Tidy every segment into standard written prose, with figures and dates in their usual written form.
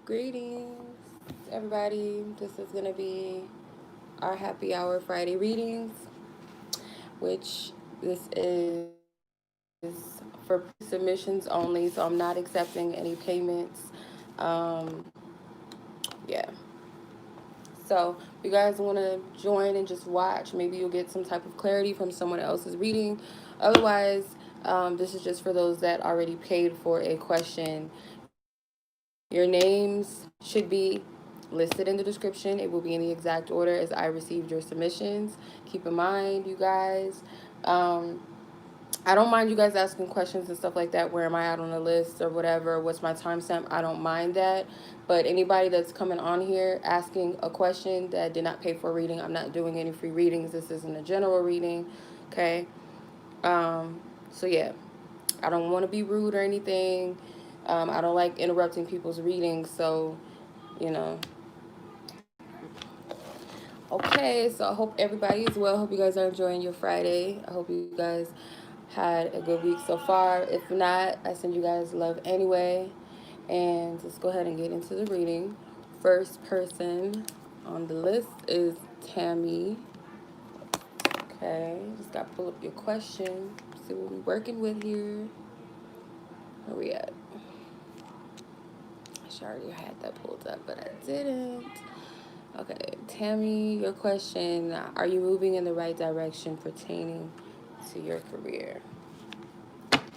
Greetings, everybody. This is going to be our happy hour Friday readings, which this is for submissions only, so I'm not accepting any payments. Um, yeah. So, if you guys want to join and just watch, maybe you'll get some type of clarity from someone else's reading. Otherwise, this is just for those that already paid for a question. Your names should be listed in the description. It will be in the exact order as I received your submissions. Keep in mind, you guys, I don't mind you guys asking questions and stuff like that. Where am I at on the list or whatever? What's my timestamp? I don't mind that. But anybody that's coming on here asking a question that did not pay for a reading, I'm not doing any free readings. This isn't a general reading. Okay. So yeah, I don't want to be rude or anything. I don't like interrupting people's readings. So, you know. Okay, so I hope everybody is well. Hope you guys are enjoying your Friday. I hope you guys had a good week so far. If not, I send you guys love anyway. And let's go ahead and get into the reading. First person on the list is Tammy. Okay, just got to pull up your question. See what we're working with here. Where we at? I already had that pulled up, but I didn't. Okay, Tammy, your question, are you moving in the right direction pertaining to your career?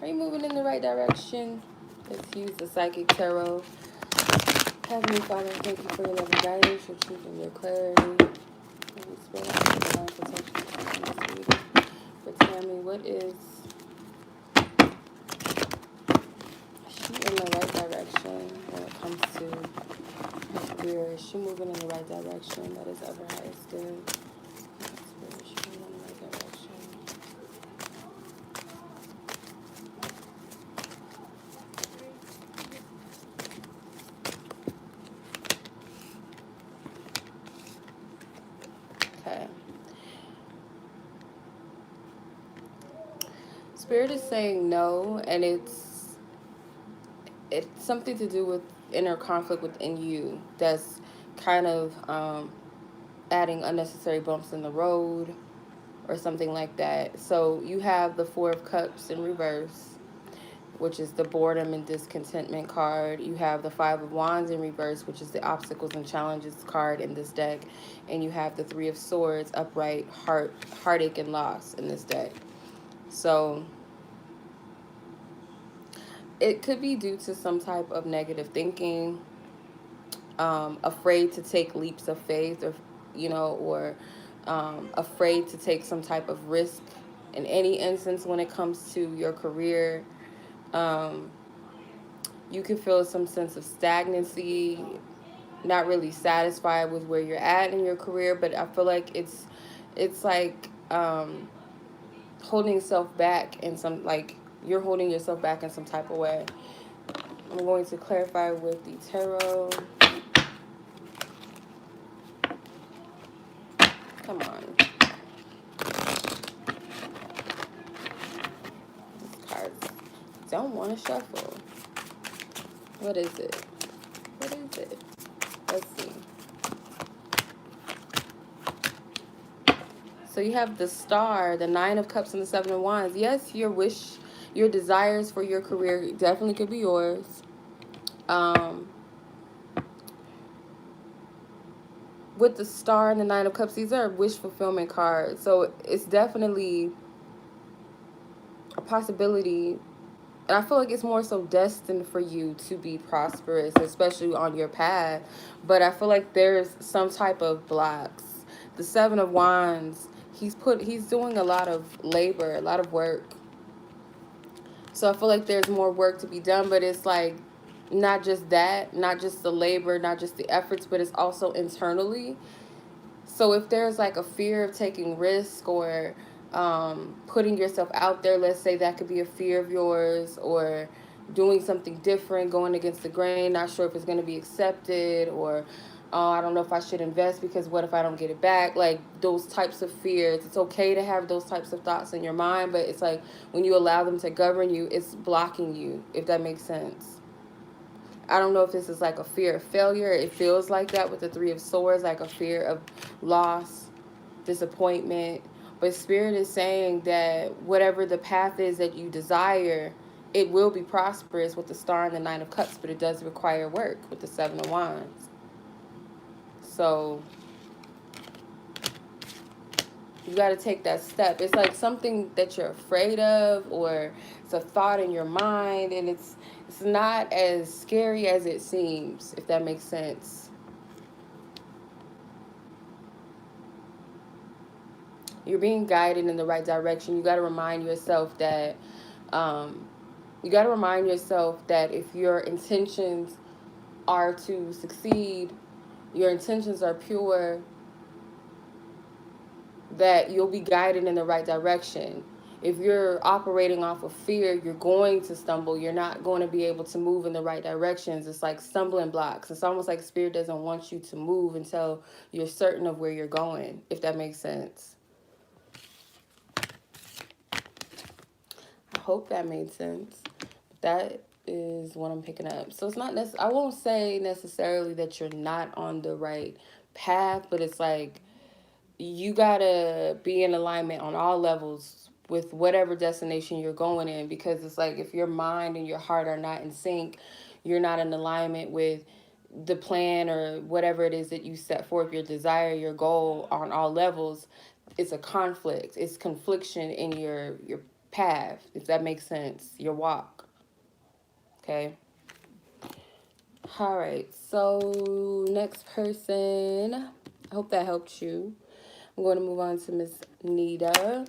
Are you moving in the right direction? Let's use the Psychic Tarot. Heavenly Father, thank you for your love and guidance, your truth and your clarity. Holy Spirit, I ask for divine protection on this reading. For Tammy, what is she in the right direction when it comes to her career? Is she moving in the right direction? That is ever highest good. Spirit, is she moving in the right direction? Okay. Spirit is saying no, and it's something to do with inner conflict within you that's kind of adding unnecessary bumps in the road or something like that. So you have the Four of Cups in reverse, which is the boredom and discontentment card. You have the Five of Wands in reverse, which is the obstacles and challenges card in this deck. And you have the Three of Swords upright, heartache and loss in this deck. So it could be due to some type of negative thinking, afraid to take leaps of faith, or afraid to take some type of risk in any instance when it comes to your career. Um, you can feel some sense of stagnancy, not really satisfied with where you're at in your career, but I feel like it's like holding yourself back in some, like you're holding yourself back in some type of way. I'm going to clarify with the tarot. Come on. These cards don't want to shuffle. What is it? What is it? Let's see. So you have the Star, the Nine of Cups, and the Seven of Wands. Yes, your wish, your desires for your career definitely could be yours. With the Star and the Nine of Cups, these are wish fulfillment cards. So it's definitely a possibility. And I feel like it's more so destined for you to be prosperous, especially on your path. But I feel like there's some type of blocks. The Seven of Wands, he's doing a lot of labor, a lot of work. So I feel like there's more work to be done, but it's like not just that, not just the labor, not just the efforts, but it's also internally. So if there's like a fear of taking risk or putting yourself out there, let's say that could be a fear of yours, or doing something different, going against the grain, not sure if it's going to be accepted, or I don't know if I should invest because what if I don't get it back? Like those types of fears. It's okay to have those types of thoughts in your mind, but it's like when you allow them to govern you, it's blocking you, if that makes sense. I don't know if this is like a fear of failure. It feels like that with the Three of Swords, like a fear of loss, disappointment. But Spirit is saying that whatever the path is that you desire, it will be prosperous with the Star and the Nine of Cups, but it does require work with the Seven of Wands. So you got to take that step. It's like something that you're afraid of, or it's a thought in your mind, and it's not as scary as it seems, if that makes sense. You're being guided in the right direction. You got to remind yourself that um, if your intentions are to succeed, your intentions are pure, that you'll be guided in the right direction. If you're operating off of fear, you're going to stumble. You're not going to be able to move in the right directions. It's like stumbling blocks. It's almost like Spirit doesn't want you to move until you're certain of where you're going, if that makes sense. I hope that made sense. That is what I'm picking up. So it's not I won't say necessarily that you're not on the right path, but it's like you gotta be in alignment on all levels with whatever destination you're going in, because it's like if your mind and your heart are not in sync, you're not in alignment with the plan or whatever it is that you set forth, your desire, your goal on all levels. It's a conflict. It's confliction in your path, if that makes sense, your walk. Okay. All right. So next person. I hope that helped you. I'm going to move on to Miss Nita.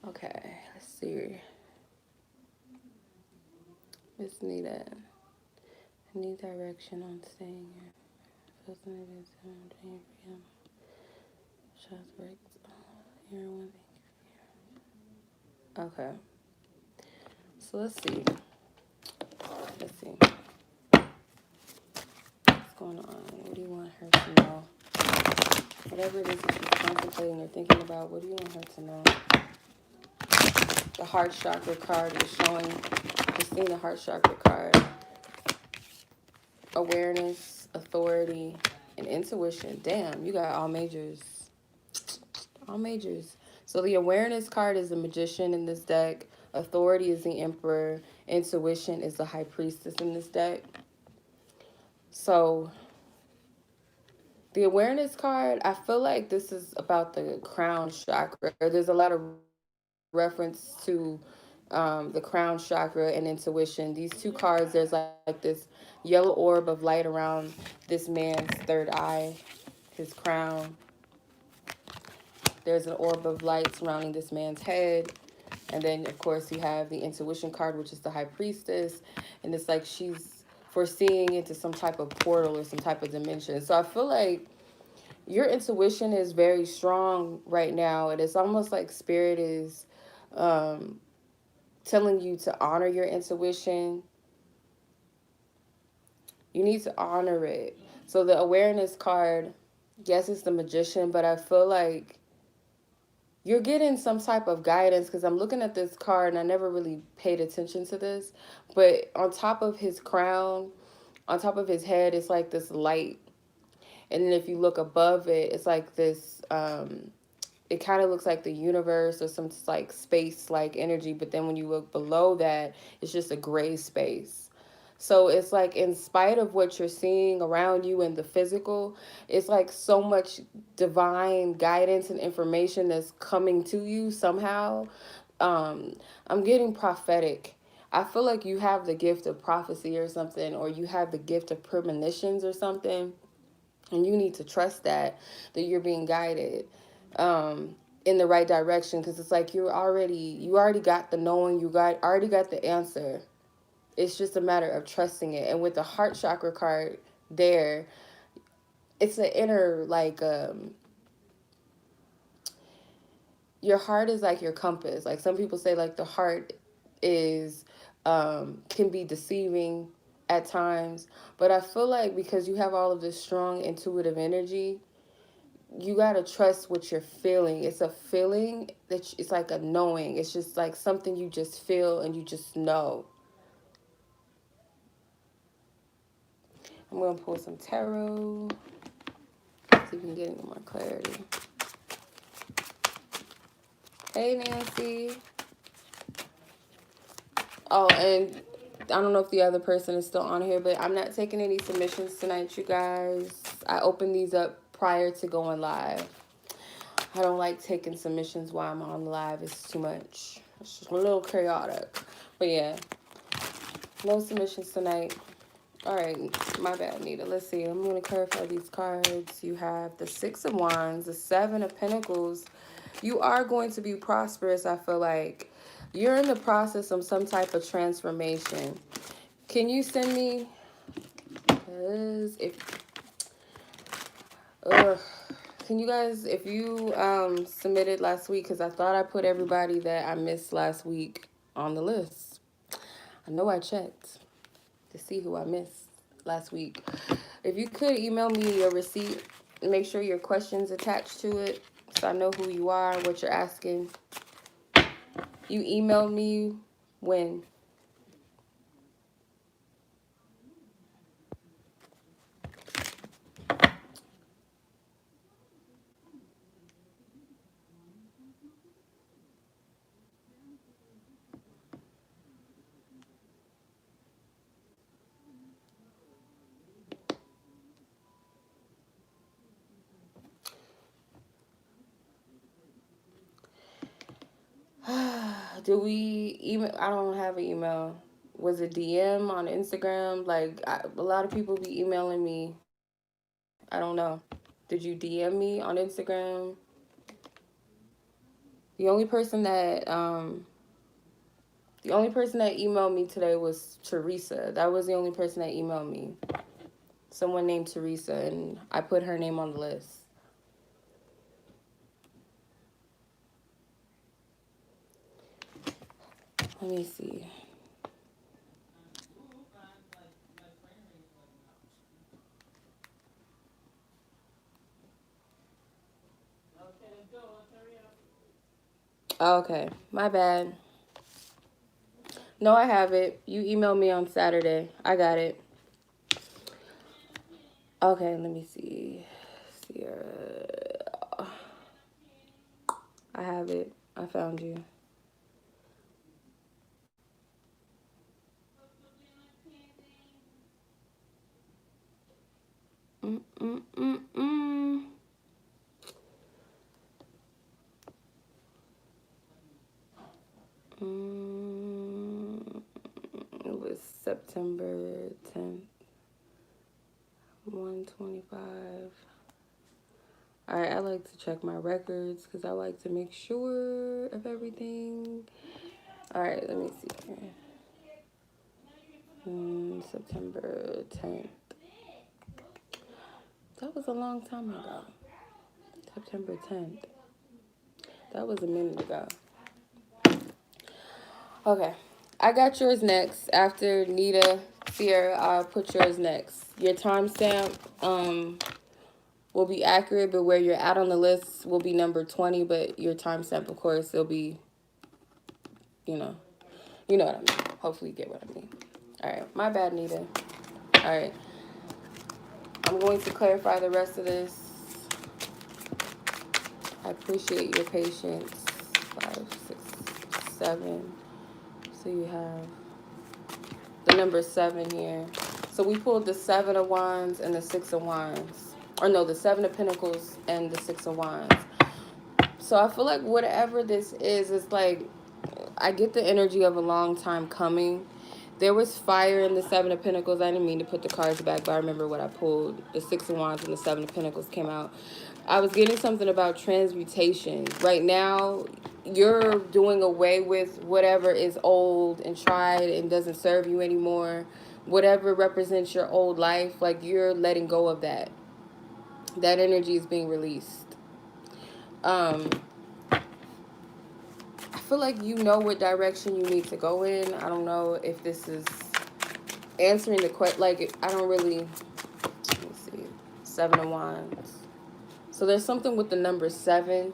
Okay, let's see. Miss Nita. I need direction on staying here. Shots breaks. Okay. So let's see. What's going on? What do you want her to know? Whatever it is that she's contemplating or thinking about, what do you want her to know? The heart chakra card is showing. Just seeing the heart chakra card. Awareness, authority, and intuition. Damn, you got all majors. All majors. So the awareness card is the magician in this deck. Authority is the emperor. Intuition is the high priestess in this deck. So the awareness card, I feel like this is about the crown chakra. There's a lot of reference to the crown chakra and intuition. These two cards, there's like this yellow orb of light around this man's third eye, his crown. There's an orb of light surrounding this man's head. And then, of course, you have the intuition card, which is the high priestess. And it's like she's foreseeing into some type of portal or some type of dimension. So I feel like your intuition is very strong right now. And it's almost like Spirit is telling you to honor your intuition. You need to honor it. So the awareness card, yes, it's the magician, but I feel like you're getting some type of guidance, because I'm looking at this card and I never really paid attention to this. But on top of his crown, on top of his head, it's like this light. And then if you look above it, it's like this, it kind of looks like the universe or some like space like energy. But then when you look below that, it's just a gray space. So it's like, in spite of what you're seeing around you in the physical, it's like so much divine guidance and information that's coming to you somehow. I'm getting prophetic. I feel like you have the gift of prophecy or something, or you have the gift of premonitions or something. And you need to trust that you're being guided in the right direction, because it's like you already got the knowing, already got the answer. It's just a matter of trusting it. And with the heart chakra card there, it's an inner, like, your heart is like your compass. Like some people say, like the heart is, can be deceiving at times. But I feel like because you have all of this strong intuitive energy, you got to trust what you're feeling. It's a feeling it's like a knowing. It's just like something you just feel and you just know. I'm going to pull some tarot. See if we can get any more clarity. Hey, Nancy. Oh, and I don't know if the other person is still on here, but I'm not taking any submissions tonight, you guys. I opened these up prior to going live. I don't like taking submissions while I'm on live. It's too much. It's just a little chaotic. But yeah, no submissions tonight. All right, my bad, Nita. Let's see. I'm going to clarify these cards. You have the Six of Wands, the Seven of Pentacles. You are going to be prosperous, I feel like. You're in the process of some type of transformation. Can you send me... Because if... Can you guys, if you submitted last week, because I thought I put everybody that I missed last week on the list. I know I checked to see who I missed last week. If you could email me your receipt, make sure your questions attached to it so I know who you are, what you're asking. You emailed me when? Do we email? I don't have an email. Was it DM on Instagram? Like, a lot of people be emailing me. I don't know. Did you DM me on Instagram? The only person that emailed me today was Teresa. That was the only person that emailed me. Someone named Teresa, and I put her name on the list. Let me see. Okay, my bad. No, I have it. You emailed me on Saturday. I got it. Okay, let me see. Ciara. I have it. I found you. It was September 10th. 125. All right, I like to check my records because I like to make sure of everything. All right, let me see here. September 10th. That was a long time ago. September 10th. That was a minute ago. Okay. I got yours next. After Nita, Ciara, I'll put yours next. Your timestamp will be accurate, but where you're at on the list will be number 20, but your timestamp, of course, will be, you know what I mean. Hopefully you get what I mean. All right. My bad, Nita. All right. I'm going to clarify the rest of this. I appreciate your patience. 5, 6, 7. So you have the number 7 here. So we pulled the 7 of Wands and the 6 of Wands. Or no, the 7 of Pentacles and the 6 of Wands. So I feel like whatever this is, it's like, I get the energy of a long time coming. There was fire in the 7 of Pentacles. I didn't mean to put the cards back, but I remember what I pulled. The 6 of Wands and the 7 of Pentacles came out. I was getting something about transmutation. Right now, you're doing away with whatever is old and tried and doesn't serve you anymore. Whatever represents your old life, like you're letting go of that. That energy is being released. I feel like you know what direction you need to go in. I don't know if this is answering the question. Like, I don't really... Let me see. 7 of Wands. So there's something with the number 7.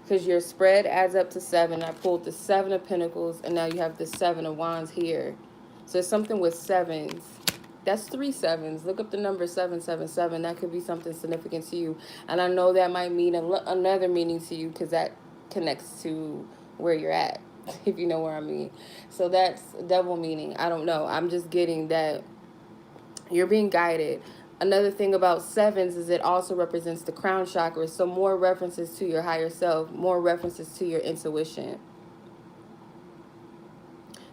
Because your spread adds up to 7. I pulled the 7 of Pentacles, and now you have the 7 of Wands here. So there's something with 7s That's three sevens. Look up the number 777. That could be something significant to you. And I know that might mean another meaning to you because that connects to where you're at, if you know what I mean. So that's double meaning. I don't know. I'm just getting that you're being guided. Another thing about sevens is it also represents the crown chakra. So more references to your higher self, more references to your intuition.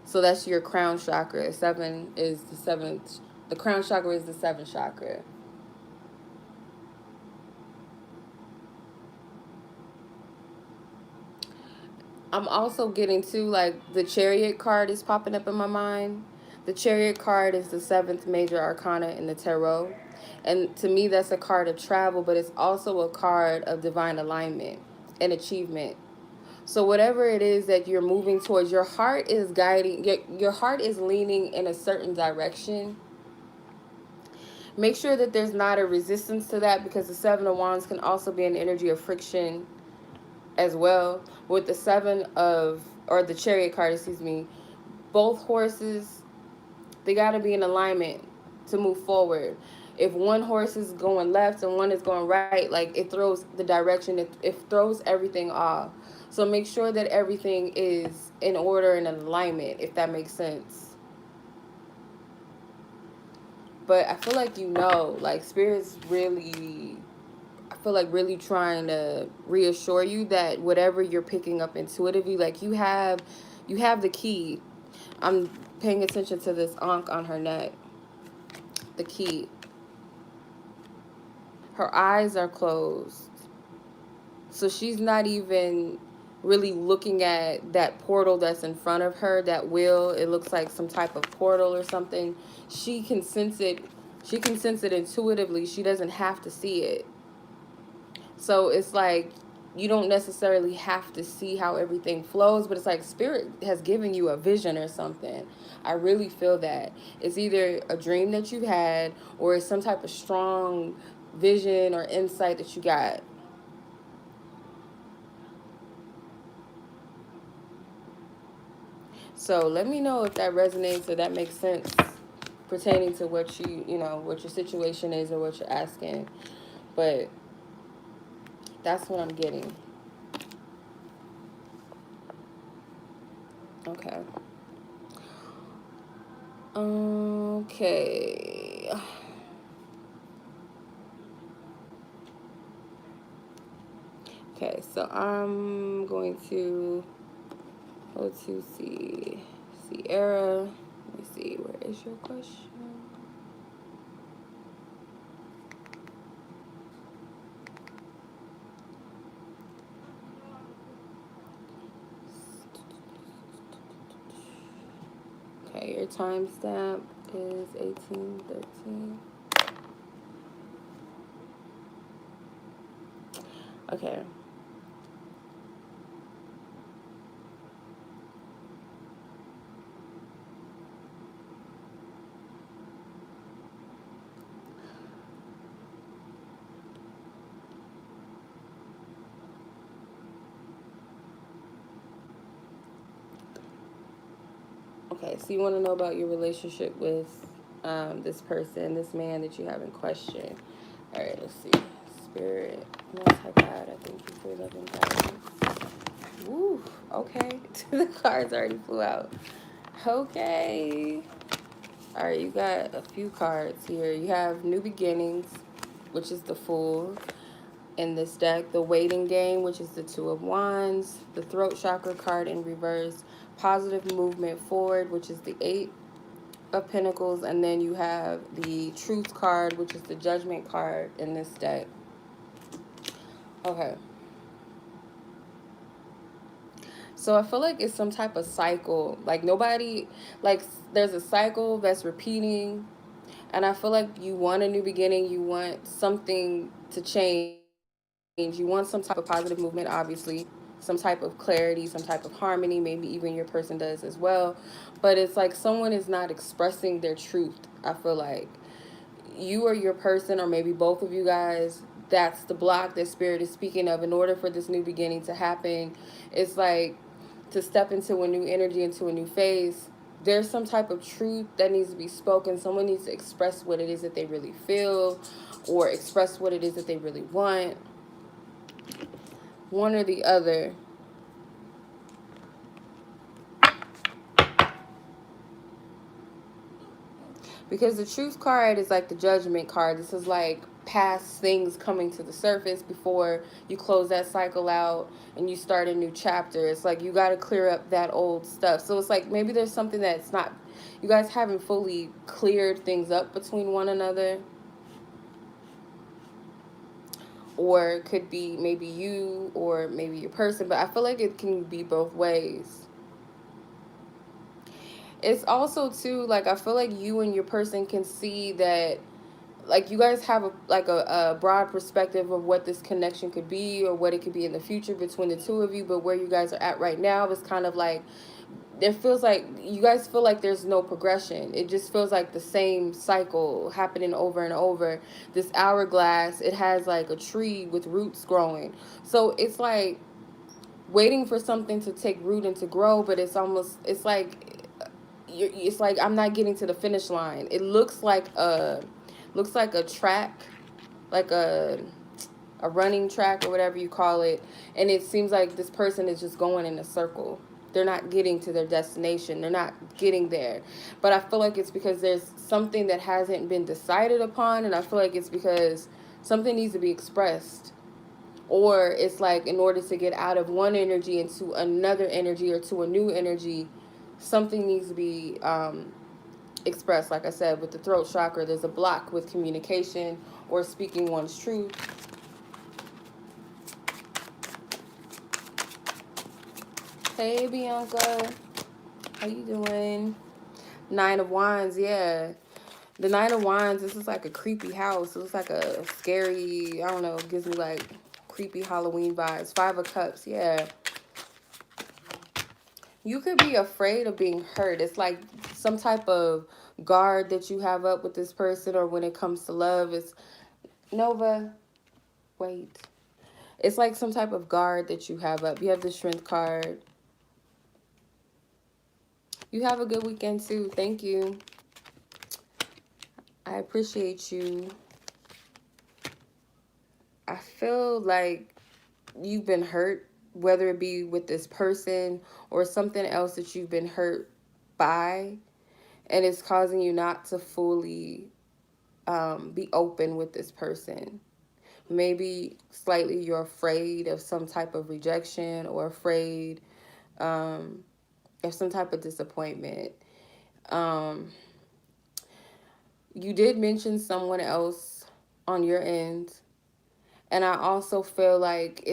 So that's your crown chakra. Seven is the seventh. The crown chakra is the seventh chakra. I'm also getting to like the chariot card is popping up in my mind. The chariot card is the seventh major arcana in the tarot. And to me, that's a card of travel, but it's also a card of divine alignment and achievement. So whatever it is that you're moving towards, your heart is guiding, your heart is leaning in a certain direction. Make sure that there's not a resistance to that because the Seven of Wands can also be an energy of friction as well. With the or the Chariot card, excuse me, both horses, they got to be in alignment to move forward. If one horse is going left and one is going right, like it throws the direction, it throws everything off. So make sure that everything is in order and in alignment, if that makes sense. But I feel like like Spirit's really, I feel like really trying to reassure you that whatever you're picking up intuitively, like you have the key. I'm paying attention to this ankh on her neck. The key. Her eyes are closed. So she's not even really looking at that portal that's in front of her, that wheel. It looks like some type of portal or something. She can sense it. She can sense it intuitively. She doesn't have to see it. So it's like you don't necessarily have to see how everything flows, but it's like Spirit has given you a vision or something. I really feel that. It's either a dream that you've had or it's some type of strong vision or insight that you got. So let me know if that resonates or that makes sense pertaining to what what your situation is or what you're asking. But that's what I'm getting. Okay. Okay. Okay, so I'm going to go to see Ciara. Let me see, where is your question? Okay, your timestamp is 1813. Okay. Okay, so you want to know about your relationship with this person, this man that you have in question. All right, let's see. Spirit, Most High God, I thank you for your loving guidance. Woo, okay. The cards already flew out. Okay. All right, you got a few cards here. You have New Beginnings, which is the Fool in this deck. The Waiting Game, which is the Two of Wands. The Throat Chakra card in reverse. Positive Movement Forward, which is the Eight of Pentacles. And then you have the Truth card, which is the Judgment card in this deck. Okay. So I feel like it's some type of cycle. Like nobody, like there's a cycle that's repeating. And I feel like you want a new beginning. You want something to change. You want some type of positive movement, obviously. Some type of clarity, some type of harmony. Maybe even your person does as well. But it's like someone is not expressing their truth. I feel like you or your person, or maybe both of you guys, that's the block that Spirit is speaking of. In order for this new beginning to happen, it's like to step into a new energy, into a new phase, there's some type of truth that needs to be spoken. Someone needs to express what it is that they really feel, or express what it is that they really want. One or the other. Because the truth card is like the judgment card. This is like past things coming to the surface before you close that cycle out and you start a new chapter. It's like you got to clear up that old stuff. So it's like maybe there's something that's not, you guys haven't fully cleared things up between one another. Or it could be maybe you or maybe your person, but I feel like it can be both ways. It's also too, like, I feel like you and your person can see that, like, you guys have a broad perspective of what this connection could be or what it could be in the future between the two of you, but where you guys are at right now is kind of like, it feels like you guys feel like there's no progression. It just feels like the same cycle happening over and over. This hourglass, it has like a tree with roots growing, so it's like waiting for something to take root and to grow, but it's almost, it's like I'm not getting to the finish line. It looks like a track, like a running track or whatever you call it, and it seems like this person is just going in a circle. They're not getting to their destination. They're not getting there. But I feel like it's because there's something that hasn't been decided upon, and I feel like it's because something needs to be expressed. Or it's like in order to get out of one energy into another energy or to a new energy, something needs to be expressed. Like I said, with the throat chakra, there's a block with communication or speaking one's truth. Hey, Bianca. How you doing? Nine of Wands, yeah. The Nine of Wands, this is like a creepy house. It looks like a scary, I don't know, it gives me like creepy Halloween vibes. Five of Cups, yeah. You could be afraid of being hurt. It's like some type of guard that you have up with this person, or when it comes to love, it's Nova. Wait. It's like some type of guard that you have up. You have the Strength card. You have a good weekend too. Thank you. I appreciate you. I feel like you've been hurt, whether it be with this person or something else that you've been hurt by, and it's causing you not to fully be open with this person. Maybe slightly you're afraid of some type of rejection, or afraid of some type of disappointment. Um, you did mention someone else on your end, and I also feel like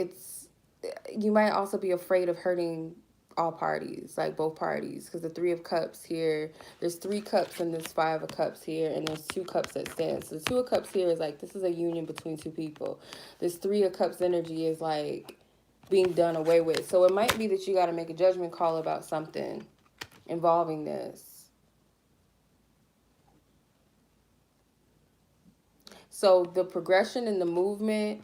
you might also be afraid of hurting all parties, like both parties, because the Three of Cups here, there's 3 cups and there's 5 of Cups here, and there's 2 cups that stand. So the 2 of Cups here is like, this is a union between two people. This 3 of Cups energy is like being done away with. So it might be that you got to make a judgment call about something involving this. So the progression and the movement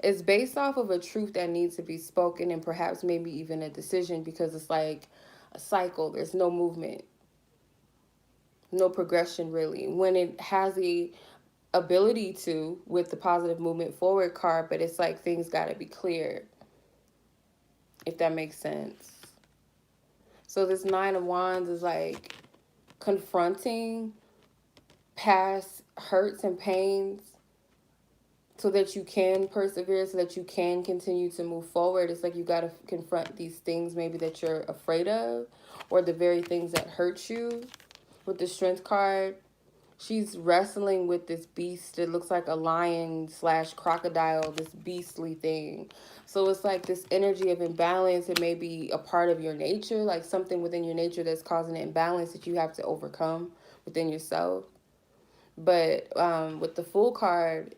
is based off of a truth that needs to be spoken, and perhaps maybe even a decision, because it's like a cycle. There's no movement, no progression really. When it has the ability to, with the positive movement forward card, but it's like things got to be cleared, if that makes sense. So this Nine of Wands is like confronting past hurts and pains so that you can persevere, so that you can continue to move forward. It's like you got to confront these things maybe that you're afraid of, or the very things that hurt you. With the Strength card, she's wrestling with this beast. It looks like a lion / crocodile, this beastly thing. So it's like this energy of imbalance. It may be a part of your nature, like something within your nature that's causing an imbalance that you have to overcome within yourself. But with the Fool card,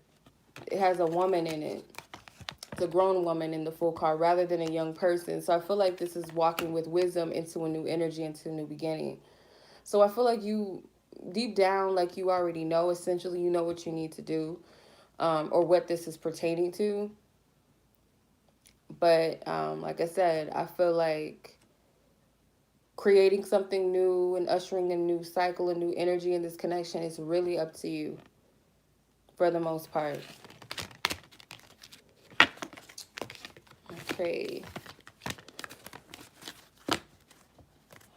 it has a woman in it. It's a grown woman in the Fool card rather than a young person. So I feel like this is walking with wisdom into a new energy, into a new beginning. So I feel like you, deep down, like you already know, essentially, you know what you need to do, or what this is pertaining to. But like I said, I feel like creating something new and ushering a new cycle, a new energy in this connection is really up to you for the most part. Okay.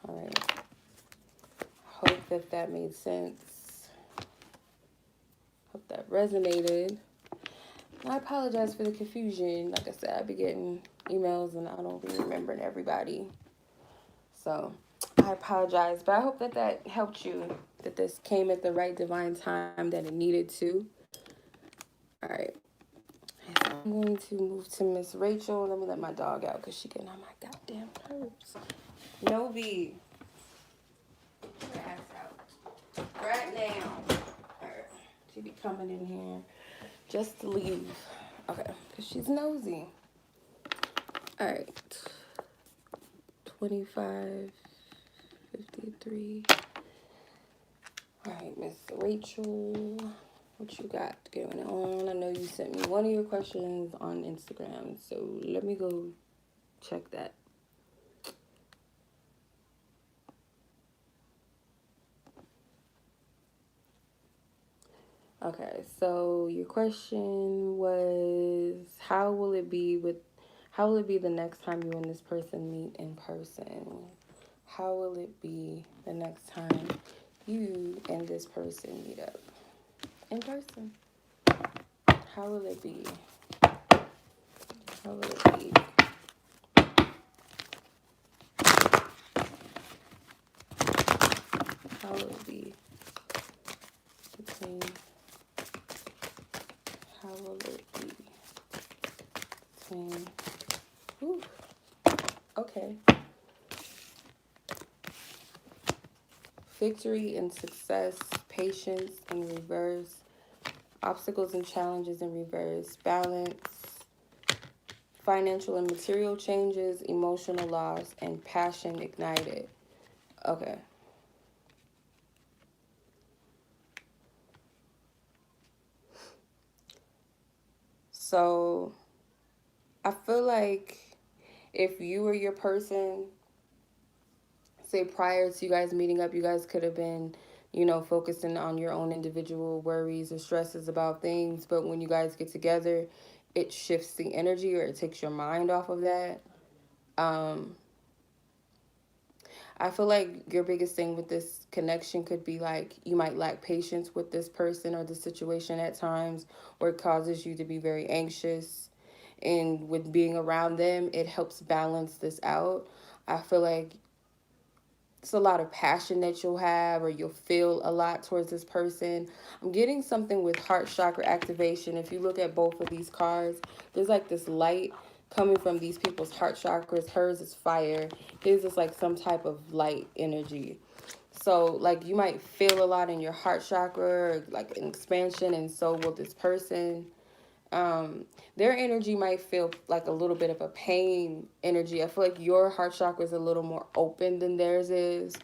All right. Hope that made sense. Hope that resonated. I apologize for the confusion. Like I said, I be getting emails and I don't be remembering everybody. So I apologize, but I hope that helped you, that this came at the right divine time that it needed to. All right. So I'm going to move to Miss Rachel. Let me let my dog out because she getting on my goddamn nerves. Novi. Ass out. Right now. All right. She be coming in here just to leave. Okay. Because she's nosy. All right. 25, 53. All right, Miss Rachel. What you got going on? I know you sent me one of your questions on Instagram, so let me go check that. Okay, so your question was how will it be the next time you and this person meet in person? How will it be the next time you and this person meet up in person? How will it be? How will it be? How will it be between? How will it be between? Whew. Okay. Victory and success, patience in reverse, obstacles and challenges in reverse, balance, financial and material changes, emotional loss, and passion ignited. Okay. So I feel like if you were your person, say prior to you guys meeting up, you guys could have been, focusing on your own individual worries or stresses about things. But when you guys get together, it shifts the energy or it takes your mind off of that. I feel like your biggest thing with this connection could be like you might lack patience with this person or the situation at times, or it causes you to be very anxious. And with being around them, it helps balance this out. I feel like it's a lot of passion that you'll have or you'll feel a lot towards this person. I'm getting something with heart chakra activation. If you look at both of these cards, there's like this light coming from these people's heart chakras. Hers is fire. His is like some type of light energy. So like you might feel a lot in your heart chakra, or like an expansion, and so will this person. Their energy might feel like a little bit of a pain energy. I feel like your heart chakra is a little more open than theirs is.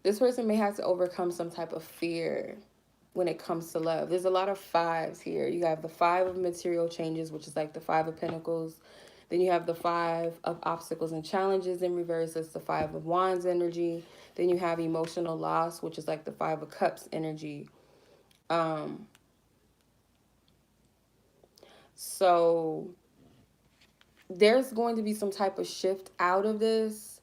This person may have to overcome some type of fear when it comes to love. There's a lot of fives here. You have the 5 of material changes, which is like the 5 of pentacles. Then you have the 5 of obstacles and challenges in reverse. That's the 5 of wands energy. Then you have emotional loss, which is like the 5 of cups energy. So there's going to be some type of shift out of this.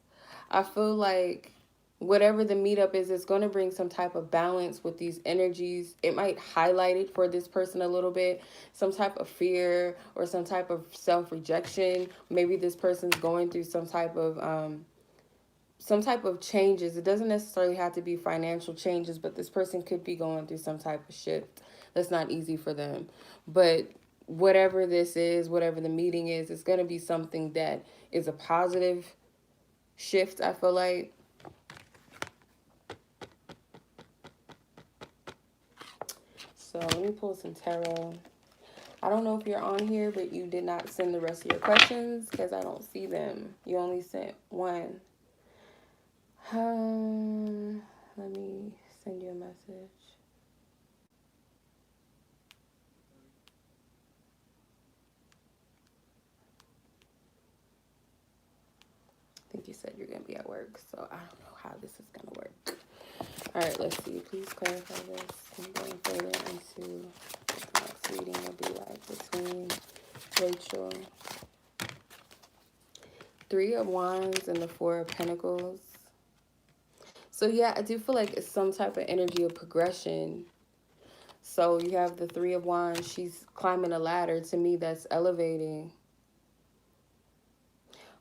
I feel like whatever the meetup is, it's going to bring some type of balance with these energies. It might highlight it for this person a little bit, some type of fear or some type of self-rejection. Maybe this person's going through some type of changes. It doesn't necessarily have to be financial changes, but this person could be going through some type of shift that's not easy for them. But whatever this is, whatever the meeting is, it's going to be something that is a positive shift, I feel like. So let me pull some tarot. I don't know if you're on here, but you did not send the rest of your questions because I don't see them. You only sent one. Let me send you a message. You said you're going to be at work, so I don't know how this is going to work. All right, let's see. Please clarify this. I'm going further into what the next reading will be like between Rachel. Three of Wands and the Four of Pentacles. So yeah, I do feel like it's some type of energy of progression. So you have the Three of Wands. She's climbing a ladder. To me, that's elevating.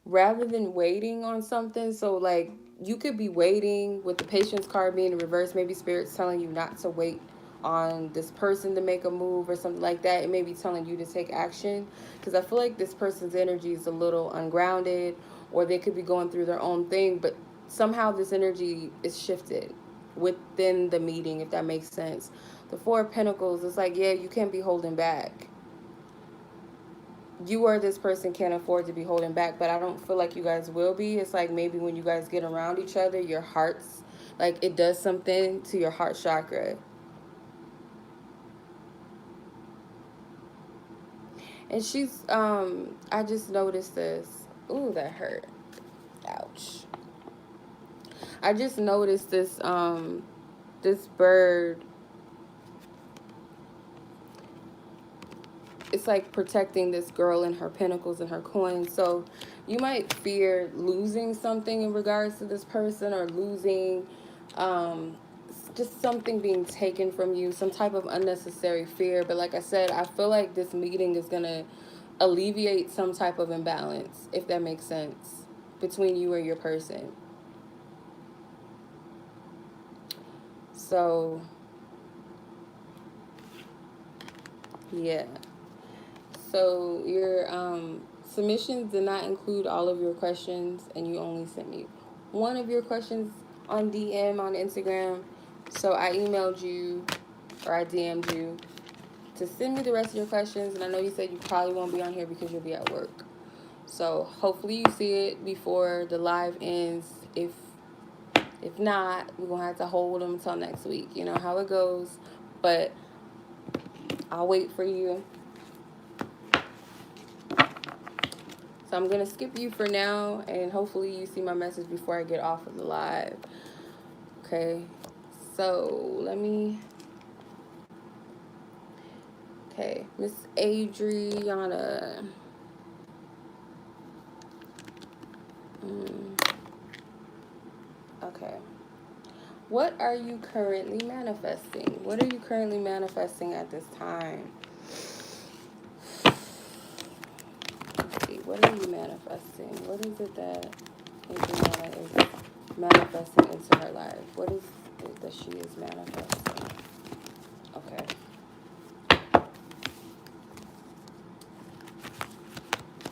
Rather than waiting on something, so like you could be waiting with the Patience card being in reverse. Maybe Spirit's telling you not to wait on this person to make a move or something like that. It may be telling you to take action, because I feel like this person's energy is a little ungrounded, or they could be going through their own thing, but somehow this energy is shifted within the meeting, if that makes sense. The Four of Pentacles, it's like, yeah, you can't be holding back. You or this person can't afford to be holding back, but I don't feel like you guys will be. It's like maybe when you guys get around each other, your hearts, like it does something to your heart chakra. And she's, I just noticed this. Ooh, that hurt. Ouch. I just noticed this, this bird, it's like protecting this girl and her pentacles and her coins. So you might fear losing something in regards to this person, or losing just something being taken from you, some type of unnecessary fear. But like I said, I feel like this meeting is going to alleviate some type of imbalance, if that makes sense, between you and your person. So yeah. So your submissions did not include all of your questions, and you only sent me one of your questions on DM on Instagram. So I emailed you, or I DM'd you, to send me the rest of your questions. And I know you said you probably won't be on here because you'll be at work. So hopefully you see it before the live ends. If not, we're going to have to hold them until next week. You know how it goes. But I'll wait for you. So I'm going to skip you for now, and hopefully you see my message before I get off of the live. Okay. So let me... Okay. Miss Adriana. Okay. What are you currently manifesting? What are you currently manifesting at this time? What are you manifesting? What is it that Adriana is manifesting into her life? What is it that she is manifesting? Okay.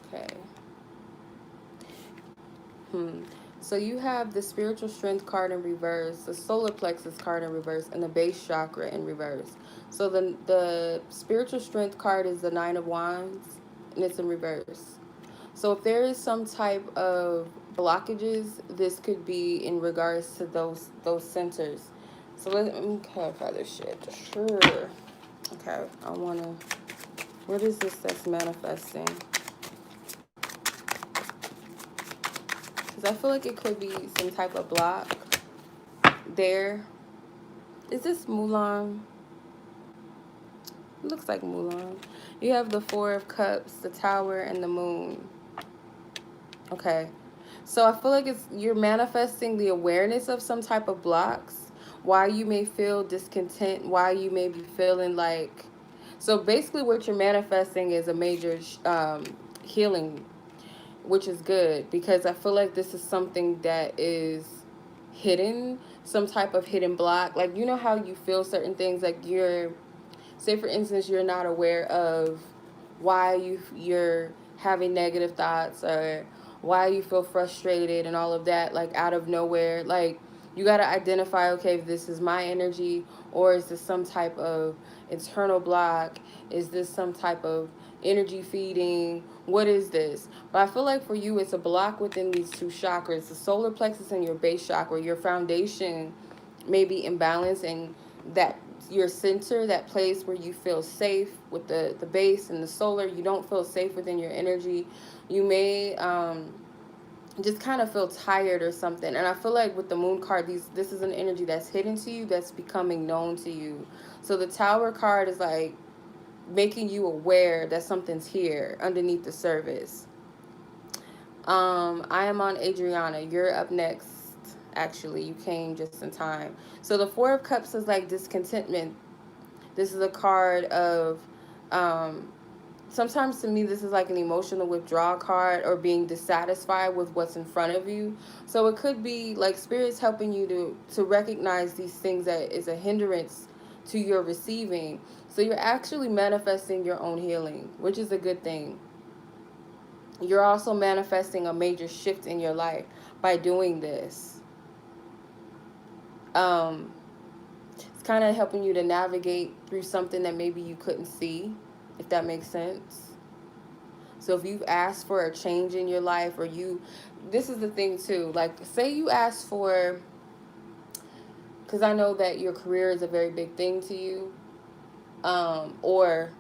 Okay. So you have the spiritual strength card in reverse, the solar plexus card in reverse, and the base chakra in reverse. So the spiritual strength card is the Nine of Wands, and it's in reverse. So if there is some type of blockages, this could be in regards to those centers. So let me clarify this shit. Sure. Okay, I want to... What is this that's manifesting? Because I feel like it could be some type of block there. Is this Mulan? It looks like Mulan. You have the Four of Cups, the Tower, and the Moon. Okay. So I feel like you're manifesting the awareness of some type of blocks, why you may feel discontent, why you may be feeling like... So basically what you're manifesting is a major healing, which is good, because I feel like this is something that is hidden, some type of hidden block. Like, you know how you feel certain things, like you're... Say, for instance, you're not aware of why you're having negative thoughts, or why you feel frustrated and all of that, like out of nowhere. Like, you got to identify, okay, if this is my energy, or is this some type of internal block? Is this some type of energy feeding? What is this? But I feel like for you, it's a block within these two chakras, the solar plexus and your base chakra. Your foundation may be imbalanced, and that your center, that place where you feel safe with the base and the solar, you don't feel safe within your energy. You may just kind of feel tired or something. And I feel like with the moon card, this is an energy that's hidden to you, that's becoming known to you. So the tower card is like making you aware that something's here underneath the surface. I am on Adriana. You're up next. Actually, you came just in time. So the Four of Cups is like discontentment. This is a card of um, sometimes to me this is like an emotional withdrawal card or being dissatisfied with what's in front of you. So it could be like spirits helping you to recognize these things that is a hindrance to your receiving. So you're actually manifesting your own healing, which is a good thing. You're also manifesting a major shift in your life by doing this. um it's kind of helping you to navigate through something that maybe you couldn't see, if that makes sense. So if you've asked for a change in your life, or you, this is the thing too, like say you ask for, because I know that your career is a very big thing to you, or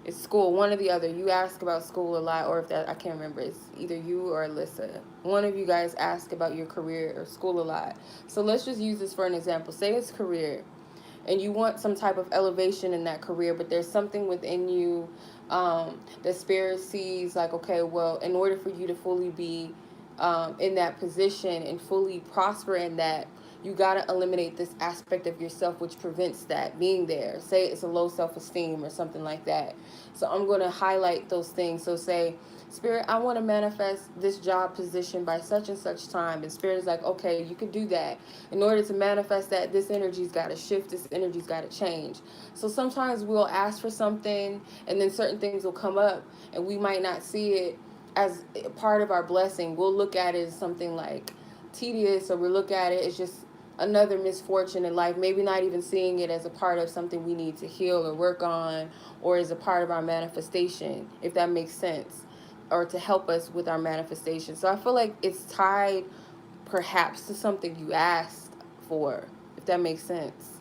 it's school, one or the other. You ask about school a lot, or if that, I can't remember, it's either you or Alyssa. One of you guys ask about your career or school a lot. So let's just use this for an example. Say it's career, and you want some type of elevation in that career, but there's something within you that spirit sees like, okay, well, in order for you to fully be in that position and fully prosper in that, you got to eliminate this aspect of yourself which prevents that being there. Say it's a low self-esteem or something like that. So I'm going to highlight those things. So say, Spirit, I want to manifest this job position by such and such time. And Spirit is like, okay, you can do that. In order to manifest that, this energy's got to shift, this energy's got to change. So sometimes we'll ask for something, and then certain things will come up, and we might not see it as part of our blessing. We'll look at it as something like tedious, or we'll look at it as just another misfortune in life, maybe not even seeing it as a part of something we need to heal or work on, or as a part of our manifestation, if that makes sense, or to help us with our manifestation. So I feel like it's tied perhaps to something you asked for, if that makes sense.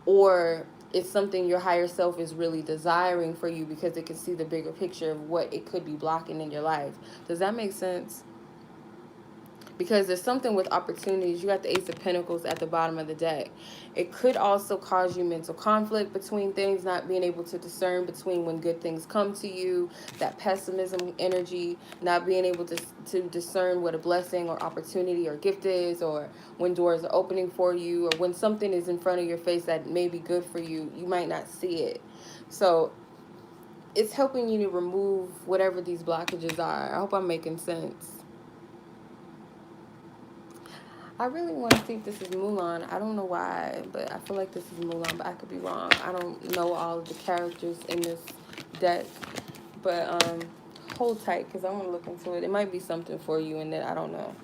Or it's something your higher self is really desiring for you because it can see the bigger picture of what it could be blocking in your life. Does that make sense? Because there's something with opportunities. You got the Ace of Pentacles at the bottom of the deck. It could also cause you mental conflict between things, not being able to discern between when good things come to you, that pessimism energy, not being able to discern what a blessing or opportunity or gift is, or when doors are opening for you, or when something is in front of your face that may be good for you, you might not see it. So it's helping you to remove whatever these blockages are. I hope I'm making sense. I really want to see if this is Mulan. I don't know why, but I feel like this is Mulan, but I could be wrong. I don't know all of the characters in this deck, but hold tight because I want to look into it. It might be something for you, and then I don't know.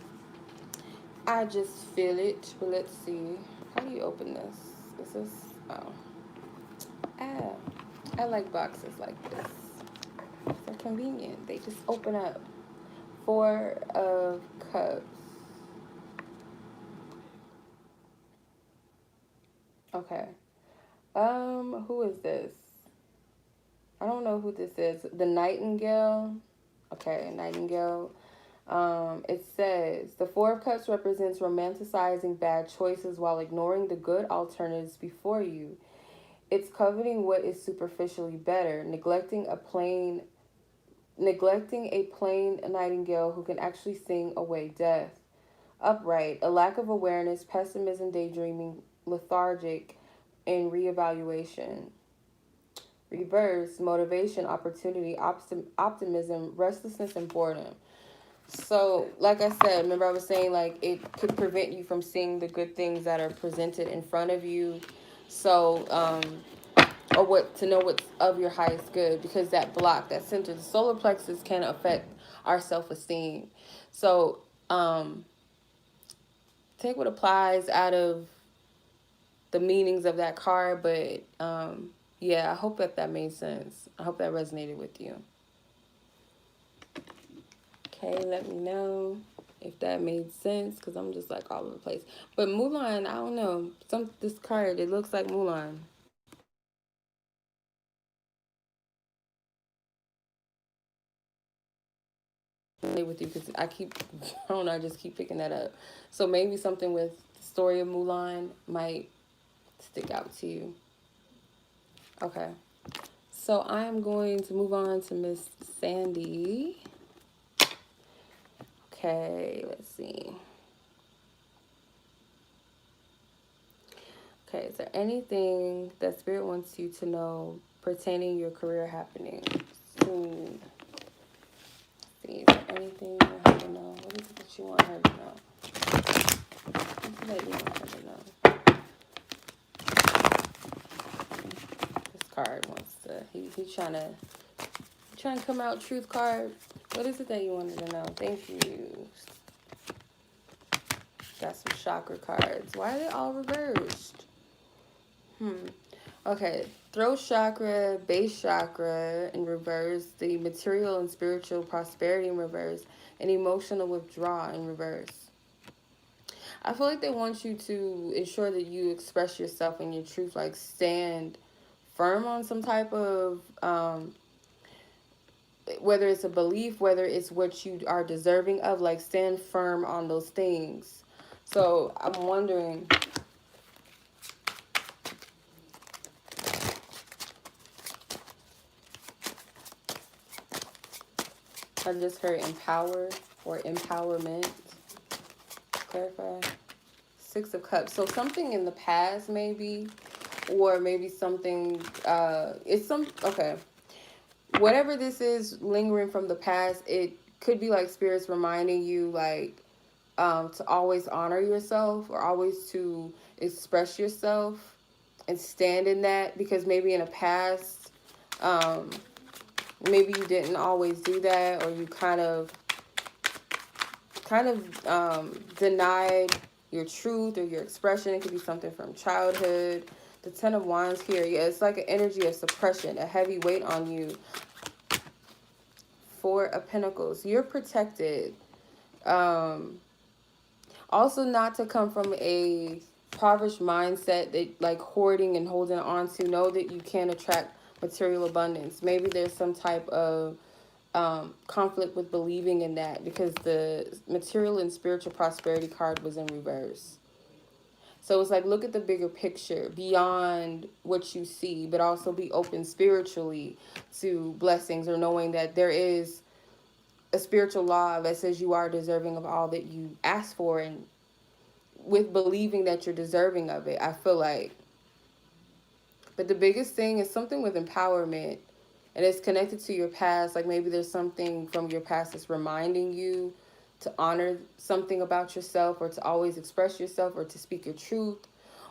I just feel it, but let's see. How do you open this? Is this? Oh, ah, I like boxes like this. They're convenient. They just open up. Four of Cups. Okay. Who is this? I don't know who this is. The Nightingale. Okay, Nightingale. It says the Four of Cups represents romanticizing bad choices while ignoring the good alternatives before you. It's coveting what is superficially better, neglecting a plain nightingale who can actually sing away death. Upright, a lack of awareness, pessimism, daydreaming, lethargic, and reevaluation. Reverse, motivation, opportunity, optimism, restlessness, and boredom. So, like I said, remember I was saying like it could prevent you from seeing the good things that are presented in front of you. So, or what to know what's of your highest good, because that block, that center, the solar plexus can affect our self-esteem. So, take what applies out of the meanings of that card, but yeah, I hope that made sense. I hope that resonated with you. Okay, let me know if that made sense, because I'm just like all over the place. But Mulan, I don't know. This card, it looks like Mulan. with you because I don't know, I just keep picking that up. So maybe something with the story of Mulan might stick out to you. Okay. So I am going to move on to Miss Sandy. Okay, let's see. Okay, is there anything that Spirit wants you to know pertaining your career happening soon? Let's see, is there anything you want her to know? What is it that you want her to know? What is it that you want her to know? This card wants to, he's trying to come out, truth card. What is it that you wanted to know? Thank you. Got some chakra cards. Why are they all reversed? Okay, throat chakra, base chakra in reverse, the material and spiritual prosperity in reverse, and emotional withdrawal in reverse. I feel like they want you to ensure that you express yourself and your truth, like stand firm on some type of, whether it's a belief, whether it's what you are deserving of, like stand firm on those things. So I'm wondering, I just heard empower or empowerment. Clarify. Six of Cups. So something in the past maybe, or maybe something, okay. Whatever this is lingering from the past, it could be like spirits reminding you like to always honor yourself or always to express yourself and stand in that, because maybe in the past, maybe you didn't always do that, or you kind of denied your truth or your expression. It could be something from childhood. The Ten of Wands here, yeah, it's like an energy of suppression, a heavy weight on you. Four of Pentacles, you're protected. Also, not to come from a impoverished mindset that like hoarding and holding on to. Know that you can attract material abundance. Maybe there's some type of conflict with believing in that, because the material and spiritual prosperity card was in reverse. So it's like, look at the bigger picture beyond what you see, but also be open spiritually to blessings, or knowing that there is a spiritual law that says you are deserving of all that you ask for, and with believing that you're deserving of it, I feel like. But the biggest thing is something with empowerment, and it's connected to your past. Like maybe there's something from your past that's reminding you to honor something about yourself, or to always express yourself, or to speak your truth.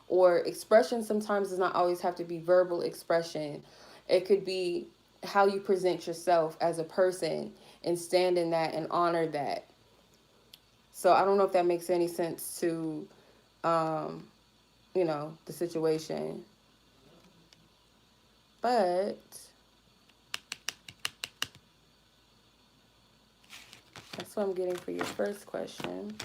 Or expression sometimes does not always have to be verbal expression. It could be how you present yourself as a person, and stand in that and honor that. So I don't know if that makes any sense to, the situation. But that's what I'm getting for your first question.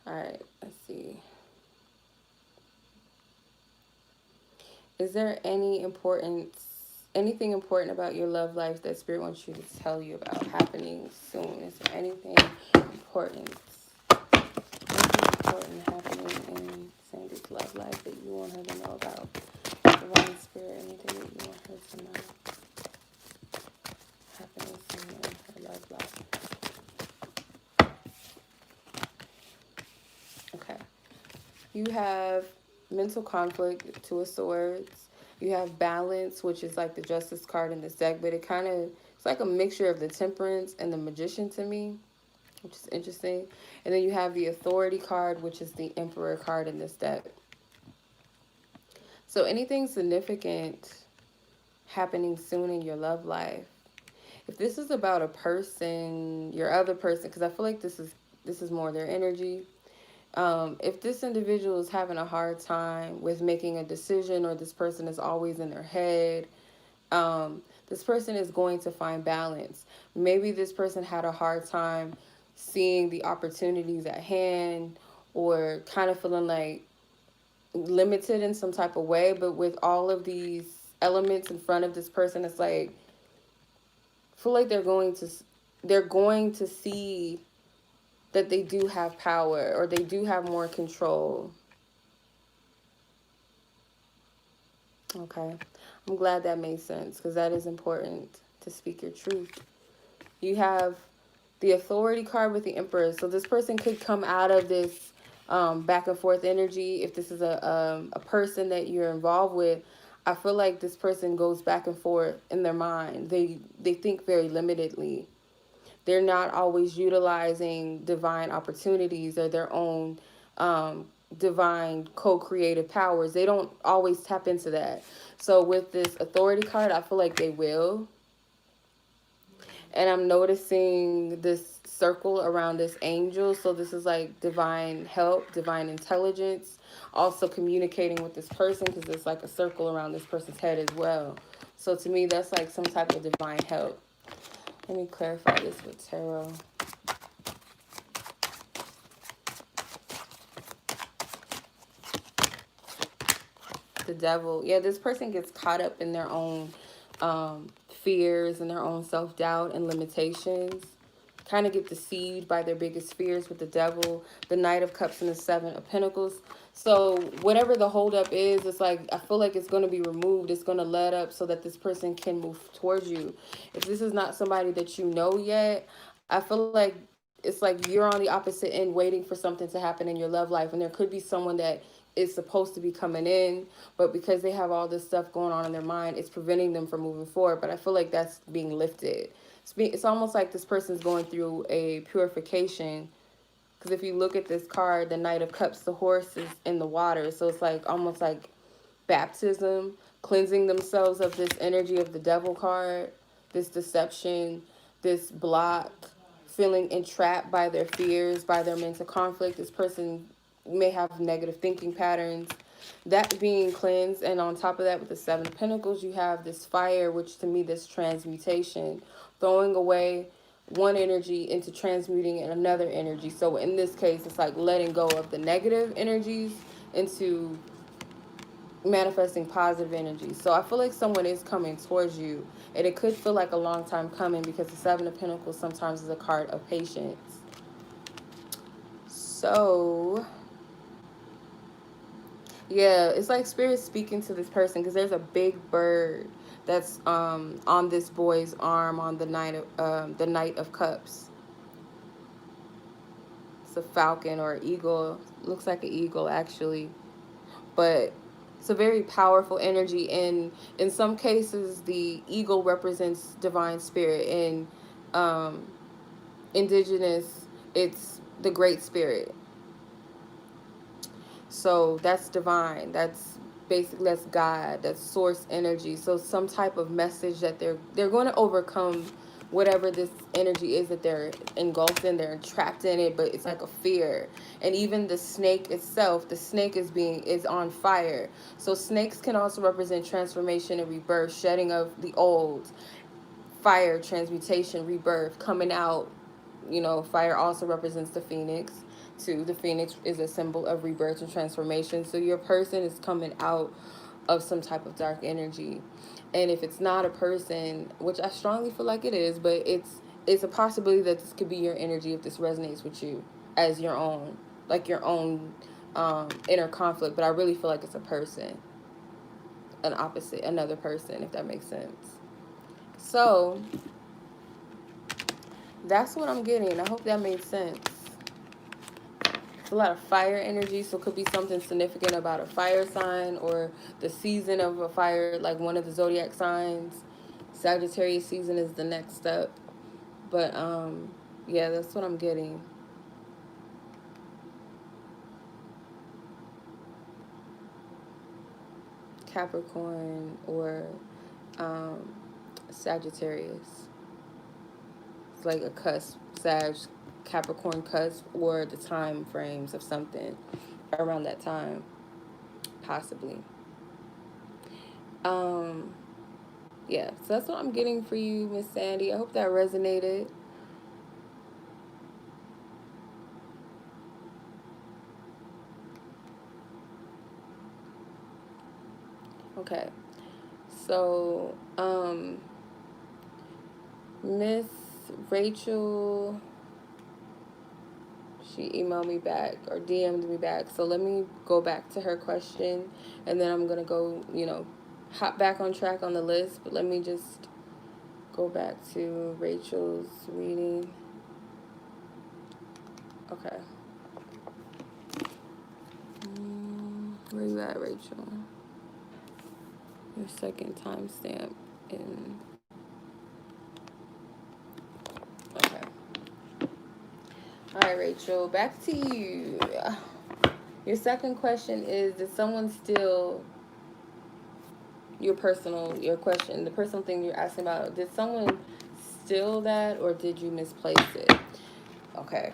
All right, let's see. Is there anything important about your love life that Spirit wants you to tell you about happening soon? Is there anything important? Happening in Sandy's love life that you want her to know about? Divine Spirit, anything that you want her to know happening soon in her love life? Okay. You have mental conflict, Two of Swords. You have balance, which is like the Justice card in this deck, but it's like a mixture of the Temperance and the Magician to me, which is interesting. And then you have the Authority card, which is the Emperor card in this deck. So anything significant happening soon in your love life. If this is about a person, your other person, because I feel like this is more their energy. If this individual is having a hard time with making a decision, or this person is always in their head, this person is going to find balance. Maybe this person had a hard time seeing the opportunities at hand, or kind of feeling like limited in some type of way. But with all of these elements in front of this person. It's like, I feel like they're going to see that they do have power, or they do have more control. Okay. I'm glad that made sense, because that is important, to speak your truth. You have the authority card with the Emperor. So this person could come out of this back and forth energy. If this is a person that you're involved with, I feel like this person goes back and forth in their mind. They think very limitedly. They're not always utilizing divine opportunities or their own divine co-creative powers. They don't always tap into that. So with this authority card, I feel like they will. And I'm noticing this circle around this angel. So this is like divine help, divine intelligence. Also communicating with this person, because there's like a circle around this person's head as well. So to me, that's like some type of divine help. Let me clarify this with tarot. The devil. Yeah, this person gets caught up in their own fears and their own self-doubt and limitations. Kind of get deceived by their biggest fears with the devil, the Knight of Cups, and the Seven of Pentacles. So whatever the holdup is, it's like, I feel like it's going to be removed. It's going to let up so that this person can move towards you. If this is not somebody that you know yet, I feel like it's like you're on the opposite end waiting for something to happen in your love life. And there could be someone that is supposed to be coming in, but because they have all this stuff going on in their mind, it's preventing them from moving forward. But I feel like that's being lifted. It's almost like this person's going through a purification, because if you look at this card, the Knight of Cups, the horse is in the water. So it's like almost like baptism, cleansing themselves of this energy of the devil card, this deception, this block, feeling entrapped by their fears, by their mental conflict. This person may have negative thinking patterns. That being cleansed, and on top of that, with the Seven of Pentacles, you have this fire, which to me, this transmutation, throwing away one energy into transmuting in another energy. So in this case, it's like letting go of the negative energies into manifesting positive energy. So I feel like someone is coming towards you, and it could feel like a long time coming, because the Seven of Pentacles sometimes is a card of patience. So yeah, it's like spirit speaking to this person, because there's a big bird that's on this boy's arm on the Knight of Cups. It's a falcon or an eagle. Looks like an eagle actually, but it's a very powerful energy. And in some cases, the eagle represents divine spirit. In indigenous, it's the Great Spirit. So that's divine. That's basically, that's God. That's source energy. So some type of message that they're going to overcome whatever this energy is that they're engulfed in. They're trapped in it, but it's like a fear. And even the snake itself, the snake is on fire. So snakes can also represent transformation and rebirth, shedding of the old, fire, transmutation, rebirth, coming out. You know, fire also represents the phoenix too. The phoenix is a symbol of rebirth and transformation. So your person is coming out of some type of dark energy. And if it's not a person, which I strongly feel like it is, but it's a possibility that this could be your energy if this resonates with you as your own, like your own inner conflict. But I really feel like it's a person, an opposite, another person, if that makes sense. So that's what I'm getting. I hope that made sense. It's a lot of fire energy, so it could be something significant about a fire sign, or the season of a fire, like one of the zodiac signs. Sagittarius season is the next step. But yeah, that's what I'm getting. Capricorn or Sagittarius. It's like a cusp, Capricorn cusp, or the time frames of something around that time, possibly. Um, yeah, so that's what I'm getting for you, Miss Sandy. I hope that resonated. Okay, So, Miss Rachel, she emailed me back or DM'd me back. So let me go back to her question, and then I'm gonna go, hop back on track on the list. But let me just go back to Rachel's reading. Okay. Where you at, Rachel? Your second timestamp in. Okay. All right, Rachel, back to you. Your second question is, did someone steal your question, the personal thing you're asking about? Did someone steal that, or did you misplace it? Okay.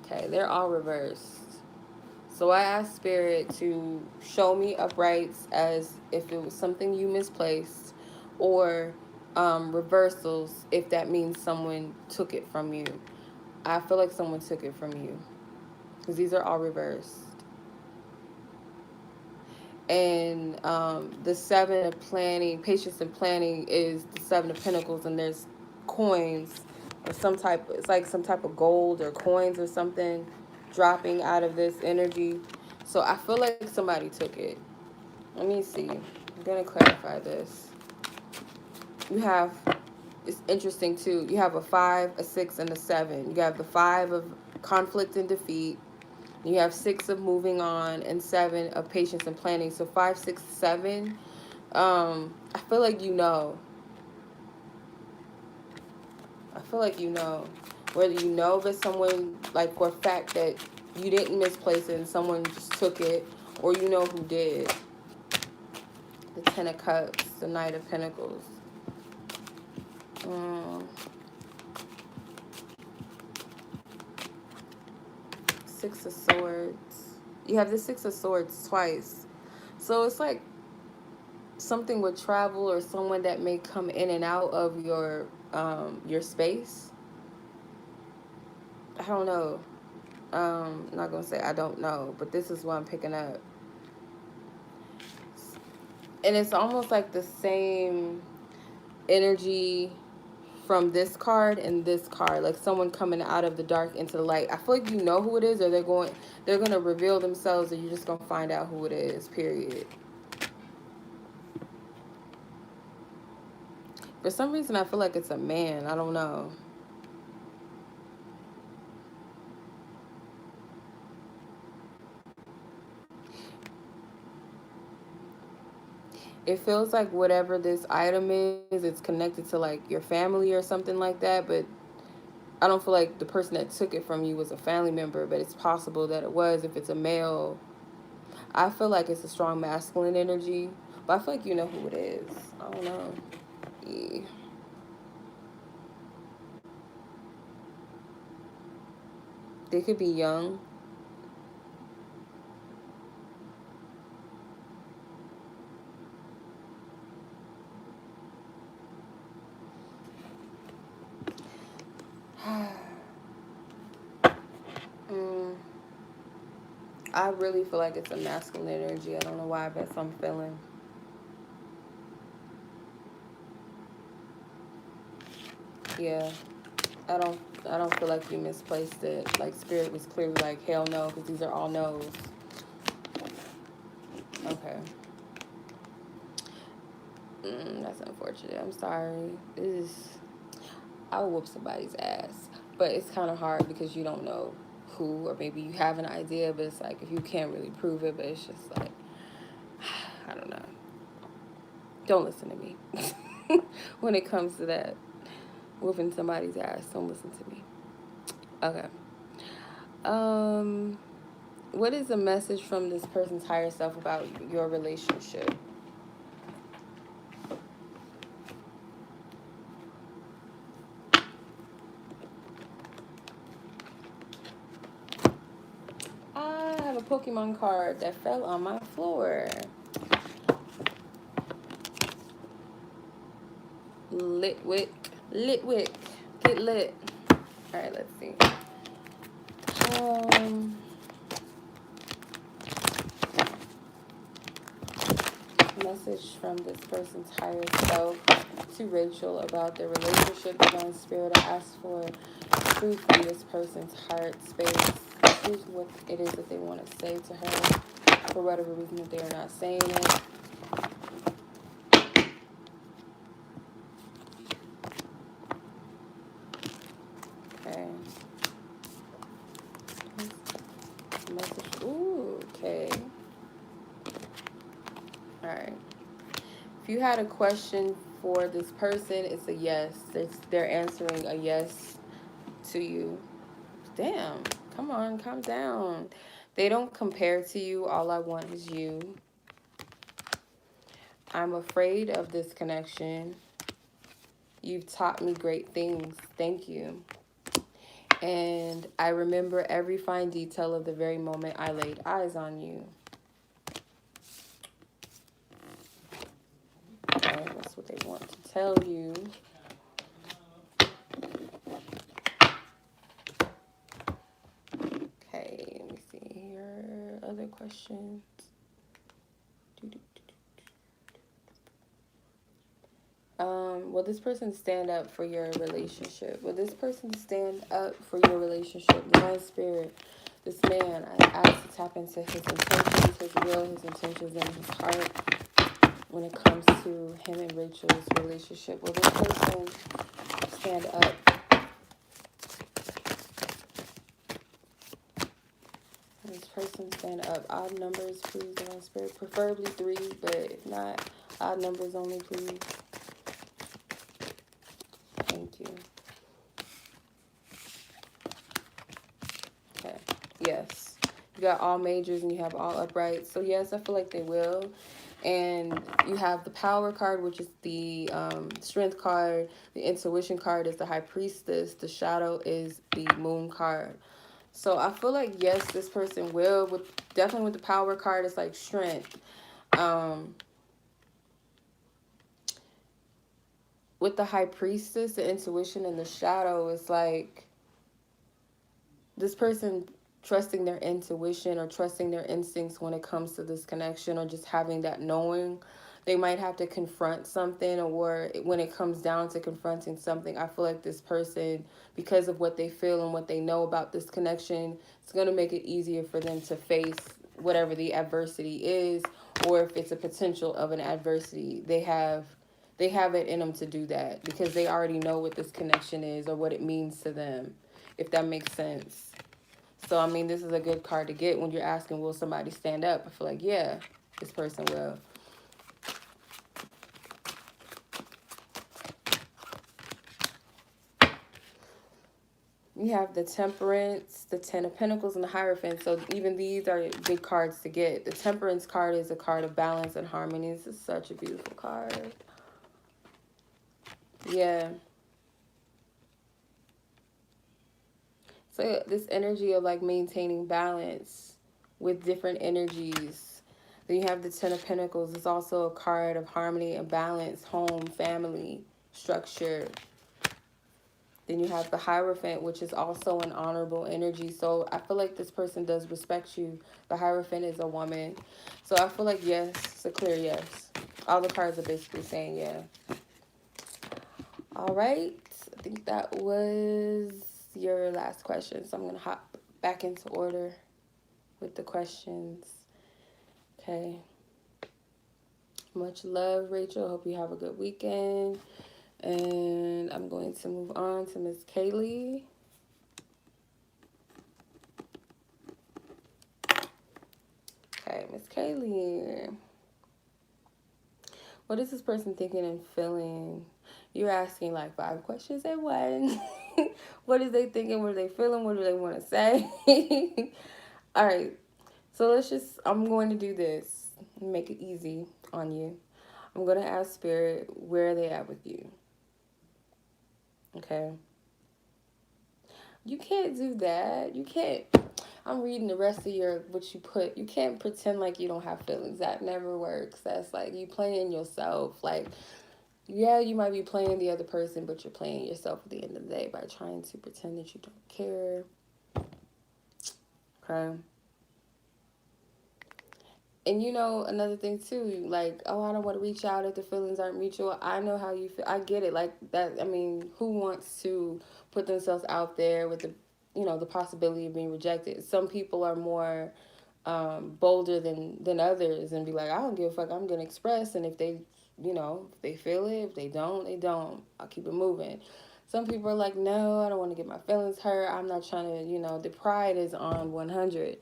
Okay, they're all reversed. So I asked Spirit to show me uprights as if it was something you misplaced, or reversals if that means someone took it from you. I feel like someone took it from you because these are all reversed. And the Seven of Planning, Patience and Planning, is the Seven of Pentacles, and there's coins or it's like some type of gold or coins or something dropping out of this energy. So I feel like somebody took it. Let me see. I'm going to clarify this. It's interesting too. You have a 5, a 6, and a 7. You have the 5 of conflict and defeat. You have 6 of moving on and 7 of patience and planning. So 5, 6, 7. I feel like you know. Whether you know that someone, like for a fact that you didn't misplace it and someone just took it, or you know who did. The 10 of Cups, the Knight of Pentacles. Six of Swords. You have the 6 of Swords twice. So it's like something with travel or someone that may come in and out of your space. I don't know. I'm not going to say I don't know, but this is what I'm picking up. And it's almost like the same energy from this card and this card, like someone coming out of the dark into the light. I feel like you know who it is, or they're going to reveal themselves, and you're just going to find out who it is, period. For some reason, I feel like it's a man. I don't know. It feels like whatever this item is, it's connected to like your family or something like that, but I don't feel like the person that took it from you was a family member, but it's possible that it was if it's a male. I feel like it's a strong masculine energy, but I feel like you know who it is. I don't know. Yeah. They could be young. I really feel like it's a masculine energy. I don't know why, but I'm feeling. Yeah. I don't feel like you misplaced it. Like Spirit was clearly like, hell no, because these are all no's. Okay. That's unfortunate. I'm sorry. I'll whoop somebody's ass. But it's kind of hard because you don't know who, or maybe you have an idea, but it's like if you can't really prove it, but it's just like, I don't know. Don't listen to me. When it comes to that, whooping somebody's ass, don't listen to me. Okay. What is the message from this person's higher self about your relationship? Pokemon card that fell on my floor. Litwick. Litwick. Get lit. Alright, let's see. Message from this person's higher self to Rachel about their relationship. Divine Spirit, I ask for truth from this person's heart space. Choose what it is that they want to say to her. For whatever reason that they are not saying it. Okay. Message. Ooh, okay. Alright. If you had a question for this person, it's a yes. They're answering a yes to you. Damn. Come on, calm down. They don't compare to you. All I want is you. I'm afraid of this connection. You've taught me great things. Thank you. And I remember every fine detail of the very moment I laid eyes on you. Okay, that's what they want to tell you. Okay, let me see here. Other questions. Will this person stand up for your relationship? Will this person stand up for your relationship? Divine Spirit, this man, I ask to tap into his intentions, his will, his intentions, and his heart when it comes to him and Rachel's relationship. Will this person stand up? Will this person stand up? Odd numbers, please, Divine Spirit. Preferably 3, but if not, odd numbers only, please. Thank you. Okay. Yes. You got all majors and you have all uprights. So yes, I feel like they will. And you have the power card, which is the strength card. The intuition card is the high priestess. The shadow is the moon card. So I feel like yes, this person will. Definitely with the power card, it's like strength. With the high priestess, the intuition, and the shadow, it's like this person trusting their intuition or trusting their instincts when it comes to this connection, or just having that knowing. They might have to confront something, or when it comes down to confronting something, I feel like this person, because of what they feel and what they know about this connection, it's going to make it easier for them to face whatever the adversity is, or if it's a potential of an adversity, they have it in them to do that because they already know what this connection is or what it means to them, if that makes sense. So, I mean, this is a good card to get when you're asking, will somebody stand up? I feel like, yeah, this person will. You have the Temperance, the Ten of Pentacles, and the Hierophant. So even these are good cards to get. The Temperance card is a card of balance and harmony. This is such a beautiful card. Yeah. So this energy of like maintaining balance with different energies. Then you have the Ten of Pentacles. It's also a card of harmony and balance, home, family, structure. Then you have the Hierophant, which is also an honorable energy. So I feel like this person does respect you. The Hierophant is a woman. So I feel like yes, it's a clear yes. All the cards are basically saying yeah. All right. I think that was your last question. So I'm going to hop back into order with the questions. Okay. Much love, Rachel. Hope you have a good weekend. And I'm going to move on to Miss Kaylee. Okay, Miss Kaylee. What is this person thinking and feeling? You're asking like 5 questions at once. What is they thinking? What are they feeling? What do they want to say? All right. So I'm going to do this. Make it easy on you. I'm going to ask Spirit, where are they at with you? Okay. You can't do that. You can't. I'm reading the rest of your what you put. You can't pretend like you don't have feelings. That never works. That's like you playing yourself. Like, yeah, you might be playing the other person, but you're playing yourself at the end of the day by trying to pretend that you don't care. Okay. And you know, another thing too, like, oh, I don't want to reach out if the feelings aren't mutual. I know how you feel. I get it. Like that, I mean, who wants to put themselves out there with the, you know, the possibility of being rejected? Some people are more bolder than others and be like, I don't give a fuck. I'm gonna express, and if they, you know, if they feel it, if they don't, they don't. I'll keep it moving. Some people are like, no, I don't want to get my feelings hurt. I'm not trying to, you know, the pride is on 100.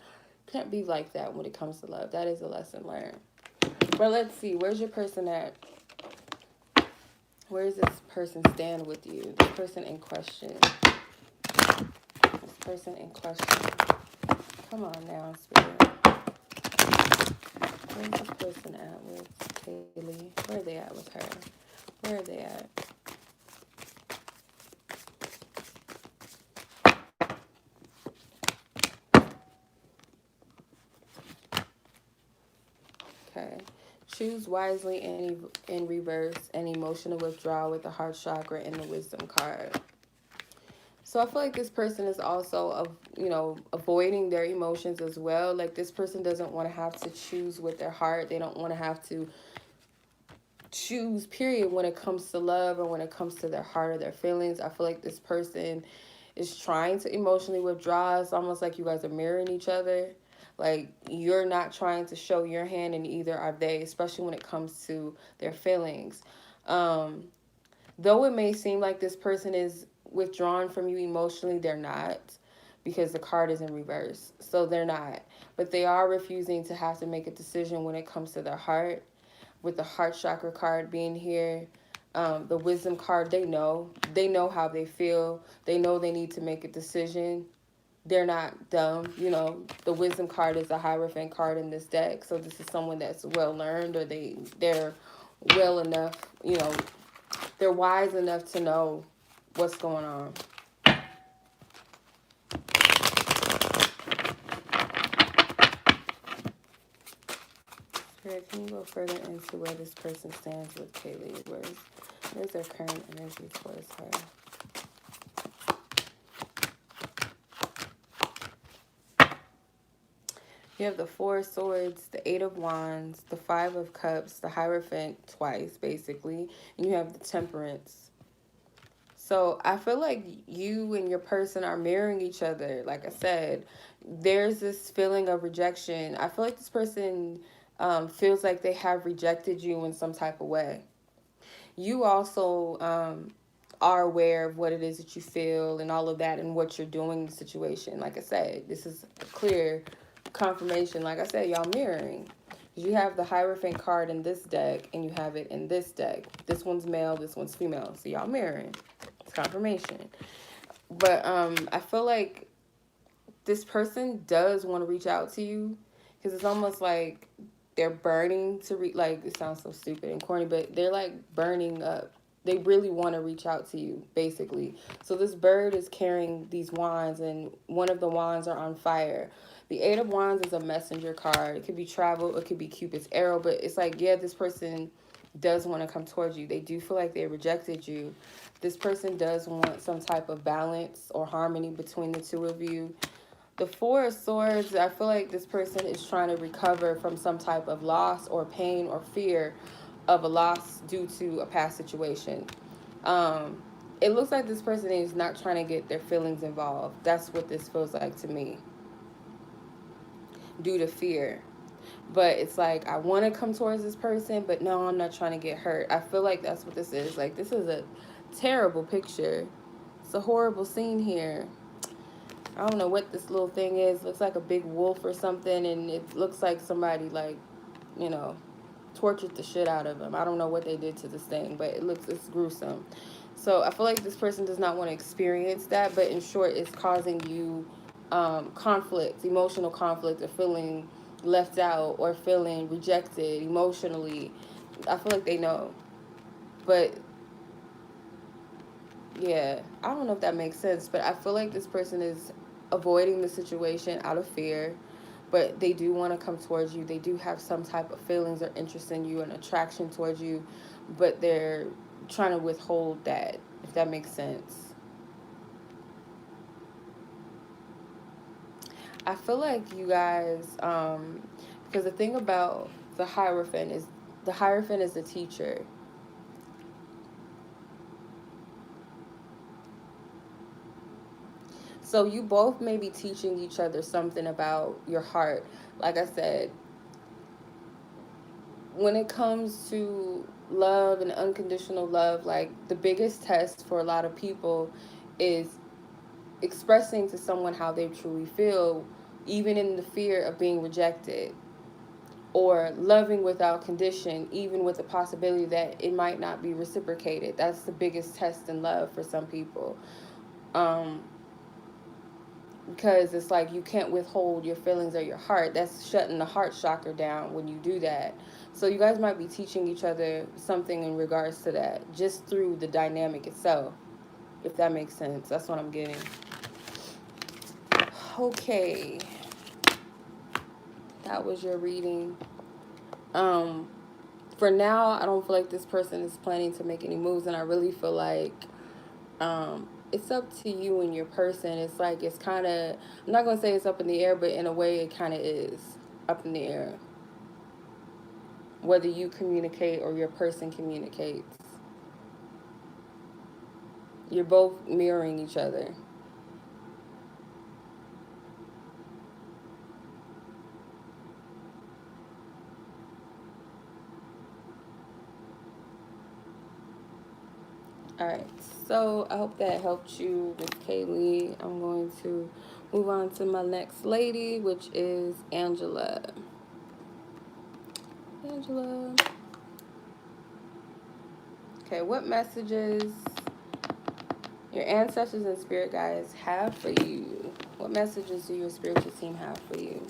Can't be like that when it comes to love. That is a lesson learned. But let's see, where's your person at? Where does this person stand with you? This person in question. This person in question. Come on now, Spirit. Where's this person at with Kaylee? Where are they at with her? Where are they at? Okay. Choose wisely in reverse and emotional withdrawal with the heart chakra and the wisdom card. So I feel like this person is also, you know, avoiding their emotions as well. Like this person doesn't want to have to choose with their heart. They don't want to have to choose, period, when it comes to love or when it comes to their heart or their feelings. I feel like this person is trying to emotionally withdraw. It's almost like you guys are mirroring each other. Like you're not trying to show your hand, and either are they, especially when it comes to their feelings. Though it may seem like this person is withdrawn from you emotionally, they're not, because the card is in reverse. So they're not. But they are refusing to have to make a decision when it comes to their heart, with the heart chakra card being here. The wisdom card, they know how they feel. They know they need to make a decision. They're not dumb. You know, the wisdom card is a Hierophant card in this deck. So this is someone that's well learned, or they're well enough, you know, they're wise enough to know what's going on. Spirit, can you go further into where this person stands with Kaylee? Where's their current energy towards her? You have the Four of Swords, the Eight of Wands, the Five of Cups, the Hierophant twice, basically, and you have the Temperance. So I feel like you and your person are mirroring each other. Like I said, there's this feeling of rejection. I feel like this person feels like they have rejected you in some type of way. You also are aware of what it is that you feel and all of that and what you're doing in the situation. Like I said, this is a clear confirmation. Like I said, y'all mirroring. You have the Hierophant card in this deck and you have it in this deck. This one's male, this one's female. So y'all mirroring. It's confirmation. But I feel like this person does want to reach out to you, because it's almost like they're burning to like, it sounds so stupid and corny, but they're like burning up. They really want to reach out to you, basically. So this bird is carrying these wands, and one of the wands are on fire. The Eight of Wands is a messenger card. It could be travel, it could be Cupid's arrow, but it's like, yeah, this person does want to come towards you. They do feel like they rejected you. This person does want some type of balance or harmony between the two of you. The Four of Swords, I feel like this person is trying to recover from some type of loss or pain or fear of a loss due to a past situation. It looks like this person is not trying to get their feelings involved. That's what this feels like to me, due to fear. But it's like, I want to come towards this person, but no, I'm not trying to get hurt. I feel like that's what this is. Like, this is a terrible picture. It's a horrible scene here. I don't know what this little thing is. Looks like a big wolf or something, and it looks like somebody, like, you know, tortured the shit out of him. I don't know what they did to this thing, but it's gruesome. So I feel like this person does not want to experience that, but in short, it's causing you conflict, emotional conflict, or feeling left out or feeling rejected emotionally. I feel like they know. But yeah, I don't know if that makes sense, but I feel like this person is avoiding the situation out of fear, but they do want to come towards you. They do have some type of feelings or interest in you and attraction towards you, but they're trying to withhold that, if that makes sense. I feel like you guys, because the thing about the Hierophant is the teacher. So you both may be teaching each other something about your heart. Like I said, when it comes to love and unconditional love, like the biggest test for a lot of people is expressing to someone how they truly feel, even in the fear of being rejected, or loving without condition, even with the possibility that it might not be reciprocated. That's the biggest test in love for some people. Um, because it's like you can't withhold your feelings or your heart. That's shutting the heart chakra down when you do that. So you guys might be teaching each other something in regards to that, just through the dynamic itself, if that makes sense. That's what I'm getting. Okay, that was your reading. Um, for now, I don't feel like this person is planning to make any moves, and I really feel like it's up to you and your person. It's like it's kind of, I'm not gonna say it's up in the air, but in a way, it kind of is up in the air. Whether you communicate or your person communicates, you're both mirroring each other. All right, so I hope that helped you with Kaylee. I'm going to move on to my next lady, which is Angela. Angela. Okay, what messages your ancestors and spirit guides have for you? What messages do your spiritual team have for you?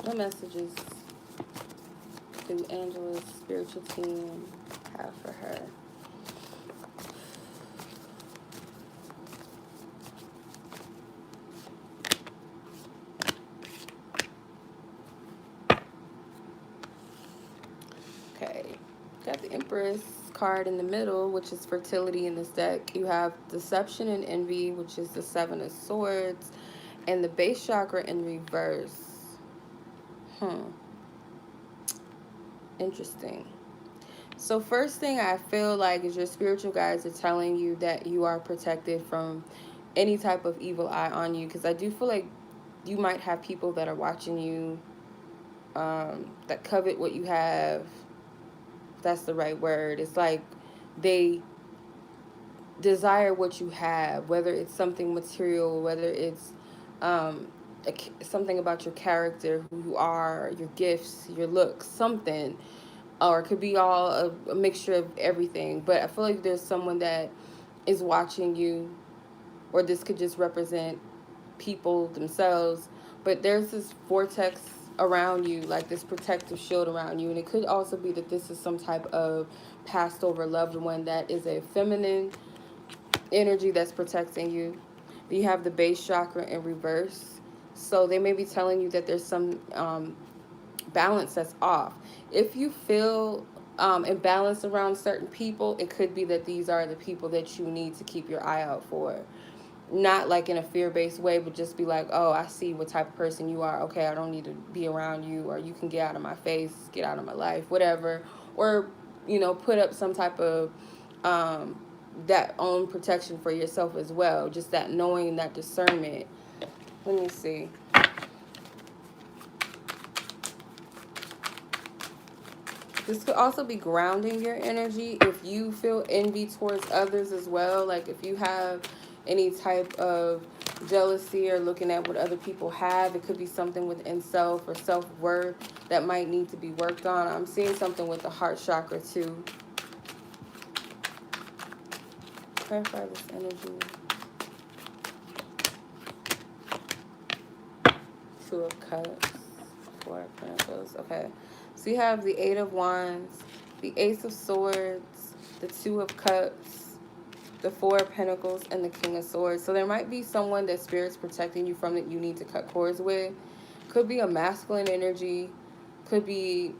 What messages do Angela's spiritual team have for her? Okay, got the Empress card in the middle, which is fertility in this deck. You have deception and envy, which is the Seven of Swords, and the base chakra in reverse. Interesting. So first thing I feel like is your spiritual guides are telling you that you are protected from any type of evil eye on you, because I do feel like you might have people that are watching you, that covet what you have. That's the right word. It's like they desire what you have, whether it's something material, whether it's um, something about your character, who you are, your gifts, your looks, something. Or it could be all a mixture of everything. But I feel like there's someone that is watching you, or this could just represent people themselves. But there's this vortex around you, like this protective shield around you. And it could also be that this is some type of passed over loved one that is a feminine energy that's protecting you. You have the base chakra in reverse. So they may be telling you that there's some balance that's off. If you feel imbalanced around certain people, it could be that these are the people that you need to keep your eye out for. Not like in a fear-based way, but just be like, oh, I see what type of person you are. Okay, I don't need to be around you, or you can get out of my face, get out of my life, whatever. Or, put up some type of that own protection for yourself as well. Just that knowing, that discernment. Let me see. This could also be grounding your energy if you feel envy towards others as well. Like if you have any type of jealousy or looking at what other people have, it could be something within self or self-worth that might need to be worked on. I'm seeing something with the heart chakra too. Clarify this energy. Two of Cups. Four of Pentacles. Okay. So you have the Eight of Wands, the Ace of Swords, the Two of Cups, the Four of Pentacles, and the King of Swords. So there might be someone that Spirit's protecting you from that you need to cut cords with. Could be a masculine energy. Could be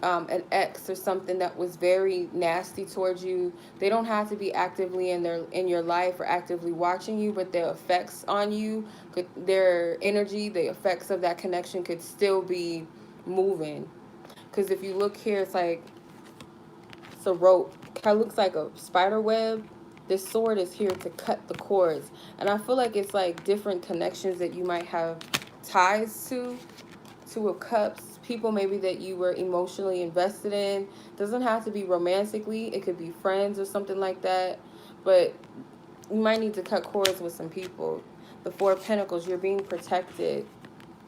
an ex or something that was very nasty towards you. They don't have to be actively in your life or actively watching you, but their effects on you, their energy, the effects of that connection could still be moving. Because if you look here, it's a rope. Kind of looks like a spider web. This sword is here to cut the cords, and I feel like it's like different connections that you might have ties to. Two of Cups, people maybe that you were emotionally invested in. Doesn't have to be romantically. It could be friends or something like that. But you might need to cut cords with some people. The Four of Pentacles, you're being protected.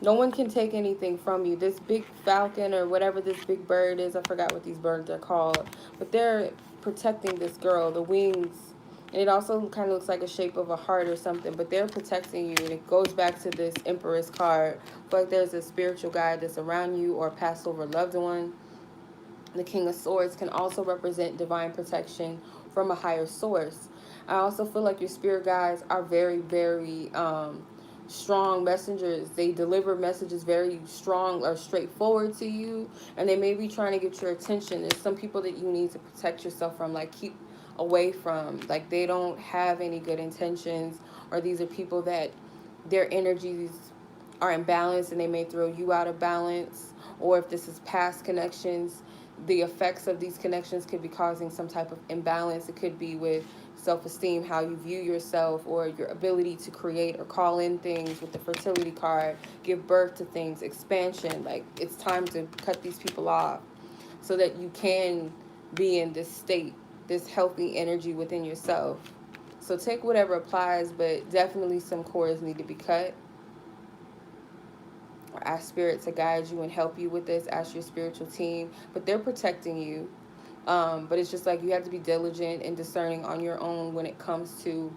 No one can take anything from you. This big falcon or whatever this big bird is, I forgot what these birds are called, but they're protecting this girl, the wings. And it also kind of looks like a shape of a heart or something, but they're protecting you. And it goes back to this Empress card. I feel like there's a spiritual guide that's around you or a passed over loved one. The King of Swords can also represent divine protection from a higher source. I also feel like your spirit guides are very, very strong messengers. They deliver messages very strong or straightforward to you, and they may be trying to get your attention. There's some people that you need to protect yourself from, like keep away from. Like they don't have any good intentions, or these are people that their energies are imbalanced and they may throw you out of balance. Or if this is past connections, the effects of these connections could be causing some type of imbalance. It could be with self-esteem, how you view yourself, or your ability to create or call in things with the fertility card, give birth to things, expansion. Like it's time to cut these people off so that you can be in this state, this healthy energy within yourself. So take whatever applies, but definitely some cords need to be cut. Or ask Spirit to guide you and help you with this. Ask your spiritual team, but they're protecting you. But it's just like you have to be diligent and discerning on your own when it comes to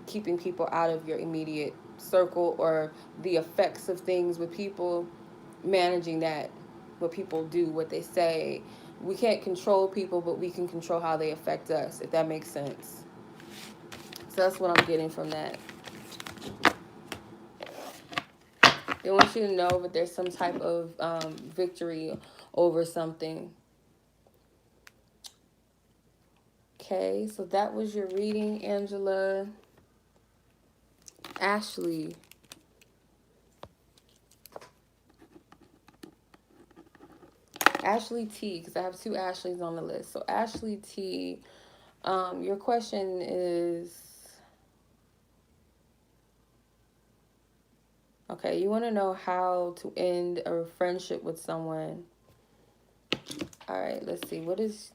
keeping people out of your immediate circle, or the effects of things with people, managing that, what people do, what they say. We can't control people, but we can control how they affect us, if that makes sense. So that's what I'm getting from that. They want you to know that there's some type of victory over something. Okay, so that was your reading, Angela. Ashley. Ashley T, because I have two Ashleys on the list. So Ashley T, your question is... Okay, you want to know how to end a friendship with someone. All right, let's see. What is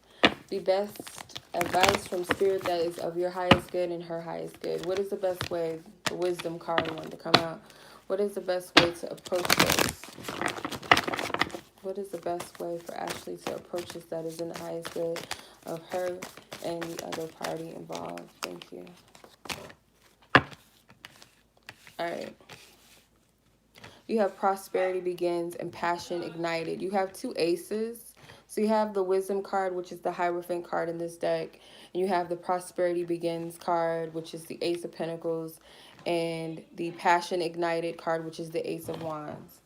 the best advice from Spirit that is of your highest good and her highest good? What is the best way, the wisdom card wanted to come out? What is the best way to approach this? What is the best way for Ashley to approach this that is in the highest good of her and the other party involved? Thank you. All right. You have prosperity begins and passion ignited. You have two aces. So you have the wisdom card, which is the Hierophant card in this deck. And you have the prosperity begins card, which is the Ace of Pentacles. And the passion ignited card, which is the Ace of Wands.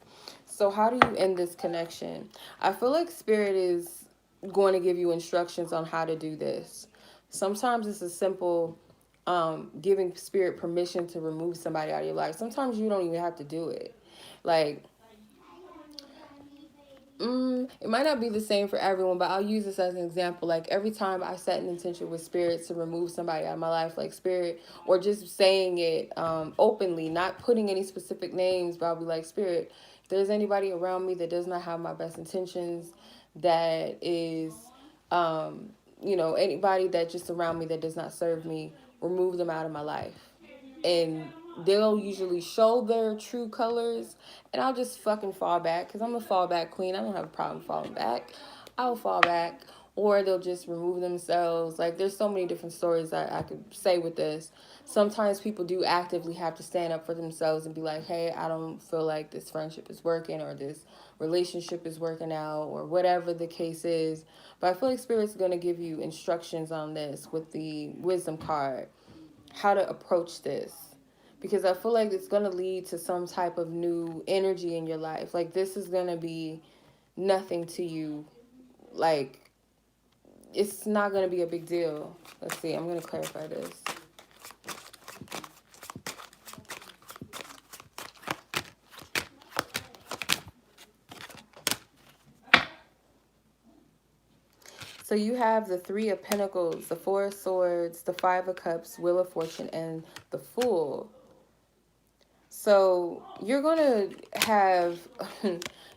So how do you end this connection? I feel like Spirit is going to give you instructions on how to do this. Sometimes it's a simple giving Spirit permission to remove somebody out of your life. Sometimes you don't even have to do it. Like, it might not be the same for everyone, but I'll use this as an example. Like, every time I set an intention with Spirit to remove somebody out of my life, like Spirit, or just saying it openly, not putting any specific names, but I'll be like, Spirit, if there's anybody around me that does not have my best intentions, that is, anybody that just around me that does not serve me, remove them out of my life. And they'll usually show their true colors, and I'll just fucking fall back, because I'm a fallback queen. I don't have a problem falling back. I'll fall back, or they'll just remove themselves. Like, there's so many different stories that I could say with this. Sometimes people do actively have to stand up for themselves and be like, hey, I don't feel like this friendship is working, or this relationship is working out, or whatever the case is. But I feel like Spirit's going to give you instructions on this with the wisdom card, how to approach this. Because I feel like it's going to lead to some type of new energy in your life. Like, this is going to be nothing to you. Like, it's not going to be a big deal. Let's see. I'm going to clarify this. So you have the Three of Pentacles, the Four of Swords, the Five of Cups, Wheel of Fortune, and the Fool. So you're going to have,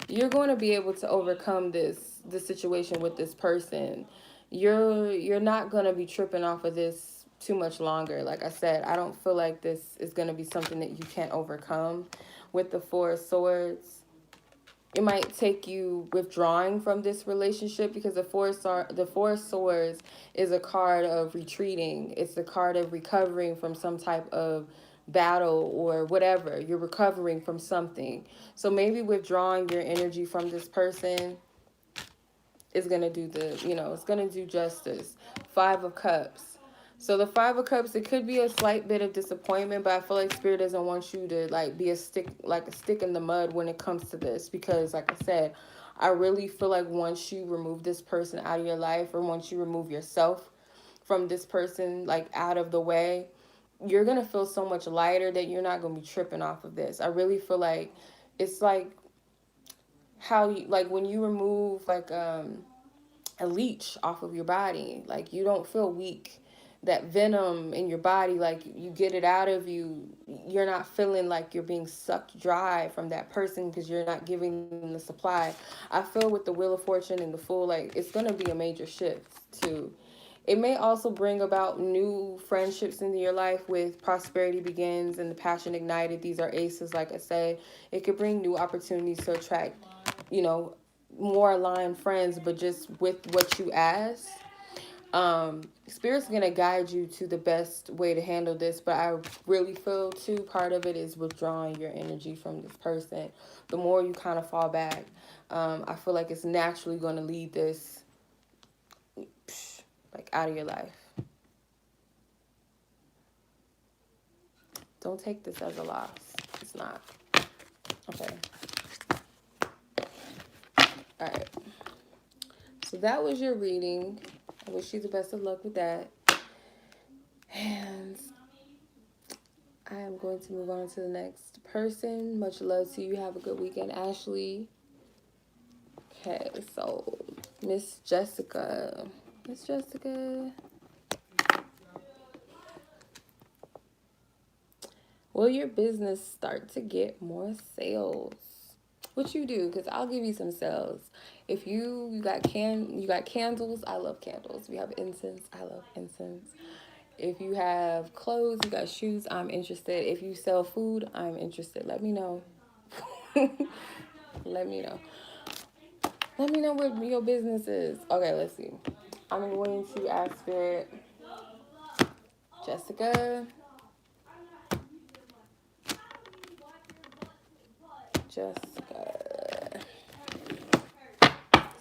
you're going to be able to overcome this situation with this person. You're not going to be tripping off of this too much longer. Like I said, I don't feel like this is going to be something that you can't overcome. With the Four of Swords, it might take you withdrawing from this relationship, because the Four of Swords is a card of retreating. It's a card of recovering from some type of battle or whatever. You're recovering from something. So maybe withdrawing your energy from this person is going to do it's going to do justice. Five of Cups. So the Five of Cups, it could be a slight bit of disappointment, but I feel like Spirit doesn't want you to be a stick in the mud when it comes to this, because like I said, I really feel like once you remove this person out of your life, or once you remove yourself from this person, like out of the way, you're going to feel so much lighter that you're not going to be tripping off of this. I really feel like it's like how you, like when you remove a leech off of your body, like you don't feel weak. That venom in your body, like you get it out of you, you're not feeling like you're being sucked dry from that person because you're not giving them the supply. I feel with the Wheel of Fortune and the Fool, like it's going to be a major shift too. It may also bring about new friendships into your life with Prosperity Begins and the Passion Ignited. These are aces, like I said. It could bring new opportunities to attract, more aligned friends, but just with what you ask. Spirit's gonna guide you to the best way to handle this, but I really feel too part of it is withdrawing your energy from this person. The more you kind of fall back, I feel like it's naturally gonna lead this out of your life. Don't take this as a loss. It's not. Okay. All right. So that was your reading. I wish you the best of luck with that. And I am going to move on to the next person. Much love to you. Have a good weekend, Ashley. Okay, so Miss Jessica. Miss Jessica. Will your business start to get more sales? What you do? Because I'll give you some sales. If you got candles, I love candles. If you have incense, I love incense. If you have clothes, you got shoes, I'm interested. If you sell food, I'm interested. Let me know. Let me know. Let me know what your business is. Okay, let's see. I'm going to ask Spirit. Jessica.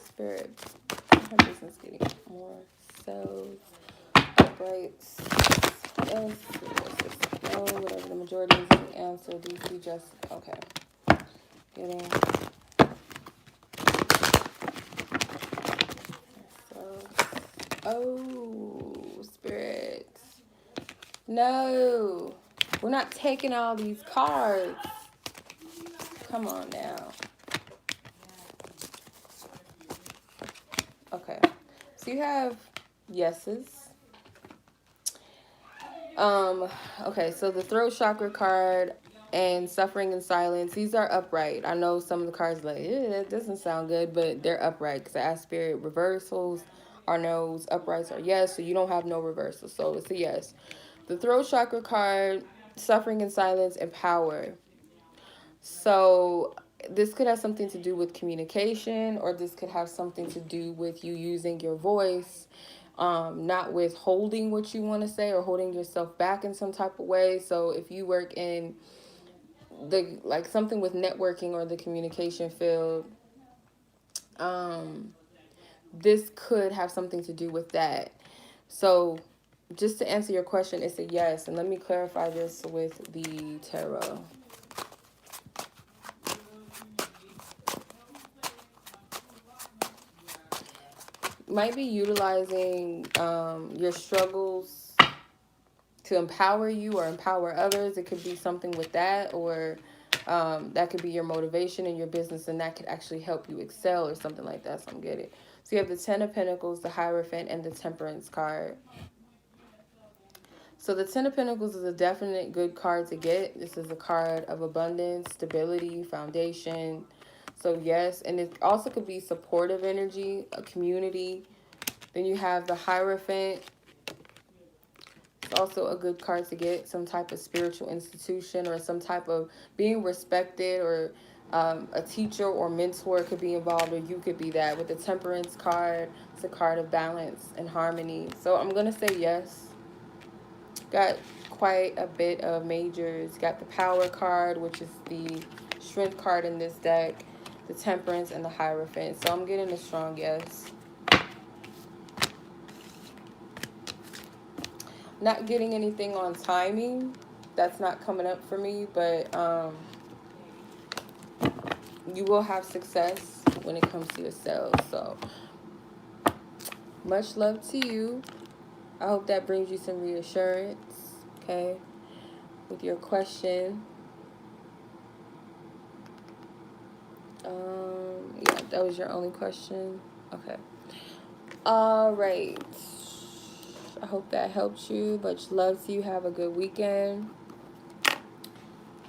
Spirit. Her business getting more sales. Uprights. Yes. No, whatever the majority is the answer. Do you see Jessica? Okay. Getting oh, Spirit. No. We're not taking all these cards. Come on now. Okay. So you have yeses. Okay, so the throat chakra card and suffering in silence, these are upright. I know some of the cards like, yeah, that doesn't sound good, but they're upright because I asked Spirit reversals are no's, uprights are yes, so you don't have no reversals, so it's a yes. The throat chakra card, suffering in silence, and power. So this could have something to do with communication, or this could have something to do with you using your voice, not withholding what you want to say or holding yourself back in some type of way. So if you work in the like something with networking or the communication field, this could have something to do with that. So just to answer your question, it's a yes. And let me clarify this with the tarot. Might be utilizing your struggles to empower you or empower others. It could be something with that, or that could be your motivation in your business, and that could actually help you excel or something like that. So I'm getting. So you have the Ten of Pentacles, the Hierophant, and the Temperance card. So the Ten of Pentacles is a definite good card to get. This is a card of abundance, stability, foundation. So yes, and it also could be supportive energy, a community. Then you have the Hierophant. It's also a good card to get, some type of spiritual institution or some type of being respected, or a teacher or mentor could be involved, or you could be that. With the Temperance card, it's a card of balance and harmony. So I'm going to say yes. Got quite a bit of majors. Got the Power card, which is the strength card in this deck, the Temperance, and the Hierophant. So I'm getting a strong yes. Not getting anything on timing. That's not coming up for me, but you will have success when it comes to your sales. So much love to you. I hope that brings you some reassurance, okay, with your question. Yeah, that was your only question. Okay. All right. I hope that helped you. Much love to you. Have a good weekend.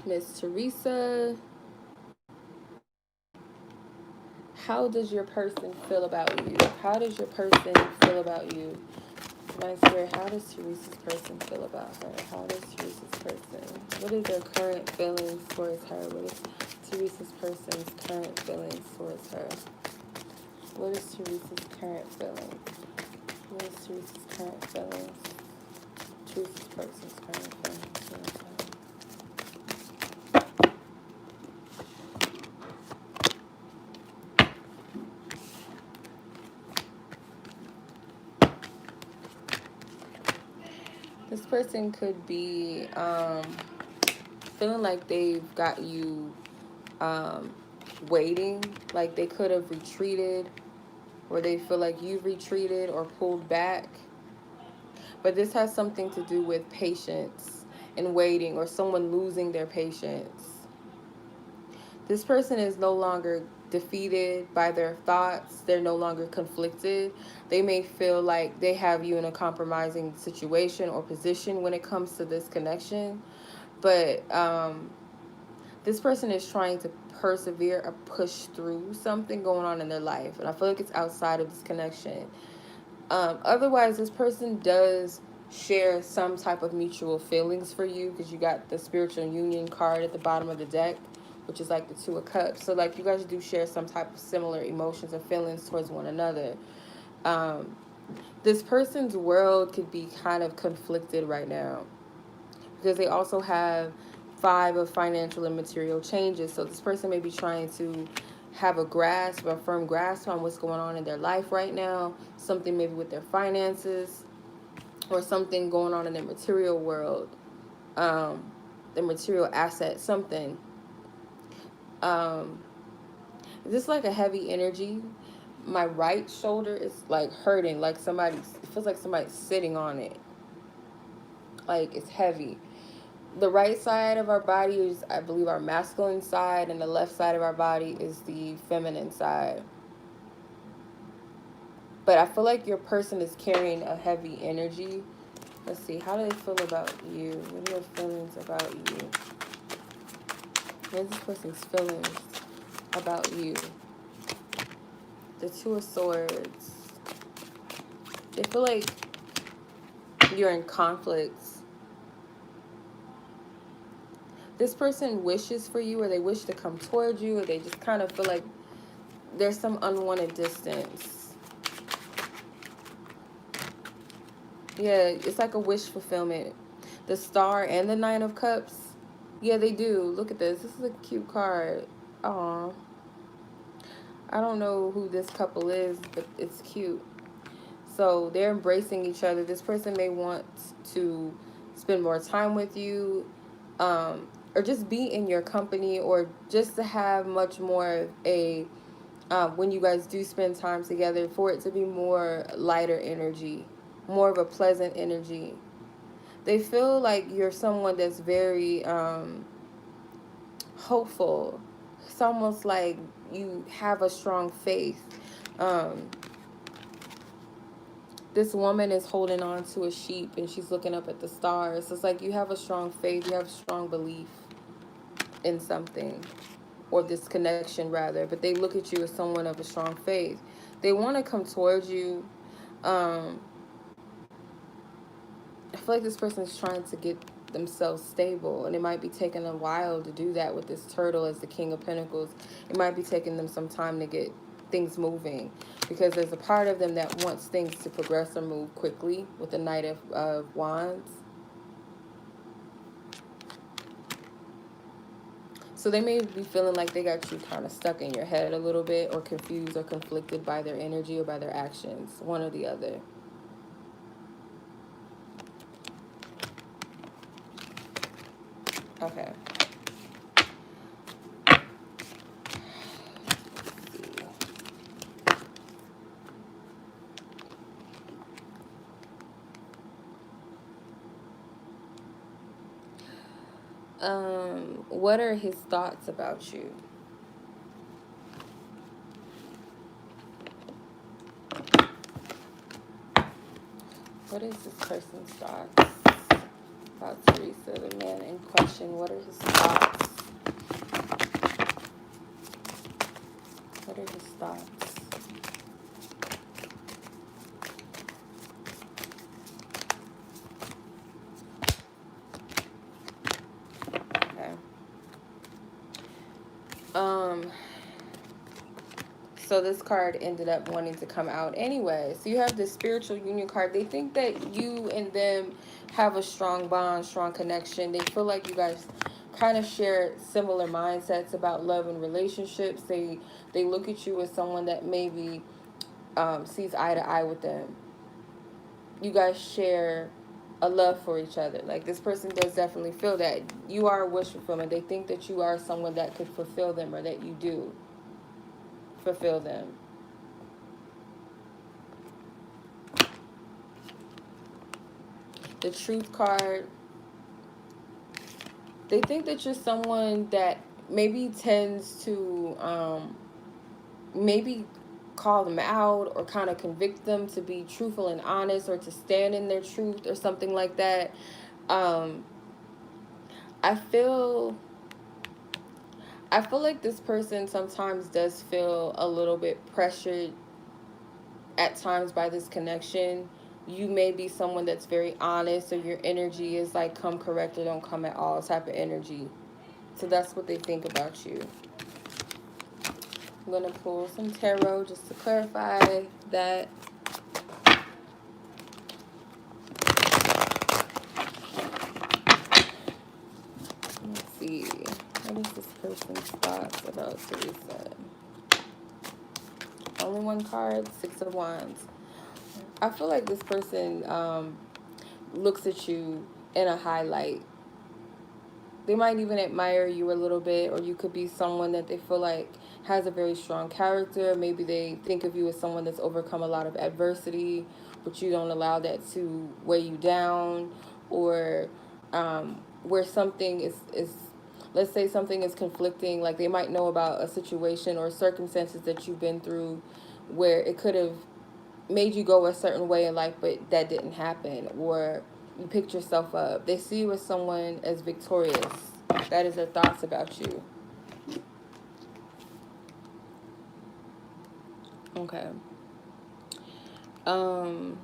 Miss Teresa, how does your person feel about you? How does your person feel about you? My spirit, how does Teresa's person feel about her? How does Teresa's person? What is their current feelings towards her? What is Teresa's person's current feelings towards her? What is Teresa's current feelings? What is Teresa's current feelings? Teresa's person's current feelings towards her. This person could be feeling like they've got you waiting, like they could have retreated, or they feel like you've retreated or pulled back. But this has something to do with patience and waiting, or someone losing their patience. This person is no longer defeated by their thoughts. They're no longer conflicted. They may feel like they have you in a compromising situation or position when it comes to this connection. But this person is trying to persevere or push through something going on in their life. And I feel like it's outside of this connection. Otherwise, this person does share some type of mutual feelings for you, because you got the Spiritual Union card at the bottom of the deck, which is like the Two of Cups. So like you guys do share some type of similar emotions or feelings towards one another. This person's world could be kind of conflicted right now, because they also have 5 of financial and material changes. So this person may be trying to have a grasp, a firm grasp on what's going on in their life right now. Something maybe with their finances, or something going on in their material world, their material asset, something. Just like a heavy energy. My right shoulder is like hurting, like it feels like somebody's sitting on it. Like it's heavy. The right side of our body is, I believe, our masculine side, and the left side of our body is the feminine side. But I feel like your person is carrying a heavy energy. Let's see, how do they feel about you? What are your feelings about you? What is this person's feelings about you? The Two of Swords. They feel like you're in conflicts. This person wishes for you, or they wish to come towards you, or they just kind of feel like there's some unwanted distance. Yeah, it's like a wish fulfillment. The Star and the Nine of Cups. Yeah, they do. Look at this. This is a cute card. Aw. I don't know who this couple is, but it's cute. So they're embracing each other. This person may want to spend more time with you, or just be in your company, or just to have much more of a, when you guys do spend time together, for it to be more lighter energy, more of a pleasant energy. They feel like you're someone that's very hopeful. It's almost like you have a strong faith. Um, this woman is holding on to a sheep and she's looking up at the stars. It's like you have a strong faith, you have a strong belief in something, or this connection rather, but they look at you as someone of a strong faith. They want to come towards you. I feel like this person is trying to get themselves stable, and it might be taking a while to do that with this turtle as the King of Pentacles. It might be taking them some time to get things moving, because there's a part of them that wants things to progress or move quickly with the Knight of Wands. So they may be feeling like they got you kind of stuck in your head a little bit, or confused or conflicted by their energy or by their actions, one or the other. Okay. What are his thoughts about you? What is this person's thoughts about Teresa, the man in question? What are his thoughts? What are his thoughts? Okay. So this card ended up wanting to come out anyway. So you have the spiritual union card. They think that you and them have a strong bond, strong connection. They feel like you guys kind of share similar mindsets about love and relationships. They look at you as someone that maybe sees eye to eye with them. You guys share a love for each other. Like, this person does definitely feel that. You are a wish fulfillment. They think that you are someone that could fulfill them, or that you do fulfill them. The Truth card. They think that you're someone that maybe tends to maybe call them out, or kind of convict them to be truthful and honest, or to stand in their truth, or something like that. I feel like this person sometimes does feel a little bit pressured at times by this connection. You may be someone that's very honest, or your energy is like come correct or don't come at all type of energy. So that's what they think about you. I'm going to pull some tarot just to clarify that. Let's see. What is this person's thoughts about Teresa? Only one card, Six of Wands. I feel like this person looks at you in a highlight. They might even admire you a little bit, or you could be someone that they feel like has a very strong character. Maybe they think of you as someone that's overcome a lot of adversity, but you don't allow that to weigh you down, or where something is, let's say something is conflicting, like they might know about a situation or circumstances that you've been through where it could have made you go a certain way in life, but that didn't happen, or you picked yourself up. They see you as someone as victorious. That is their thoughts about you. Okay. Um,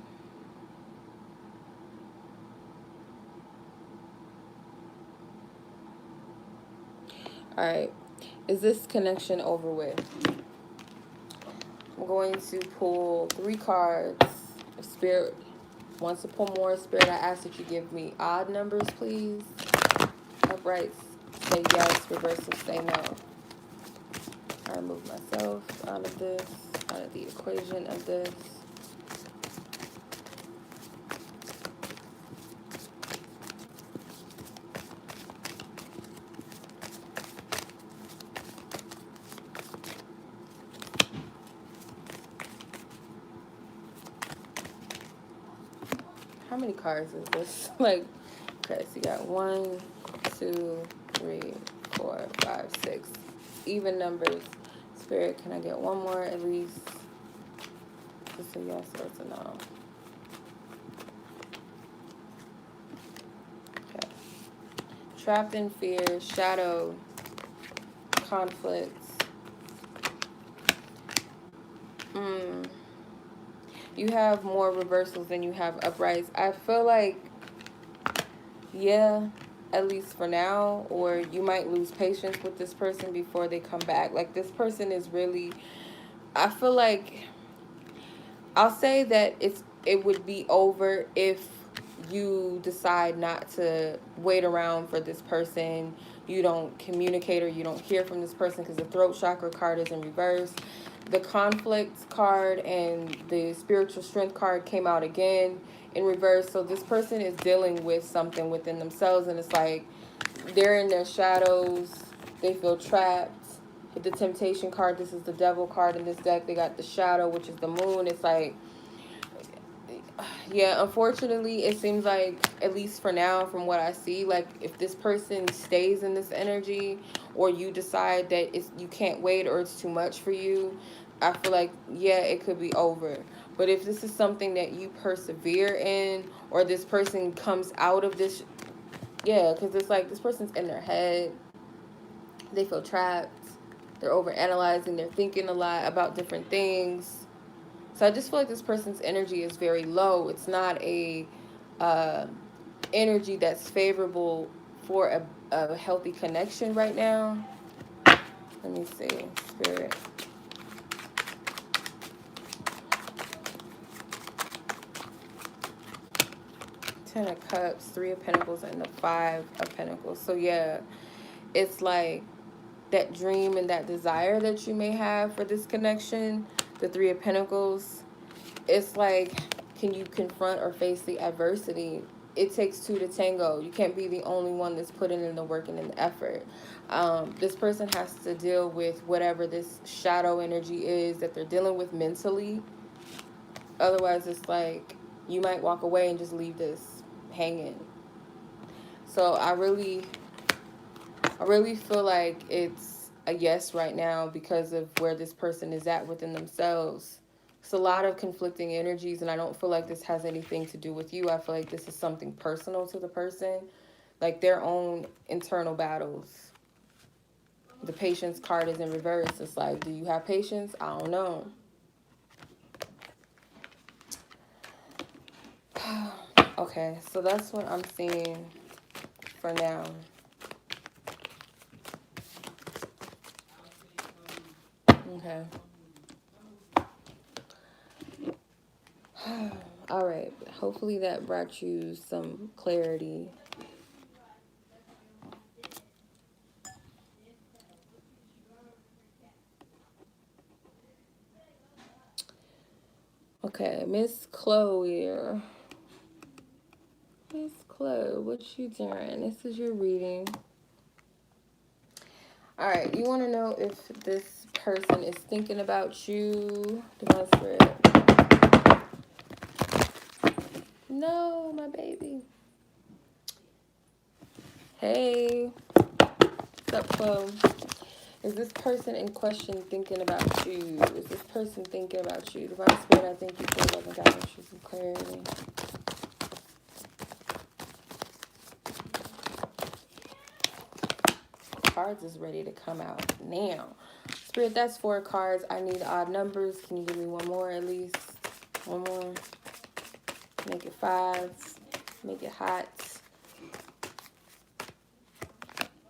All right. Is this connection over with? I'm going to pull 3 cards. If Spirit wants to pull more, Spirit, I ask that you give me odd numbers, please. Uprights, say yes. Reversals, say no. I remove myself out of this, out of the equation of this. How many cards is this? Like, okay, so you got 1, 2, 3, 4, 5, 6. Even numbers. Spirit, can I get one more at least? Just a yes or it's a no. Okay. Trapped in fear, shadow, conflicts. You have more reversals than you have uprights. I feel like, yeah, at least for now, or you might lose patience with this person before they come back. Like, this person is really, I feel like, I'll say that it would be over if you decide not to wait around for this person. You don't communicate or you don't hear from this person because the throat chakra card is in reverse. The conflict card and the spiritual strength card came out again in reverse. So this person is dealing with something within themselves, and it's like they're in their shadows. They feel trapped. The temptation card, this is the devil card in this deck. They got the shadow, which is the moon. It's like, yeah, unfortunately, it seems like, at least for now, from what I see, like, if this person stays in this energy, or you decide that you can't wait or it's too much for you, I feel like, yeah, it could be over. But if this is something that you persevere in, or this person comes out of this, yeah, because it's like this person's in their head. They feel trapped. They're overanalyzing. They're thinking a lot about different things. So I just feel like this person's energy is very low. It's not a energy that's favorable for a healthy connection right now. Let me see, Spirit. Ten of Cups, 3 of Pentacles, and the 5 of Pentacles. So yeah, it's like that dream and that desire that you may have for this connection, the 3 of Pentacles. It's like, can you confront or face the adversity? It takes 2 to tango. You can't be the only one that's putting in the work and in the effort. This person has to deal with whatever this shadow energy is that they're dealing with mentally. Otherwise, it's like you might walk away and just leave this hanging. So I really feel like it's a yes right now because of where this person is at within themselves. It's a lot of conflicting energies, and I don't feel like this has anything to do with you. I feel like this is something personal to the person, like their own internal battles. The patience card is in reverse. It's like, do you have patience? I don't know. Okay, so that's what I'm seeing for now. Okay. All right. Hopefully that brought you some clarity. Okay, Miss Chloe. Miss Chloe, what you doing? This is your reading. All right, you want to know if this person is thinking about you? Divine Spirit. No, my baby. Hey. What's up, Chloe? Is this person in question thinking about you? Is this person thinking about you? Divine Spirit, I thank you for loving guidance, truth, and clarity. Cards is ready to come out now. Spirit, that's 4 cards. I need odd numbers. Can you give me one more at least? One more. Make it 5. Make it hot.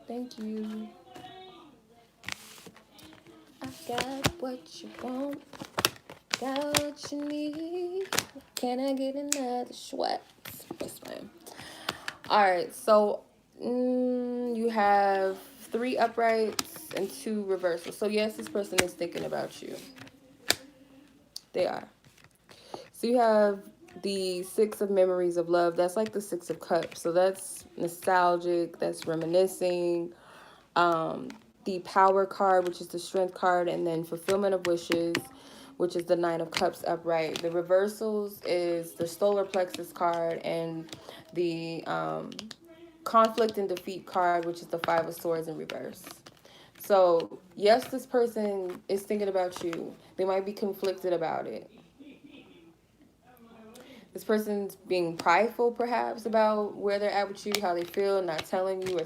Thank you. Got what you want, got what you need. Can I get another Schweppes? Yes, ma'am. All right, so you have 3 uprights and 2 reversals. So yes, this person is thinking about you. They are. So you have the 6 of memories of love. That's like the 6 of cups. So that's nostalgic. That's reminiscing. The power card, which is the strength card, and then fulfillment of wishes, which is the 9 of cups upright. The reversals is the solar plexus card and the conflict and defeat card, which is the 5 of swords in reverse. So yes, this person is thinking about you. They might be conflicted about it. This person's being prideful, perhaps, about where they're at with you, how they feel, not telling you or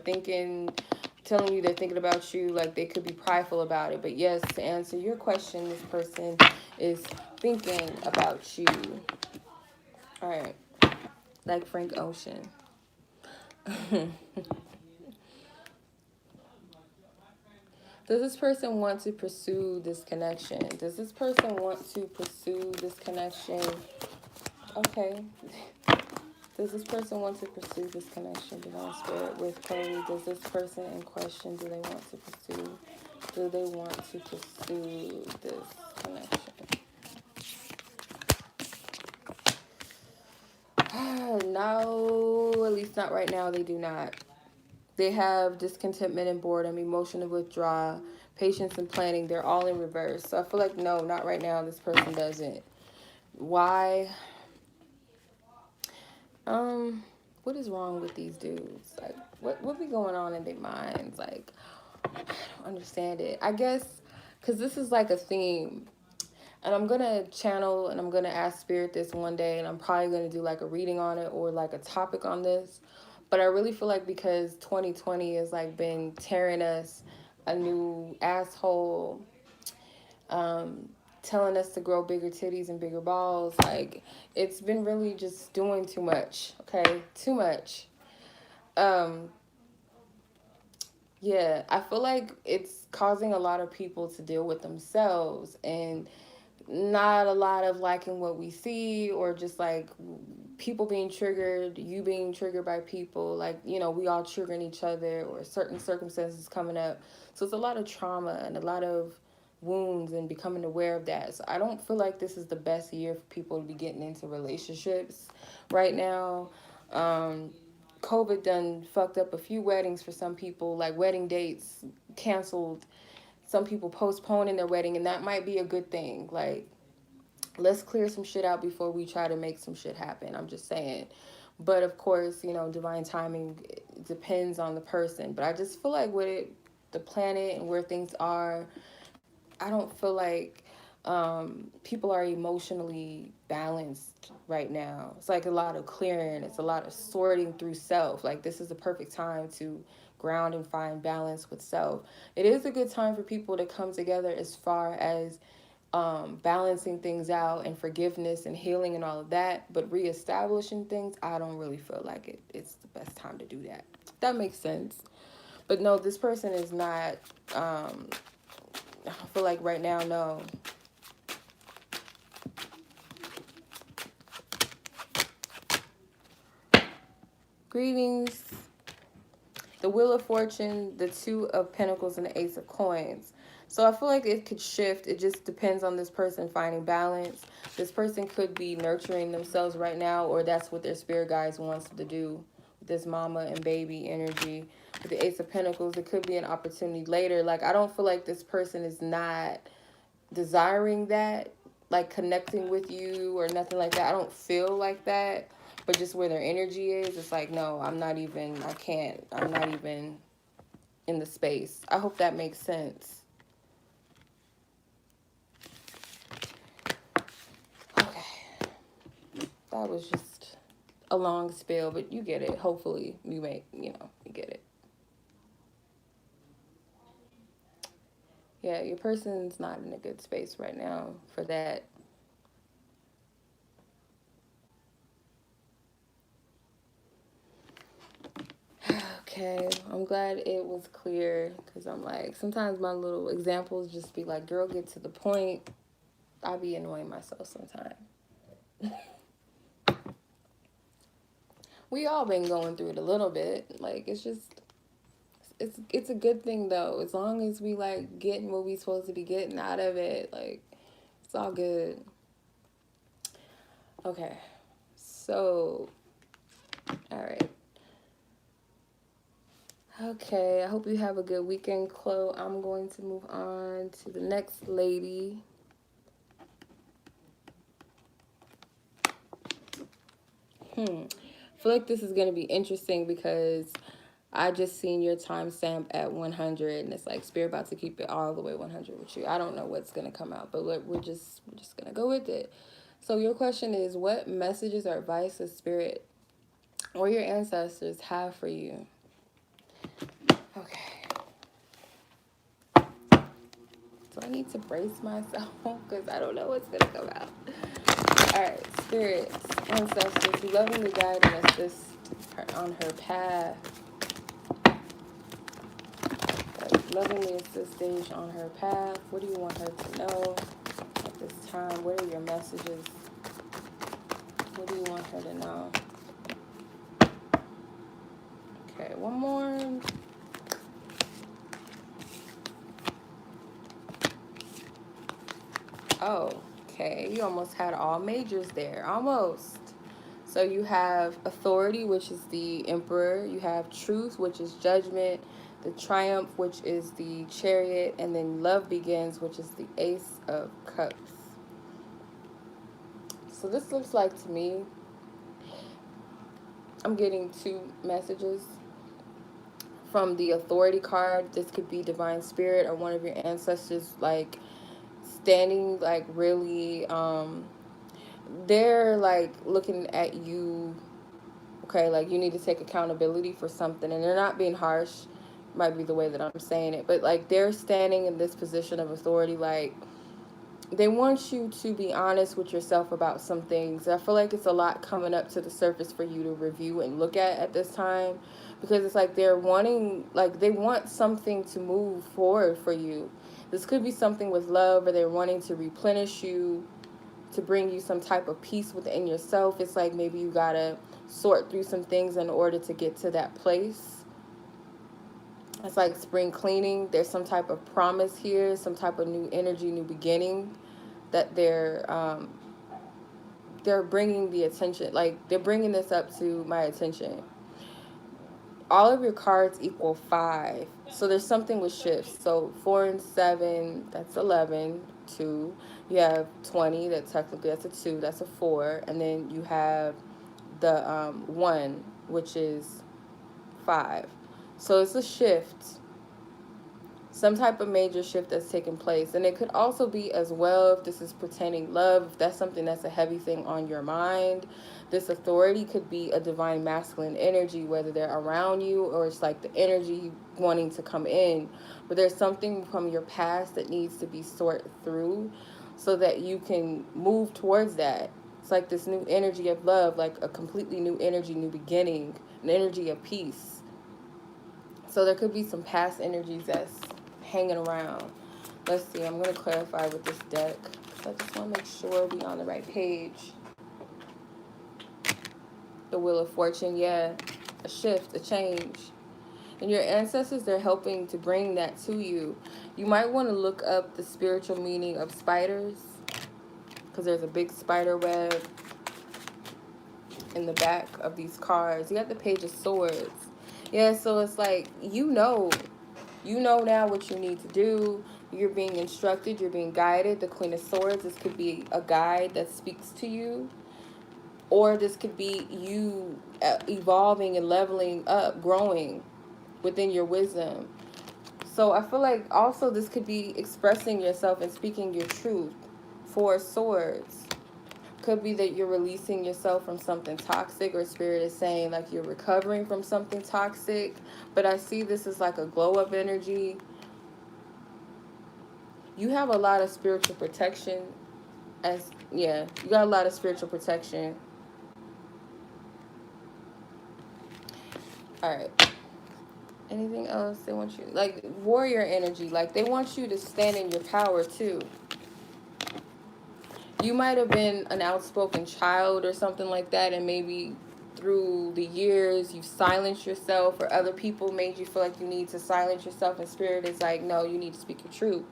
telling you they're thinking about you. Like, they could be prideful about it. But yes, to answer your question, this person is thinking about you. All right. Like Frank Ocean. Does this person want to pursue this connection? Does this person want to pursue this connection? Okay. Does this person want to pursue this connection? Divine Spirit with Kaylee. Does this person in question, do they want to pursue? Do they want to pursue this connection? No, at least not right now. They do not. They have discontentment and boredom, emotional withdrawal, patience and planning. They're all in reverse. So I feel like, no, not right now. This person doesn't. Why? What is wrong with these dudes? Like, what be going on in their minds? Like, I don't understand it. I guess because this is like a theme. And I'm going to channel and I'm going to ask Spirit this one day. And I'm probably going to do like a reading on it or like a topic on this. But I really feel like because 2020 has like been tearing us a new asshole, telling us to grow bigger titties and bigger balls, like it's been really just doing too much. Okay, too much. Yeah, I feel like it's causing a lot of people to deal with themselves and not a lot of liking what we see, or just like people being triggered, you being triggered by people, like, you know, we all triggering each other or certain circumstances coming up. So it's a lot of trauma and a lot of wounds and becoming aware of that. So I don't feel like this is the best year for people to be getting into relationships right now. COVID done fucked up a few weddings for some people, like wedding dates canceled, some people postponing their wedding, and that might be a good thing. Like, let's clear some shit out before we try to make some shit happen. I'm just saying. But of course, you know, divine timing depends on the person. But I just feel like with the planet and where things are, I don't feel like people are emotionally balanced right now. It's like a lot of clearing. It's a lot of sorting through self. Like, this is the perfect time to ground and find balance with self. It is a good time for people to come together as far as balancing things out and forgiveness and healing and all of that. But reestablishing things, I don't really feel like it's the best time to do that. That makes sense. But no, this person is not, I feel like right now, no. Greetings. The Wheel of Fortune, the 2 of Pentacles, and the Ace of Coins. So I feel like it could shift. It just depends on this person finding balance. This person could be nurturing themselves right now, or that's what their spirit guides wants them to do. With this mama and baby energy. With the Ace of Pentacles, it could be an opportunity later. Like, I don't feel like this person is not desiring that, like connecting with you or nothing like that. I don't feel like that. But just where their energy is, it's like, no, I'm not even in the space. I hope that makes sense. Okay. That was just a long spiel, but you get it. Hopefully you get it. Yeah, your person's not in a good space right now for that. Okay. Okay, I'm glad it was clear because I'm like, sometimes my little examples just be like, girl, get to the point. I be annoying myself sometimes. We all been going through it a little bit. Like, it's just, it's a good thing though. As long as we like getting what we supposed to be getting out of it, like, it's all good. Okay, so, all right. Okay, I hope you have a good weekend, Chloe. I'm going to move on to the next lady. I feel like this is going to be interesting because I just seen your timestamp at 100, and it's like Spirit about to keep it all the way 100 with you. I don't know what's going to come out, but we're just going to go with it. So your question is, what messages or advice does Spirit or your ancestors have for you? Okay. So I need to brace myself because I don't know what's going to come out. All right, spirits, ancestors, who lovingly guide and assist her on her path. Lovingly assist Deaj on her path. What do you want her to know at this time? What are your messages? What do you want her to know? Okay, one more. Oh, okay. You almost had all majors there. Almost. So you have authority, which is the emperor. You have truth, which is judgment. The triumph, which is the chariot. And then love begins, which is the ace of cups. So this looks like to me, I'm getting two messages. From the authority card, this could be divine spirit or one of your ancestors, like standing like really they're like looking at you, okay, like you need to take accountability for something, and they're not being harsh, might be the way that I'm saying it, but like they're standing in this position of authority, like they want you to be honest with yourself about some things. I feel like it's a lot coming up to the surface for you to review and look at this time, because it's like they're wanting, like they want something to move forward for you. This could be something with love, or they're wanting to replenish you, to bring you some type of peace within yourself. It's like maybe you gotta sort through some things in order to get to that place. It's like spring cleaning. There's some type of promise here, some type of new energy, new beginning that they're bringing the attention. Like they're bringing this up to my attention. All of your cards equal 5. So there's something with shifts. So 4 and 7, that's 11, 2. You have 20, that technically that's a 2, that's a 4. And then you have the 1, which is 5. So it's a shift, some type of major shift that's taking place. And it could also be as well, if this is pertaining love, if that's something that's a heavy thing on your mind, this authority could be a divine masculine energy, whether they're around you or it's like the energy wanting to come in. But there's something from your past that needs to be sorted through so that you can move towards that. It's like this new energy of love, like a completely new energy, new beginning, an energy of peace. So there could be some past energies that's hanging around. Let's see, I'm going to clarify with this deck, because I just want to make sure we're on the right page. The Wheel of Fortune, yeah, a shift, a change. And your ancestors, they're helping to bring that to you. You might want to look up the spiritual meaning of spiders, because there's a big spider web in the back of these cards. You got the Page of Swords. Yeah, so it's like, you know now what you need to do. You're being instructed, you're being guided. The Queen of Swords, this could be a guide that speaks to you, or this could be you evolving and leveling up, growing within your wisdom. So I feel like also this could be expressing yourself and speaking your truth. 4 Swords. Could be that you're releasing yourself from something toxic, or Spirit is saying like you're recovering from something toxic. But I see this as like a glow up energy. You have a lot of spiritual protection. You got a lot of spiritual protection. All right. Anything else? They want you, like, warrior energy. Like, they want you to stand in your power, too. You might have been an outspoken child or something like that, and maybe through the years you've silenced yourself, or other people made you feel like you need to silence yourself, and spirit is like, no, you need to speak your truth.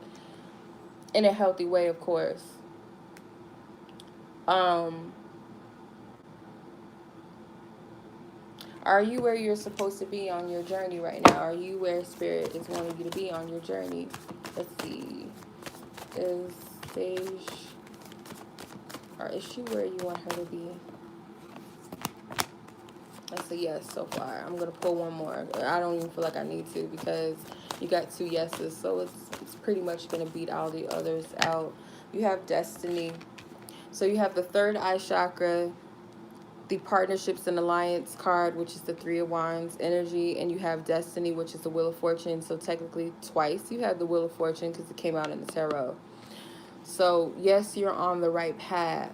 In a healthy way, of course. Are you where you're supposed to be on your journey right now? Are you where spirit is wanting you to be on your journey? Let's see. Is Deaj, or is she where you want her to be? That's a yes so far. I'm gonna pull one more. I don't even feel like I need to, because you got 2 yeses, so it's pretty much gonna beat all the others out. You have destiny. So you have the third eye chakra, the partnerships and alliance card, which is the 3 of Wands energy, and you have destiny, which is the Wheel of Fortune. So technically twice you have the Wheel of Fortune, because it came out in the tarot. So yes, you're on the right path.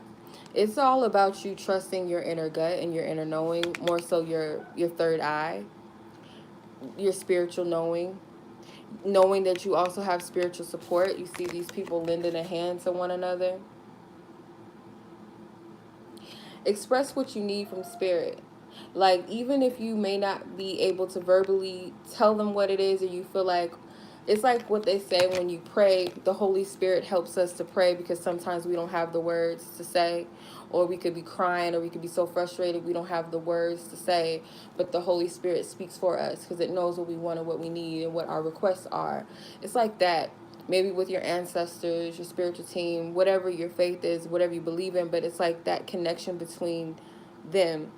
It's all about you trusting your inner gut and your inner knowing, more so your third eye, your spiritual knowing that you also have spiritual support. You see these people lending a hand to one another. Express what you need from spirit. Like, even if you may not be able to verbally tell them what it is, or you feel like, it's like what they say when you pray, the Holy Spirit helps us to pray, because sometimes we don't have the words to say, or we could be crying, or we could be so frustrated we don't have the words to say, but the Holy Spirit speaks for us, because it knows what we want and what we need and what our requests are. It's like that. Maybe with your ancestors, your spiritual team, whatever your faith is, whatever you believe in, but it's like that connection between them.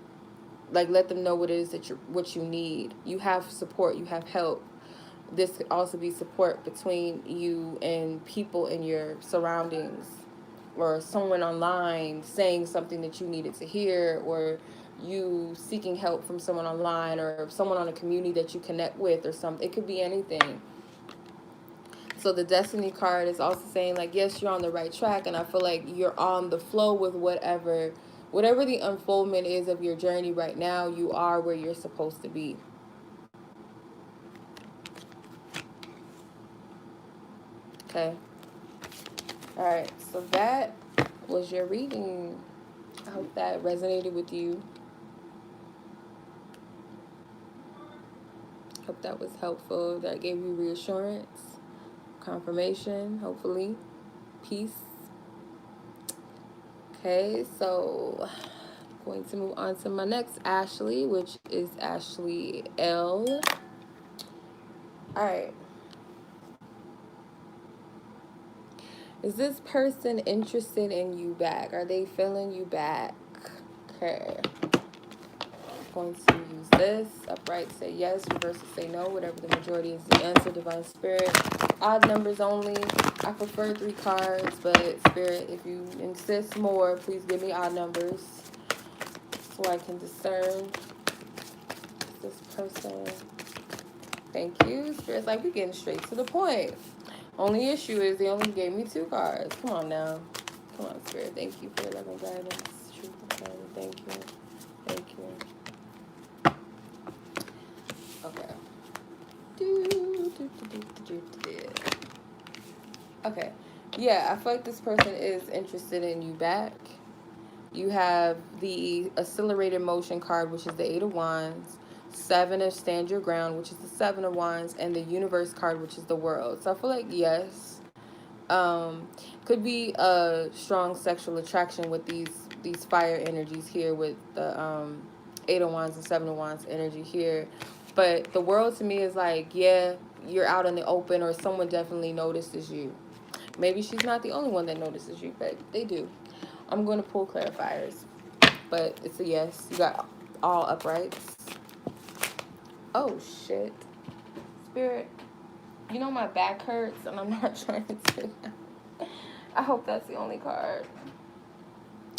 Like, let them know what it is that what you need. You have support, you have help. This could also be support between you and people in your surroundings, or someone online saying something that you needed to hear, or you seeking help from someone online, or someone on a community that you connect with, or something. It could be anything. So the destiny card is also saying, like, yes, you're on the right track, and I feel like you're on the flow with whatever the unfoldment is of your journey right now. You are where you're supposed to be. Okay. All right. So that was your reading. I hope that resonated with you. Hope that was helpful. That gave you reassurance, confirmation, hopefully, peace. Okay, so I'm going to move on to my next Ashley, which is Ashley L. All right. Is this person interested in you back? Are they feeling you back? Okay. I'm going to use this. Upright, say yes. Reverse, say no. Whatever the majority is the answer. Divine Spirit. Odd numbers only. I prefer 3 cards, but Spirit, if you insist more, please give me odd numbers so I can discern this person. Thank you. Spirit's like, we're getting straight to the point. Only issue is they only gave me 2 cards. Come on now. Come on, Spirit. Thank you for your love and guidance. Truth and clarity. Thank you. Thank you. Okay. Okay. Yeah, I feel like this person is interested in you back. You have the accelerated motion card, which is the 8 of Wands, 7 of stand your ground, which is the 7 of Wands, and the universe card, which is the world. So I feel like, yes, could be a strong sexual attraction with these fire energies here, with the 8 of Wands and 7 of Wands energy here. But the world to me is like, yeah, you're out in the open, or someone definitely notices you. Maybe she's not the only one that notices you, but they do. I'm going to pull clarifiers, but it's a yes. You got all uprights. Oh, shit. Spirit, you know my back hurts, and I'm not trying to. I hope that's the only card.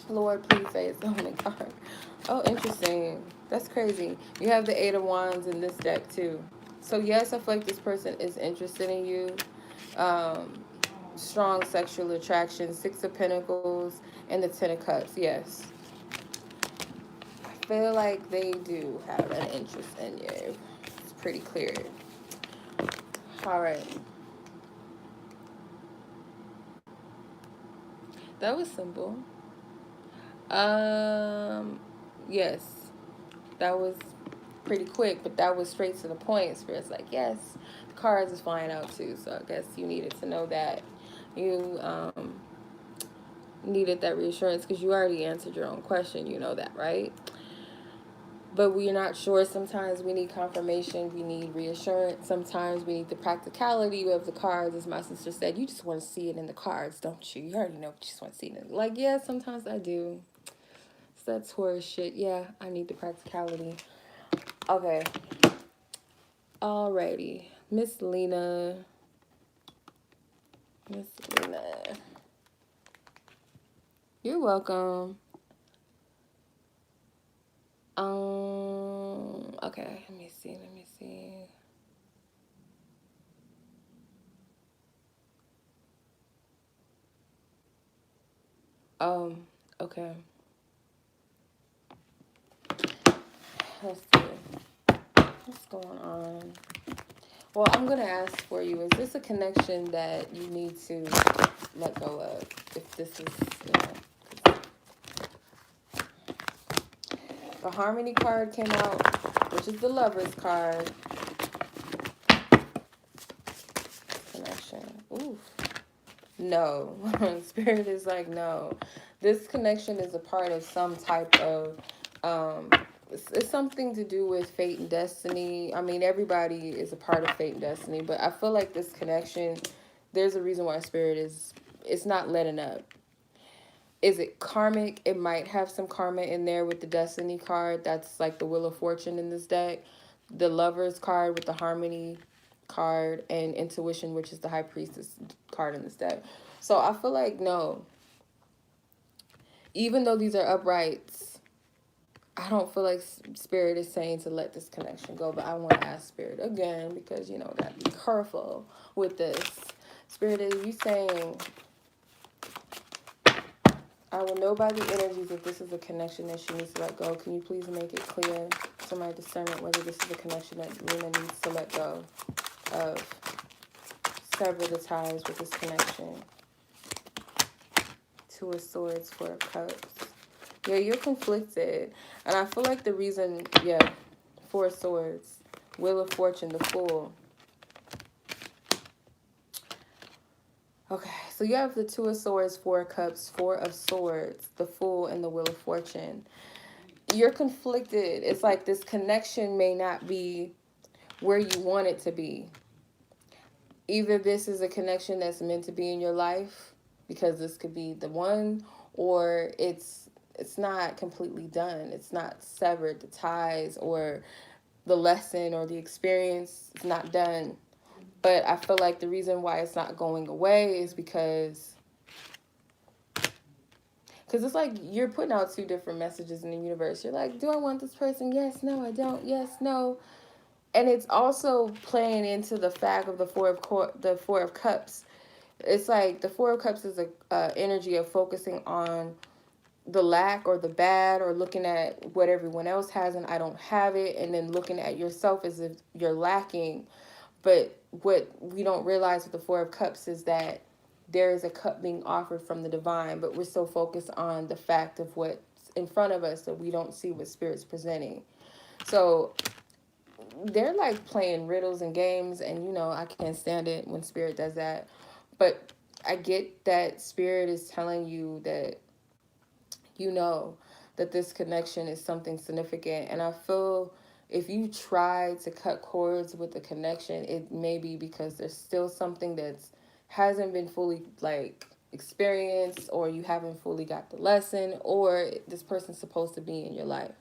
Lord, please say it's the only card. Oh, interesting. That's crazy. You have the 8 of Wands in this deck, too. So, yes, I feel like this person is interested in you. Strong sexual attraction, 6 of Pentacles, and the 10 of Cups, yes. I feel like they do have an interest in you. It's pretty clear. All right. That was simple. Um, yes, that was pretty quick, but that was straight to the point. Spirit's like, yes, the cards is flying out too. So I guess you needed to know that. You needed that reassurance because you already answered your own question. You know that, right? But we're not sure. Sometimes we need confirmation. We need reassurance. Sometimes we need the practicality of the cards. As my sister said, you just want to see it in the cards, don't you? You already know you just want to see it. Like, yeah, sometimes I do. It's that Taurus shit. Yeah, I need the practicality. Okay. Alrighty. Miss Lina. Miss Lina. You're welcome. Okay, let me see. Okay. Let's see. What's going on? Well, I'm gonna ask for you, is this a connection that you need to let go of? If this is, the Harmony card came out, which is the Lovers card. Connection. Ooh. No. Spirit is like, no. This connection is a part of some type of, it's something to do with fate and destiny. I mean, everybody is a part of fate and destiny, but I feel like this connection, there's a reason why Spirit is, it's not letting up. Is it karmic? It might have some karma in there with the Destiny card. That's like the Wheel of Fortune in this deck. The Lovers card with the Harmony card, and Intuition, which is the High Priestess card in this deck. So I feel like, no. Even though these are uprights, I don't feel like Spirit is saying to let this connection go. But I want to ask Spirit again, because, you know, gotta be careful with this. Spirit, is you saying, I will know by the energies if this is a connection that she needs to let go. Can you please make it clear to my discernment whether this is a connection that Lina needs to let go of? Sever the ties with this connection. Two of Swords, Four of Cups. Yeah, you're conflicted. And I feel like the reason, yeah, Four of Swords. Wheel of Fortune, the Fool. Okay, so you have the Two of Swords, Four of Cups, Four of Swords, the Fool, and the Wheel of Fortune. You're conflicted. It's like this connection may not be where you want it to be. Either this is a connection that's meant to be in your life, because this could be the one, or it's not completely done. It's not severed, the ties or the lesson or the experience is not done. But I feel like the reason why it's not going away is because it's like you're putting out two different messages in the universe. You're like, do I want this person? Yes, no, I don't. Yes, no. And it's also playing into the fact of the Four of Cups. It's like the Four of Cups is a energy of focusing on the lack or the bad, or looking at what everyone else has and I don't have it, and then looking at yourself as if you're lacking. But what we don't realize with the Four of Cups is that there is a cup being offered from the divine, but we're so focused on the fact of what's in front of us that we don't see what Spirit's presenting. So they're like playing riddles and games, and you know, I can't stand it when Spirit does that. But I get that Spirit is telling you that, you know, that this connection is something significant. And I feel if you try to cut cords with the connection, it may be because there's still something that's hasn't been fully like experienced, or you haven't fully got the lesson, or this person's supposed to be in your life.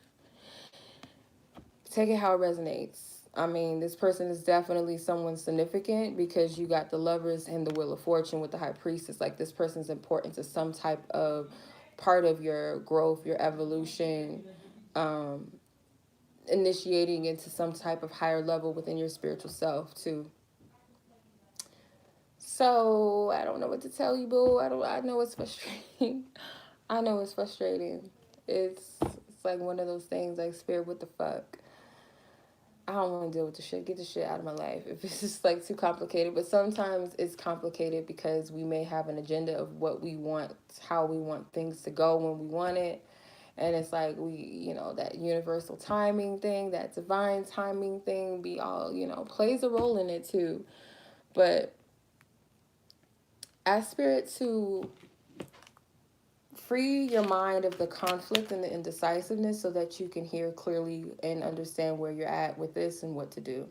Take it how it resonates. I mean, this person is definitely someone significant, because you got the Lovers and the Wheel of Fortune with the High Priestess. Like, this person's important to some type of part of your growth, your evolution, initiating into some type of higher level within your spiritual self too. So I don't know what to tell you, boo. I know it's frustrating. I know it's frustrating. It's like one of those things like, Spirit, what the fuck? I don't want to deal with the shit. Get the shit out of my life if it's just like too complicated. But sometimes it's complicated because we may have an agenda of what we want, how we want things to go when we want it. And it's like that universal timing thing, that divine timing thing be all, plays a role in it too. But ask spirit to free your mind of the conflict and the indecisiveness so that you can hear clearly and understand where you're at with this and what to do.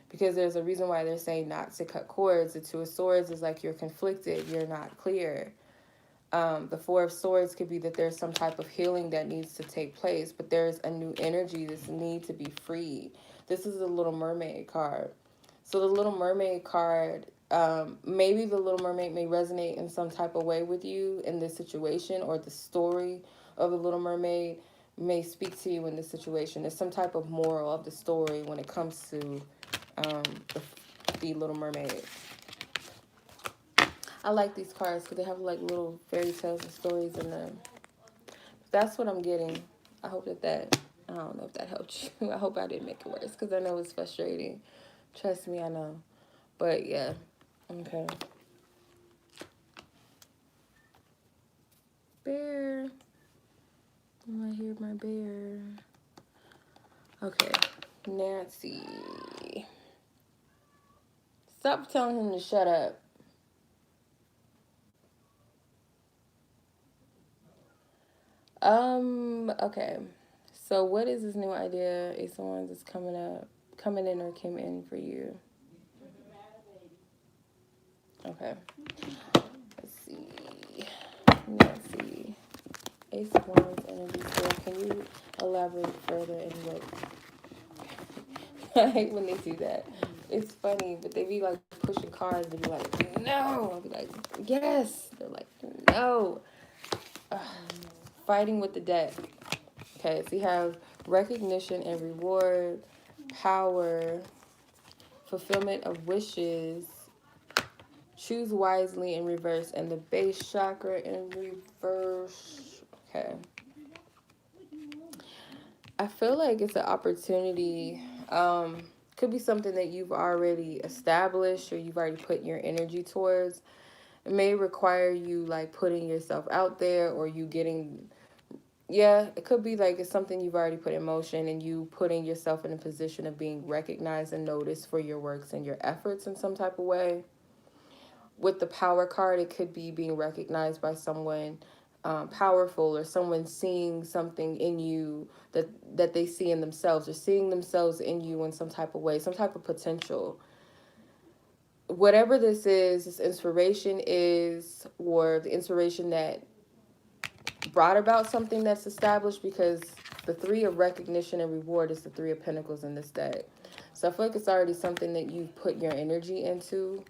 Because there's a reason why they're saying not to cut cords. The Two of Swords is like you're conflicted, you're not clear. The Four of Swords could be that there's some type of healing that needs to take place, but there's a new energy, this need to be freed. This is the Little Mermaid card. So the Little Mermaid card, maybe the Little Mermaid may resonate in some type of way with you in this situation, or the story of the Little Mermaid may speak to you in this situation. There's some type of moral of the story when it comes to the Little Mermaid. I like these cards because they have like little fairy tales and stories in them. That's what I'm getting. I hope that I don't know if that helped you. I hope I didn't make it worse because I know it's frustrating. Trust me, I know. But yeah, okay. Bear. I hear my bear. Okay, Nancy. Stop telling him to shut up. Okay. So what is this new idea? Ace of Wands is coming in or came in for you? Okay. Let's see. Nancy. Ace of Wands energy. So can you elaborate further in what? I hate when they do that. It's funny, but they be like pushing cards and be like, no. I'll be like, yes. They're like, no. Ugh. Fighting with the deck. Okay, so you have recognition and reward, power, fulfillment of wishes, choose wisely in reverse, and the base chakra in reverse. Okay. I feel like it's an opportunity. Could be something that you've already established or you've already put your energy towards. It may require you like putting yourself out there, or you getting, yeah, it could be like it's something you've already put in motion and you putting yourself in a position of being recognized and noticed for your works and your efforts in some type of way. With the power card, it could be being recognized by someone powerful, or someone seeing something in you that they see in themselves, or seeing themselves in you in some type of way, some type of potential. Whatever this inspiration is, or the inspiration that brought about something that's established, because the Three of recognition and reward is the Three of Pentacles in this deck. So I feel like it's already something that you've put your energy into.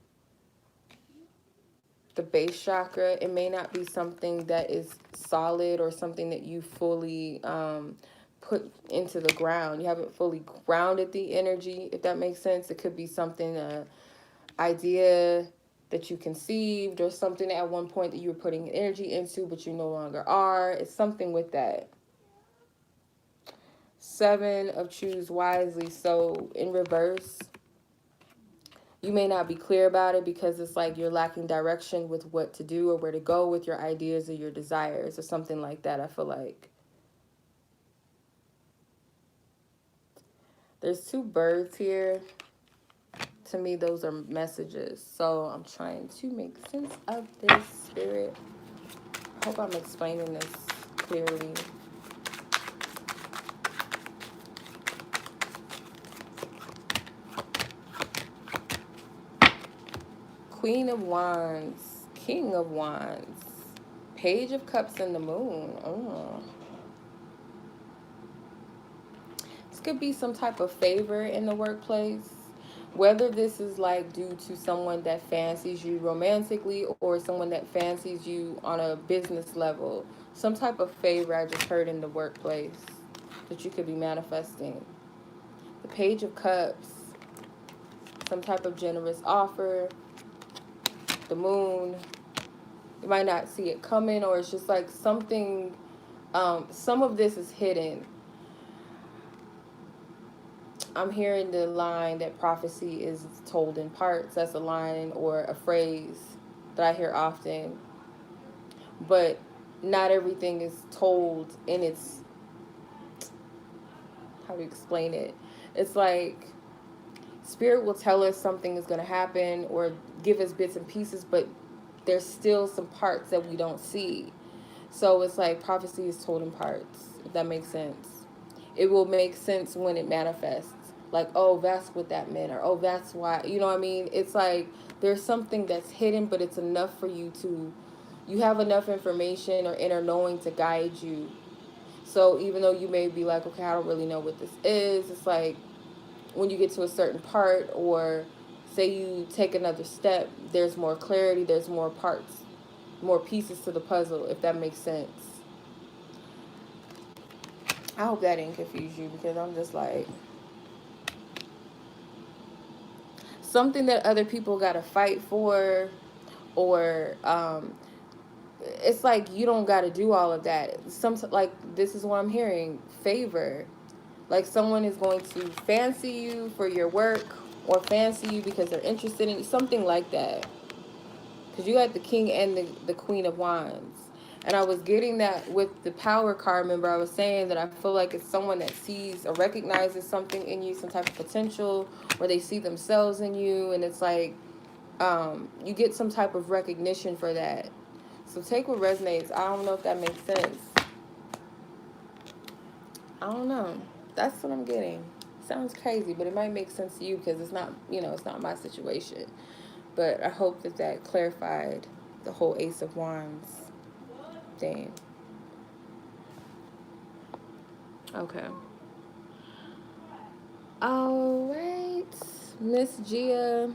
The base chakra, it may not be something that is solid or something that you fully put into the ground. You haven't fully grounded the energy, if that makes sense. It could be something, idea that you conceived, or something at one point that you were putting energy into but you no longer are. It's something with that. Seven of choose wisely. So in reverse, you may not be clear about it because it's like you're lacking direction with what to do or where to go with your ideas or your desires or something like that. I feel like there's two birds here. To me, those are messages. So I'm trying to make sense of this, spirit. I hope I'm explaining this clearly. Queen of Wands, King of Wands, Page of Cups, and the Moon. Oh. This could be some type of favor in the workplace. Whether this is like due to someone that fancies you romantically or someone that fancies you on a business level. Some type of favor I just heard in the workplace that you could be manifesting. The Page of Cups, some type of generous offer. The Moon, you might not see it coming, or it's just like something, some of this is hidden. I'm hearing the line that prophecy is told in parts. That's a line or a phrase that I hear often. But not everything is told in its, how to explain it. It's like spirit will tell us something is going to happen or give us bits and pieces, but there's still some parts that we don't see. So it's like prophecy is told in parts, if that makes sense. It will make sense when it manifests. Like, oh, that's what that meant, or oh, that's why. You know what I mean? It's like there's something that's hidden, but it's enough for you to, you have enough information or inner knowing to guide you. So even though you may be like, okay, I don't really know what this is, it's like when you get to a certain part, or say you take another step, there's more clarity, there's more parts, more pieces to the puzzle, if that makes sense. I hope that didn't confuse you, because I'm just like, something that other people got to fight for, or it's like you don't got to do all of that. Like, this is what I'm hearing, favor. Like, someone is going to fancy you for your work, or fancy you because they're interested in you, something like that. Because you got the king and the queen of wands. And I was getting that with the power card. Remember, I was saying that I feel like it's someone that sees or recognizes something in you, some type of potential, or they see themselves in you. And it's like, you get some type of recognition for that. So take what resonates. I don't know if that makes sense. I don't know. That's what I'm getting. Sounds crazy, but it might make sense to you because it's not, it's not my situation. But I hope that that clarified the whole Ace of Wands thing. Okay. All right. Miss Gia.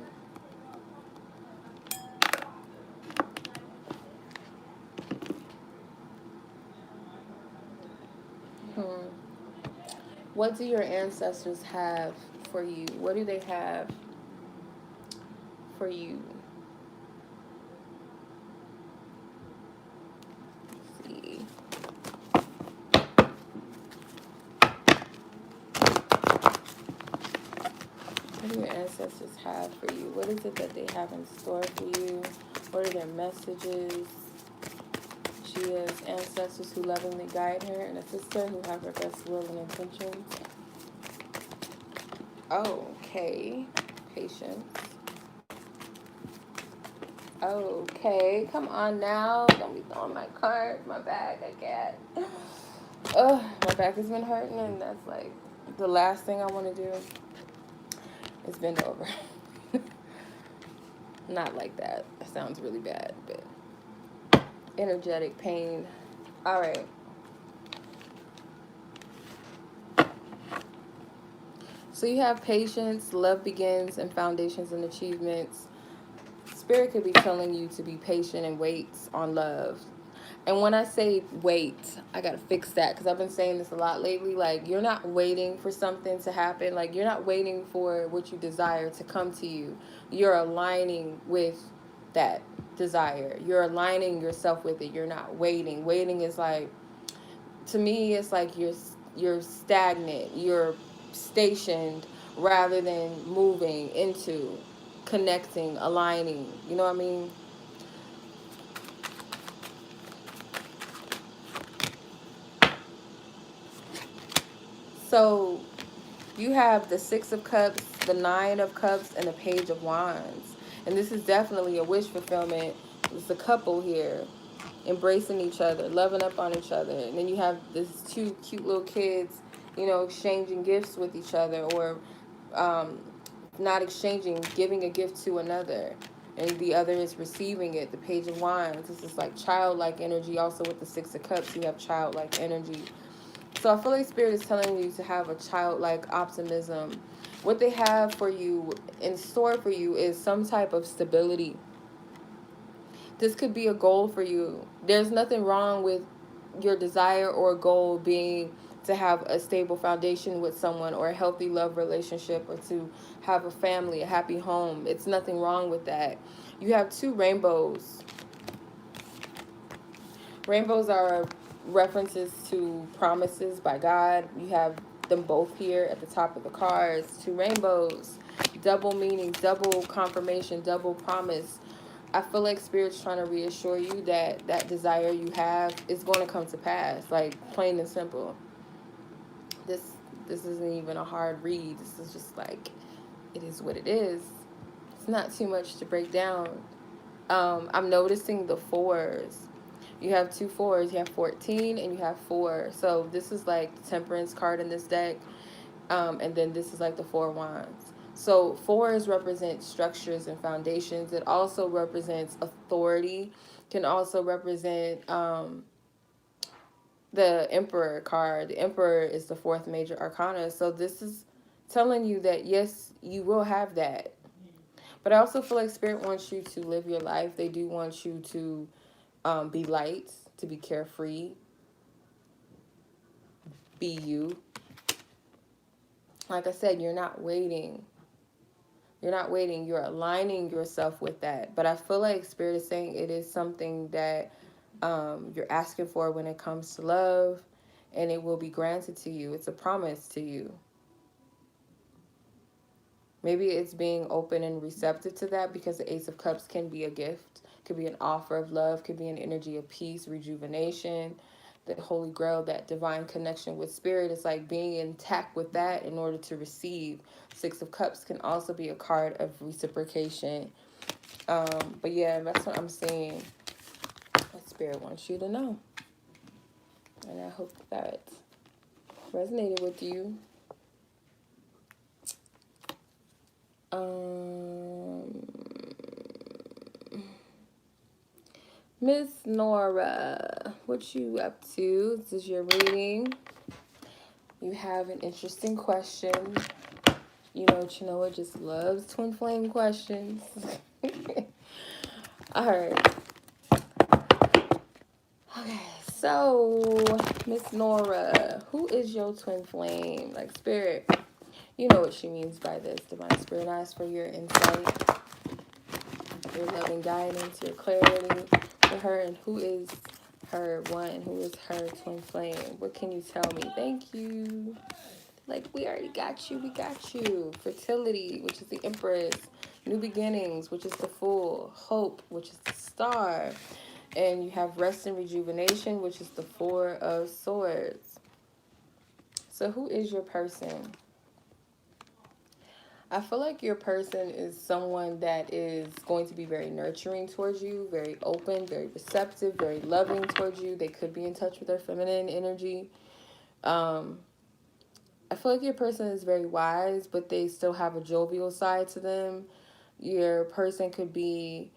What do your ancestors have for you? What do they have for you? Let's see. What do your ancestors have for you? What is it that they have in store for you? What are their messages? Gia's ancestors who lovingly guide her, and a sister who have her best will and intentions. Okay. Patience. Okay. Come on now. Don't be throwing my cards, my bag. I can't. Ugh, my back has been hurting, and that's like the last thing I want to do is bend over. Not like that. That sounds really bad, but energetic pain. All right. So you have patience, love begins, and foundations and achievements. Spirit could be telling you to be patient and wait on love. And when I say wait, I got to fix that, because I've been saying this a lot lately. Like, you're not waiting for something to happen. Like, you're not waiting for what you desire to come to you. You're aligning with that desire. You're aligning yourself with it. You're not waiting. Waiting is like, to me, it's like you're stagnant. You're stationed rather than moving into connecting, aligning. You know what I mean? So you have the Six of Cups, the Nine of Cups, and the Page of Wands. And this is definitely a wish fulfillment. It's a couple here embracing each other, loving up on each other. And then you have these two cute little kids, exchanging gifts with each other, or not exchanging, giving a gift to another. And the other is receiving it. The Page of Wands. This is like childlike energy. Also with the Six of Cups, you have childlike energy. So I feel like Spirit is telling you to have a childlike optimism. What they have for you, in store for you, is some type of stability. This could be a goal for you. There's nothing wrong with your desire or goal being to have a stable foundation with someone, or a healthy love relationship, or to have a family, a happy home. It's nothing wrong with that. You have two rainbows. Rainbows are references to promises by God. You have them both here at the top of the cards. 2 rainbows, double meaning, double confirmation, double promise. I feel like Spirit's trying to reassure you that that desire you have is going to come to pass, like plain and simple. This this isn't even a hard read. This is just like, it is what it is. It's not too much to break down. I'm noticing the fours. You have 2 fours. You have 14 and you have 4. So this is like the Temperance card in this deck. And then this is like the 4 wands. So 4s represent structures and foundations. It also represents authority. Can also represent the Emperor card. The Emperor is the 4th major arcana. So this is telling you that yes, you will have that. But I also feel like Spirit wants you to live your life. They do want you to be light, to be carefree, be you. Like I said, you're not waiting. You're not waiting. You're aligning yourself with that. But I feel like Spirit is saying it is something that you're asking for when it comes to love, and it will be granted to you. It's a promise to you. Maybe it's being open and receptive to that, because the Ace of Cups can be a gift, could be an offer of love, could be an energy of peace, rejuvenation, the Holy Grail, that divine connection with Spirit. It's like being intact with that in order to receive. 6 of Cups can also be a card of reciprocation. But yeah, that's what I'm seeing. What Spirit wants you to know. And I hope that resonated with you. Miss Nora, what you up to? This is your reading. You have an interesting question. You know, Chenoa just loves twin flame questions. All right. Okay, so Miss Nora, who is your twin flame? Like, Spirit, you know what she means by this. Divine Spirit, I ask for your insight, your loving guidance, your clarity for her, and who is her one, who is her twin flame. What can you tell me? Thank you. Like, we already got you. We got you. Fertility, which is the Empress. New beginnings, which is the Fool. Hope, which is the Star. And you have rest and rejuvenation, which is the 4 of Swords. So who is your person? I feel like your person is someone that is going to be very nurturing towards you, very open, very receptive, very loving towards you. They could be in touch with their feminine energy. I feel like your person is very wise, but they still have a jovial side to them. Your person could be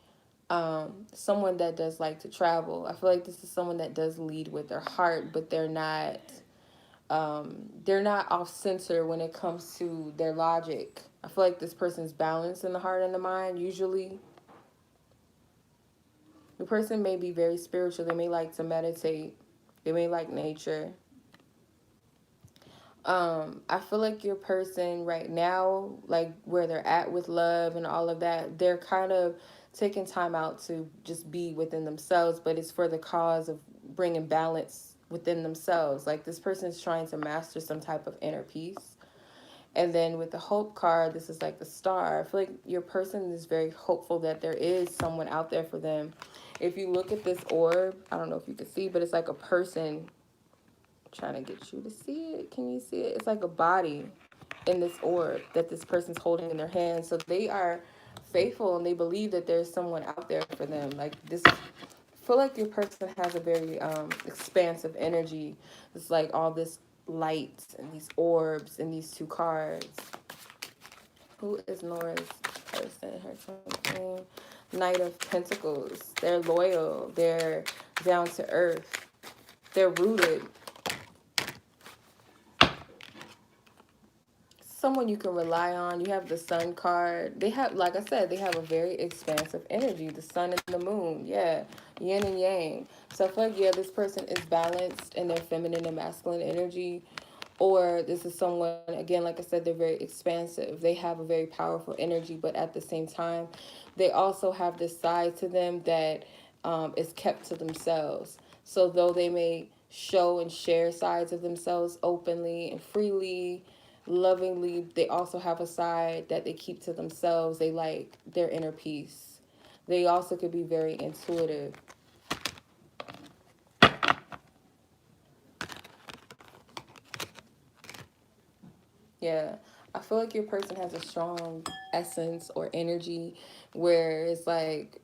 someone that does like to travel. I feel like this is someone that does lead with their heart, but they're not off center when it comes to their logic. I feel like this person's balanced in the heart and the mind. Usually the person may be very spiritual. They may like to meditate. They may like nature. I feel like your person right now, like where they're at with love and all of that, they're kind of taking time out to just be within themselves, but it's for the cause of bringing balance within themselves. Like, this person is trying to master some type of inner peace. And then with the Hope card, this is like the Star. I feel like your person is very hopeful that there is someone out there for them. If you look at this orb, I don't know if you can see, but it's like a person. Trying to get you to see it. Can you see it? It's like a body in this orb that this person's holding in their hand. So they are faithful and they believe that there's someone out there for them. Like, this, I feel like your person has a very expansive energy. It's like all this light and these orbs and these 2 cards. Who is Nora's person? Her twin. Knight of Pentacles. They're loyal. They're down to earth. They're rooted. Someone you can rely on. You have the Sun card. They have, like I said, they have a very expansive energy. The sun and the moon. Yeah. Yin and yang. So I feel like, yeah, this person is balanced in their feminine and masculine energy. Or this is someone, again, like I said, they're very expansive. They have a very powerful energy, but at the same time, they also have this side to them that is kept to themselves. So though they may show and share sides of themselves openly and freely, lovingly. They also have a side that they keep to themselves. They like their inner peace. They also could be very intuitive. Yeah. I feel like your person has a strong essence or energy where it's like,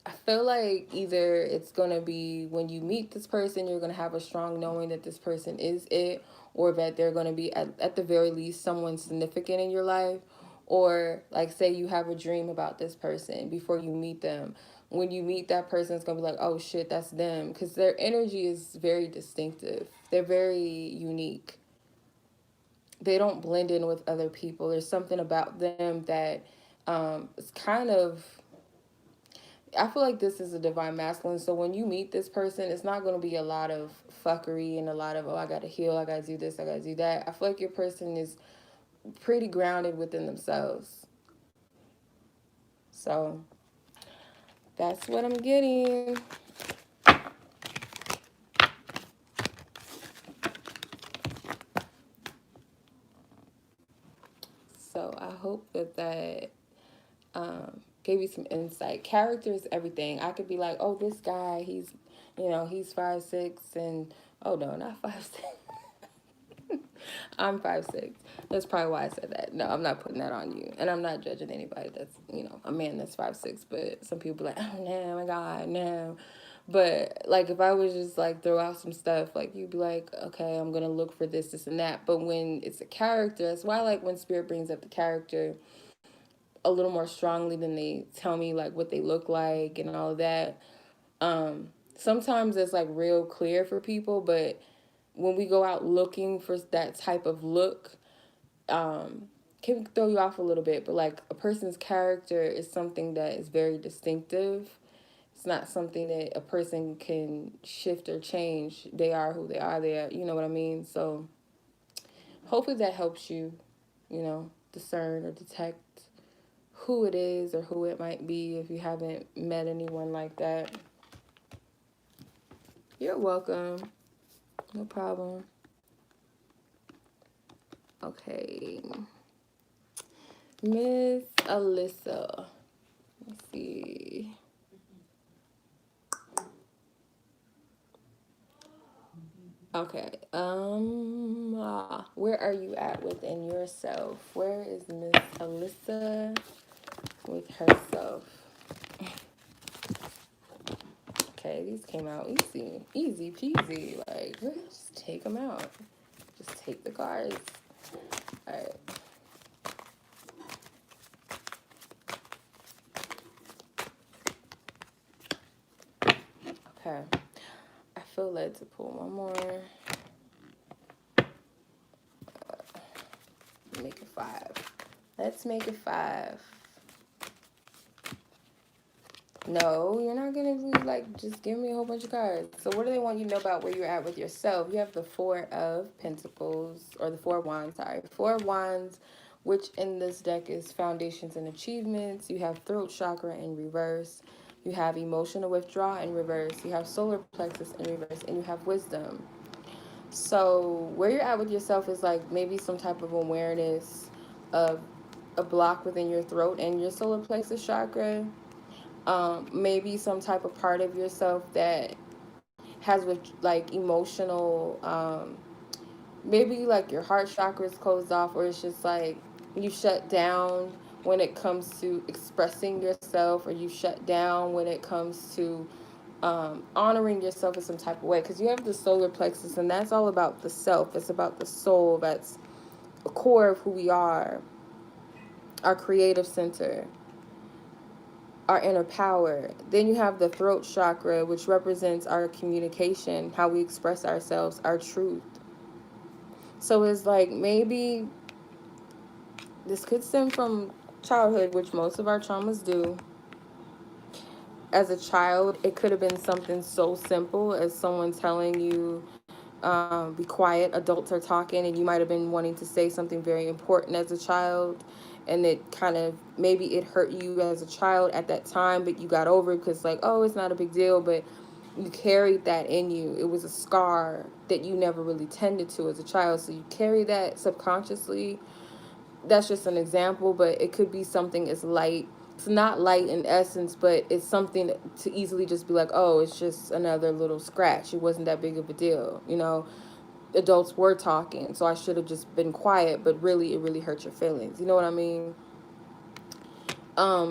I feel like either it's going to be when you meet this person, you're going to have a strong knowing that this person is it, or that they're going to be, at the very least, someone significant in your life. Or, like, say you have a dream about this person before you meet them. When you meet that person, it's going to be like, oh shit, that's them. Because their energy is very distinctive, they're very unique. They don't blend in with other people. There's something about them that is kind of, I feel like this is a divine masculine. So when you meet this person, it's not going to be a lot of fuckery and a lot of, oh, I got to heal, I got to do this, I got to do that. I feel like your person is pretty grounded within themselves. So that's what I'm getting. So I hope that gave you some insight. Character is everything. I could be like, oh, this guy, he's 5'6", and oh no, not 5'6". I'm 5'6". That's probably why I said that. No, I'm not putting that on you, and I'm not judging anybody that's a man that's 5'6". But some people be like, oh no, my God, no. But like, if I was just like throw out some stuff, like you'd be like, okay, I'm gonna look for this and that. But when it's a character, that's why I like when spirit brings up the character a little more strongly than they tell me like what they look like and all of that. Sometimes it's like real clear for people, but when we go out looking for that type of look, can throw you off a little bit. But like a person's character is something that is very distinctive. It's not something that a person can shift or change. They are who they are. They are, you know what I mean? So hopefully that helps you, discern or detect who it is or who it might be if you haven't met anyone like that. You're welcome. No problem. Okay. Miss Alyssa. Let's see. Okay. Where are you at within yourself? Where is Miss Alyssa with herself? Okay, these came out easy. Easy peasy. Like, just take them out. Just take the cards. All right. Okay. I feel led to pull one more. Make it 5. Let's make it 5. No, you're not gonna be like, just give me a whole bunch of cards. So what do they want you to know about where you're at with yourself? You have the 4 of Pentacles, or the 4 of Wands, sorry. 4 of Wands, which in this deck is foundations and achievements. You have throat chakra in reverse. You have emotional withdrawal in reverse. You have solar plexus in reverse. And you have wisdom. So where you're at with yourself is like maybe some type of awareness of a block within your throat and your solar plexus chakra. Maybe some type of part of yourself that has with like emotional, maybe like your heart chakra is closed off, or it's just like you shut down when it comes to expressing yourself, or you shut down when it comes to honoring yourself in some type of way, because you have the solar plexus, and that's all about the self. It's about the soul. That's the core of who we are, our creative center, our inner power. Then you have the throat chakra, which represents our communication, how we express ourselves, our truth. So it's like maybe this could stem from childhood, which most of our traumas do. As a child, it could have been something so simple as someone telling you, be quiet, adults are talking, and you might have been wanting to say something very important as a child, and it kind of, maybe it hurt you as a child at that time, but you got over it because like, oh, it's not a big deal. But you carried that in you. It was a scar that you never really tended to as a child. So you carry that subconsciously. That's just an example, but it could be something as light. It's not light in essence, but it's something to easily just be like, oh, it's just another little scratch. It wasn't that big of a deal. You know, adults were talking, so I should have just been quiet, but really, it really hurt your feelings. You know what I mean?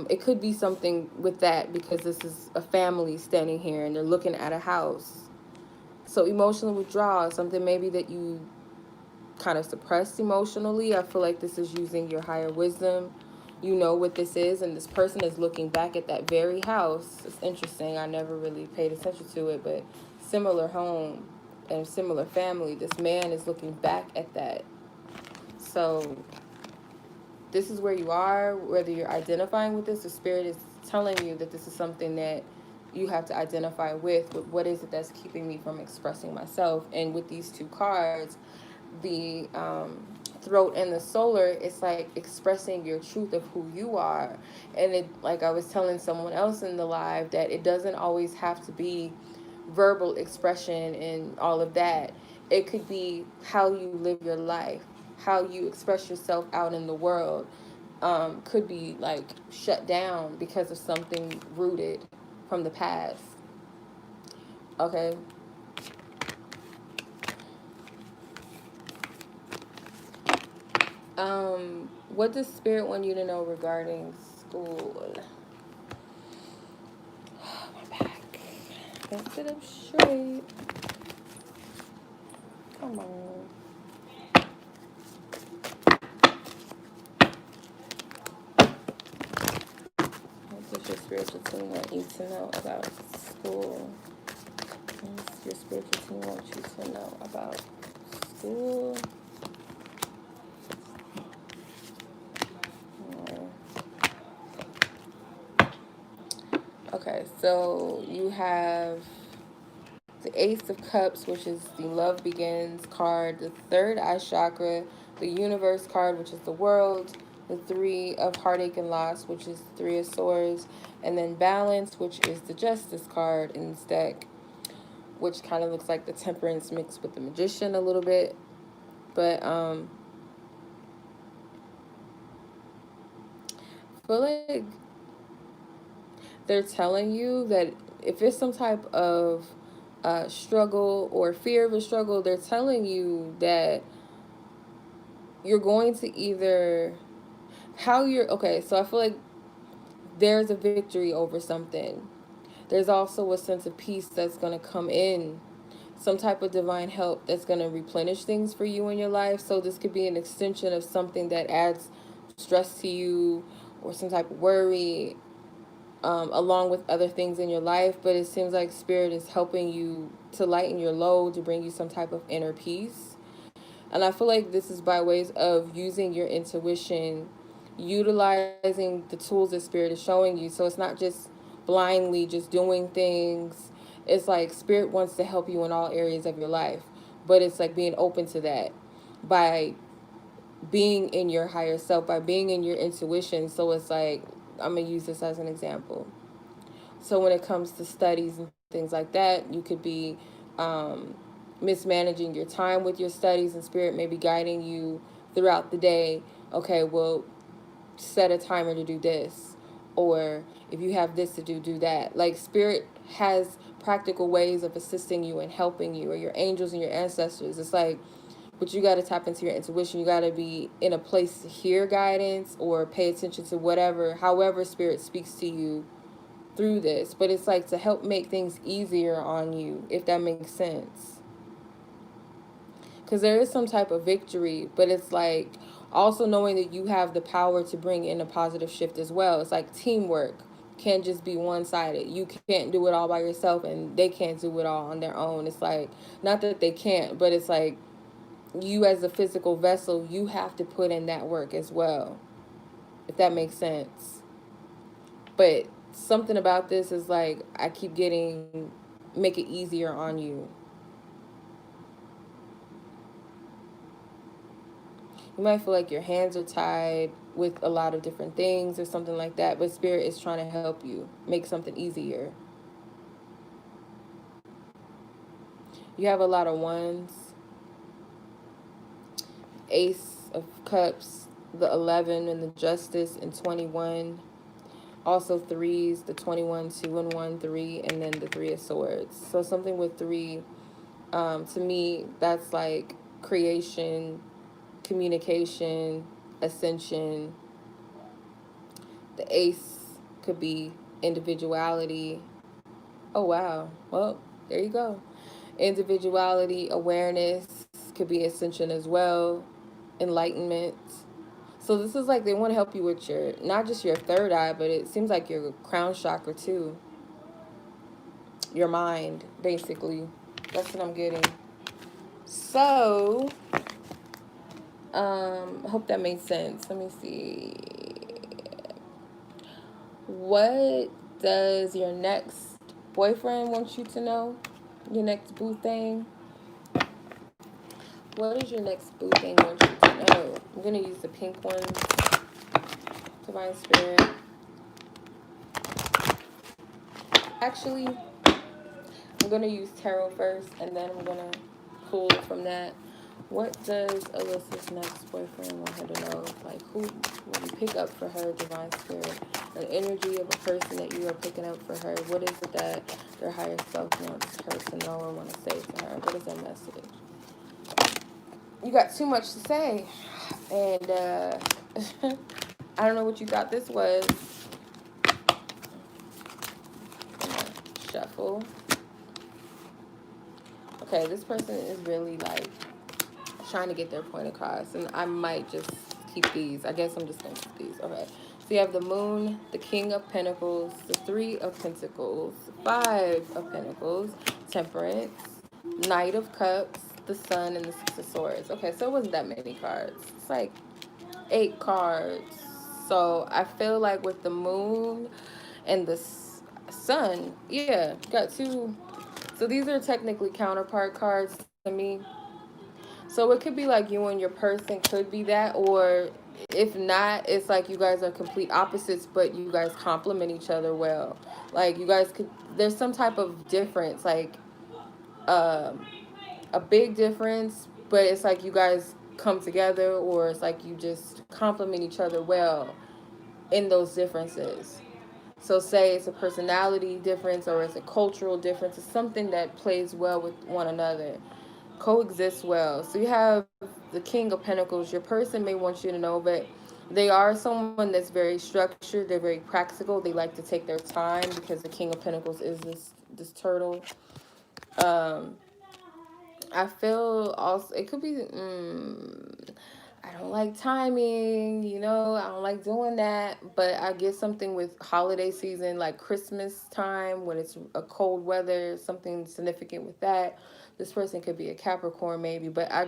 It could be something with that because this is a family standing here and they're looking at a house. So emotional withdrawal is something maybe that you kind of suppressed emotionally. I feel like this is using your higher wisdom. You know what this is, and this person is looking back at that very house. It's interesting. I never really paid attention to it, but similar home and similar family. This man is looking back at that. So this is where you are, whether you're identifying with this, the spirit is telling you that this is something that you have to identify with what is it that's keeping me from expressing myself. And with these two cards, the throat and the solar, it's like expressing your truth of who you are. And it, like I was telling someone else in the live, that it doesn't always have to be verbal expression and all of that. It could be how you live your life, how you express yourself out in the world. Could be like shut down because of something rooted from the past. Okay. What does spirit want you to know regarding school? My back. Let's sit up straight. Come on. What does your spiritual team want you to know about school? What does your spiritual team want you to know about school? Okay, so you have the Ace of Cups, which is the Love Begins card, the third eye chakra, the Universe card, which is the world, the Three of Heartache and Loss, which is the Three of Swords, and then Balance, which is the Justice card in this deck, which kind of looks like the Temperance mixed with the Magician a little bit. But I feel like they're telling you that if it's some type of struggle or fear of a struggle, they're telling you that you're going to either okay, so I feel like there's a victory over something. There's also a sense of peace that's going to come in, some type of divine help that's going to replenish things for you in your life. So this could be an extension of something that adds stress to you or some type of worry, along with other things in your life. But it seems like spirit is helping you to lighten your load, to bring you some type of inner peace. And I feel like this is by ways of using your intuition, utilizing the tools that spirit is showing you. So it's not just blindly just doing things. It's like spirit wants to help you in all areas of your life. But it's like being open to that by being in your higher self, by being in your intuition. So it's like, I'm going to use this as an example. So when it comes to studies and things like that, you could be mismanaging your time with your studies, and spirit may be guiding you throughout the day. Okay, well, set a timer to do this, or if you have this to do, do that. Like spirit has practical ways of assisting you and helping you, or your angels and your ancestors. It's like, but you got to tap into your intuition. You got to be in a place to hear guidance or pay attention to whatever, however spirit speaks to you through this. But it's like to help make things easier on you, if that makes sense. Because there is some type of victory, but it's like also knowing that you have the power to bring in a positive shift as well. It's like teamwork can't just be one-sided. You can't do it all by yourself, and they can't do it all on their own. It's like, not that they can't, but it's like you as a physical vessel, you have to put in that work as well, if that makes sense. But something about this is like, I keep getting, make it easier on you. You might feel like your hands are tied with a lot of different things or something like that, but spirit is trying to help you make something easier. You have a lot of ones, Ace of Cups, the 11 and the Justice, and 21. Also threes, the 21, 2 and 1, 3, and then the 3 of Swords. So something with 3, to me, that's like creation, communication, ascension. The Ace could be individuality. Oh, wow. Well, there you go. Individuality, awareness could be ascension as well, enlightenment. So this is like they want to help you with your, not just your third eye, but it seems like your crown chakra too. Your mind, basically. That's what I'm getting. So, hope that made sense. Let me see. What does your next boyfriend want you to know? Your next boo thing? What does your next boo thing want you to know? I'm going to use the pink ones. Divine Spirit. Actually, I'm going to use tarot first, and then I'm going to pull from that. What does Alyssa's next boyfriend want her to know? Like, who will you pick up for her, Divine Spirit? An energy of a person that you are picking up for her. What is it that their higher self wants her to know or want to say to her? What is their message? You got too much to say. And I don't know what you thought this was. Shuffle. Okay, this person is really like trying to get their point across, and I might just keep these. I guess I'm just gonna keep these. Okay. So you have the Moon, the King of Pentacles, the 3 of Pentacles, 5 of Pentacles, Temperance, Knight of Cups, the Sun, and the 6 of Swords. Okay, so it wasn't that many cards. It's like 8 cards. So I feel like with the Moon and the Sun, yeah, got 2. So these are technically counterpart cards to me. So it could be like you and your person could be that, or if not, it's like you guys are complete opposites, but you guys complement each other well. Like you guys could, there's some type of difference, like um, a big difference, but it's like you guys come together, or it's like you just complement each other well in those differences. So say it's a personality difference or it's a cultural difference. It's something that plays well with one another, coexists well. So you have the King of Pentacles. Your person may want you to know that they are someone that's very structured. They're very practical. They like to take their time because the King of Pentacles is this turtle. Um, I feel also it could be. I don't like timing, I don't like doing that, but I get something with holiday season, like Christmas time when it's a cold weather, something significant with that. This person could be a Capricorn maybe, but I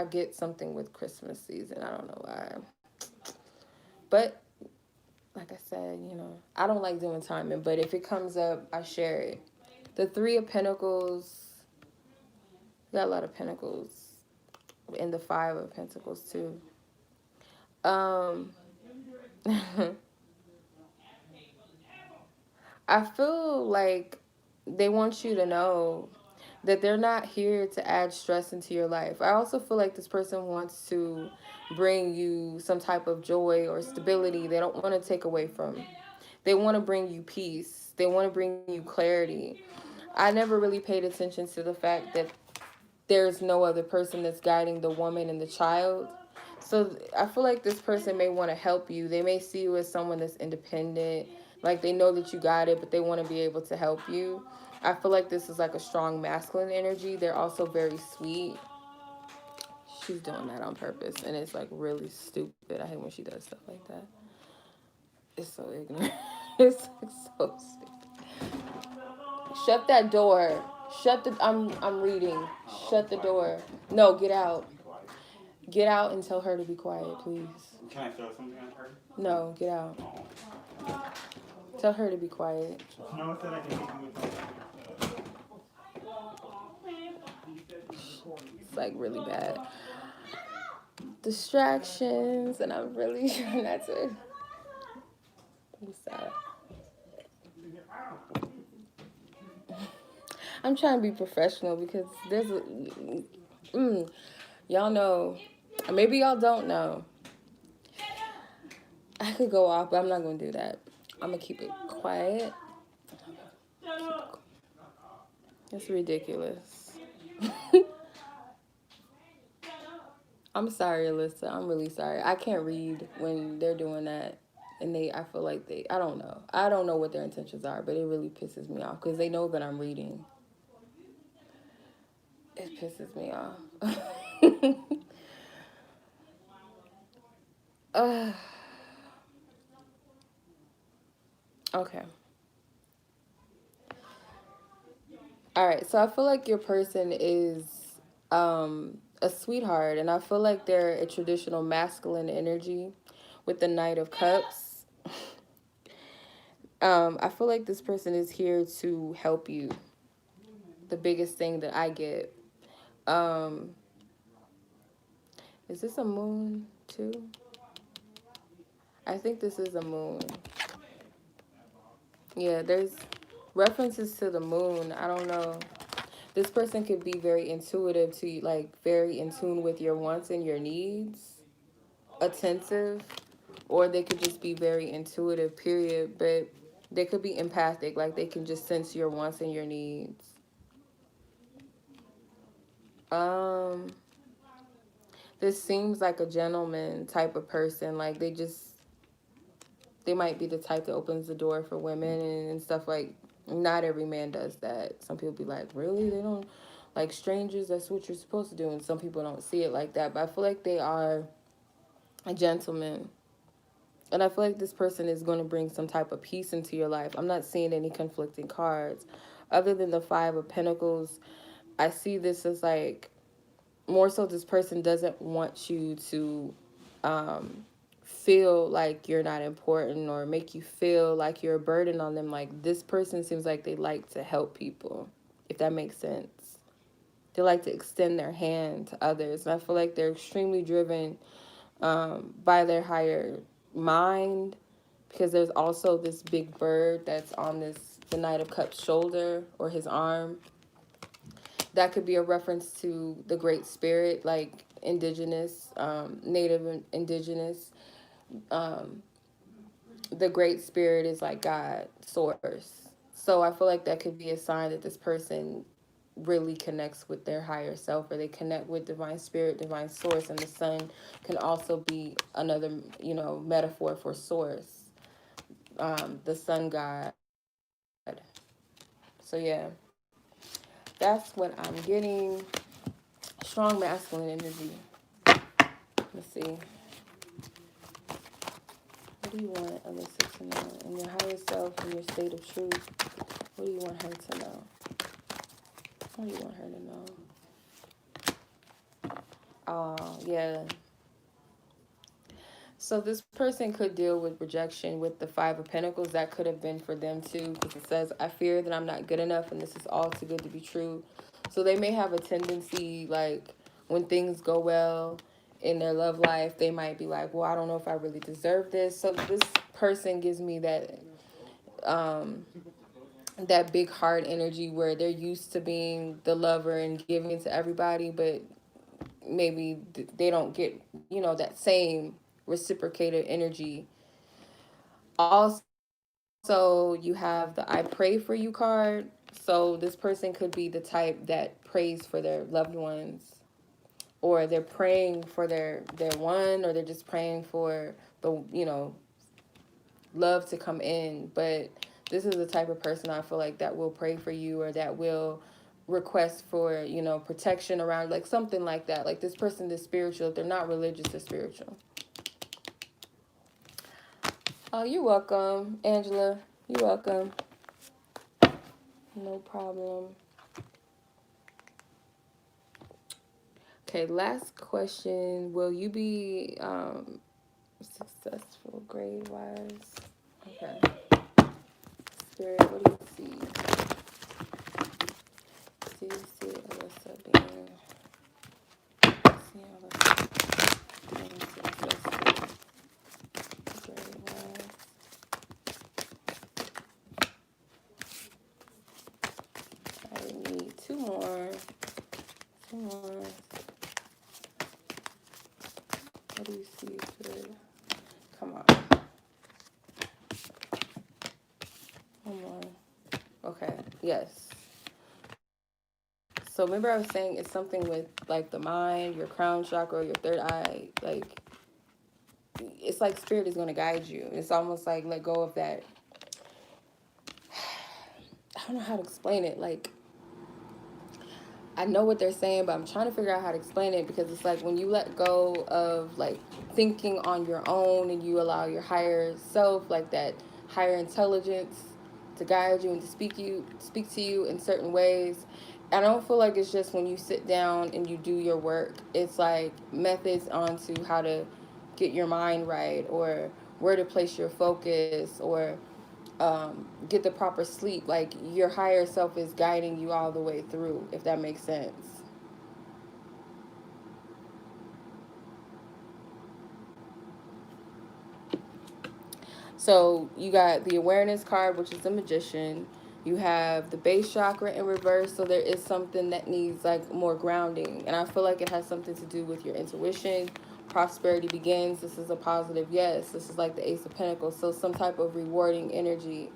get something with Christmas season. I don't know why. But like I said, I don't like doing timing, but if it comes up, I share it. The 3 of Pentacles, got a lot of Pentacles, and the 5 of Pentacles too. Um I feel like they want you to know that they're not here to add stress into your life. I also feel like this person wants to bring you some type of joy or stability. They don't want to take away from. They want to bring you peace. They want to bring you clarity. I never really paid attention to the fact that there's no other person that's guiding the woman and the child. So I feel like this person may want to help you. They may see you as someone that's independent. Like they know that you got it, but they want to be able to help you. I feel like this is like a strong masculine energy. They're also very sweet. She's doing that on purpose, and it's like really stupid. I hate when she does stuff like that. It's so ignorant. It's like so stupid. Shut that door. Shut the. I'm reading. Shut the door. No, get out. Get out and tell her to be quiet, please. Can I throw something at her? No, get out. Tell her to be quiet. No, I said I can hit you with It's like really bad. Distractions, and I'm really trying not to. I'm sad. I'm trying to be professional because there's a, y'all know, maybe y'all don't know. I could go off, but I'm not gonna do that. I'm gonna keep it quiet. It's ridiculous. I'm sorry, Alyssa. I'm really sorry. I can't read when they're doing that. And I feel like I don't know. I don't know what their intentions are, but it really pisses me off because they know that I'm reading. It pisses me off. Okay. All right. So I feel like your person is a sweetheart, and I feel like they're a traditional masculine energy with the Knight of Cups. I feel like this person is here to help you. The biggest thing that I get. Um, is this a moon too? I think this is a moon. Yeah, there's references to the moon. I don't know. This person could be very intuitive to you, like very in tune with your wants and your needs, attentive, or they could just be very intuitive, period. But they could be empathic, like they can just sense your wants and your needs. Um, this seems like a gentleman type of person. Like they might be the type that opens the door for women and stuff. Like, not every man does that. Some people be like, really? They don't like strangers? That's what you're supposed to do. And some people don't see it like that. But I feel like they are a gentleman. And I feel like this person is going to bring some type of peace into your life. I'm not seeing any conflicting cards. Other than the Five of Pentacles, I see this as like, more so this person doesn't want you to feel like you're not important or make you feel like you're a burden on them. Like, this person seems like they like to help people, if that makes sense. They like to extend their hand to others. And I feel like they're extremely driven by their higher mind, because there's also this big bird that's on the Knight of Cups shoulder or his arm. That could be a reference to the Great Spirit, like indigenous, native and indigenous. The Great Spirit is like God, source. So I feel like that could be a sign that this person really connects with their higher self, or they connect with divine spirit, divine source. And the sun can also be another, metaphor for source, the sun god. So yeah, that's what I'm getting. Strong masculine energy. Let's see. What do you want Alyssa to know? In your higher self, in your state of truth, what do you want her to know? What do you want her to know? Oh, yeah. So this person could deal with rejection with the Five of Pentacles. That could have been for them too, because it says, I fear that I'm not good enough and this is all too good to be true. So they may have a tendency, like, when things go well in their love life, they might be like, well, I don't know if I really deserve this. So this person gives me that that big heart energy where they're used to being the lover and giving to everybody, but maybe they don't get, that same reciprocated energy. Also, you have the I pray for you card. So this person could be the type that prays for their loved ones, or they're praying for their one, or they're just praying for the, love to come in. But this is the type of person I feel like that will pray for you, or that will request for, protection around, like something like that. Like, this person is spiritual. If they're not religious, they're spiritual. Oh, you're welcome, Angela. You're welcome. No problem. Okay, last question. Will you be successful grade-wise? Okay. Spirit, what do you see? Do you see Alyssa being... See Alyssa being successful grade-wise? I two more. Two more. What do you see, Spirit? Come on. One more. Okay, yes. So remember I was saying it's something with like the mind, your crown chakra, your third eye. Like, it's like spirit is going to guide you. It's almost like let go of that. I don't know how to explain it. Like, I know what they're saying, but I'm trying to figure out how to explain it, because it's like when you let go of like thinking on your own and you allow your higher self, like that higher intelligence, to guide you and to speak to you in certain ways. I don't feel like it's just when you sit down and you do your work. It's like methods onto how to get your mind right, or where to place your focus, or get the proper sleep. Like your higher self is guiding you all the way through, if that makes sense. So you got the awareness card, which is the magician. You have the base chakra in reverse, so there is something that needs like more grounding, and I feel like it has something to do with your intuition. Prosperity begins. This is a positive yes. This is like the Ace of Pentacles, so some type of rewarding energy.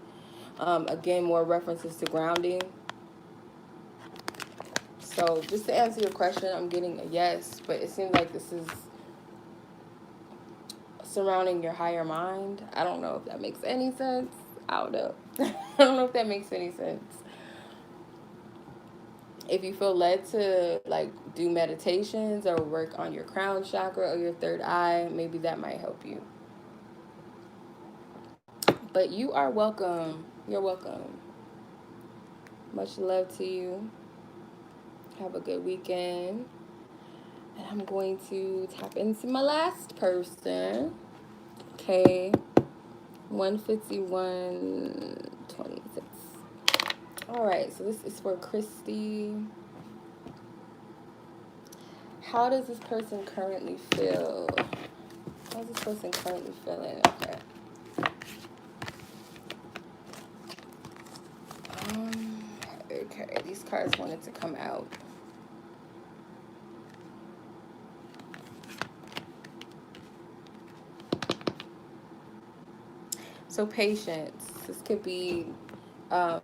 Again, more references to grounding. So just to answer your question, I'm getting a yes, but it seems like this is surrounding your higher mind. I don't know if that makes any sense. I don't know. I don't know if that makes any sense. If you feel led to like do meditations or work on your crown chakra or your third eye, maybe that might help you. But you are welcome. You're welcome. Much love to you. Have a good weekend. And I'm going to tap into my last person. Okay. 15126. All right, so this is for Christy. How does this person currently feel? How's this person currently feeling? Okay. Okay, these cards wanted to come out. So patience. This could be,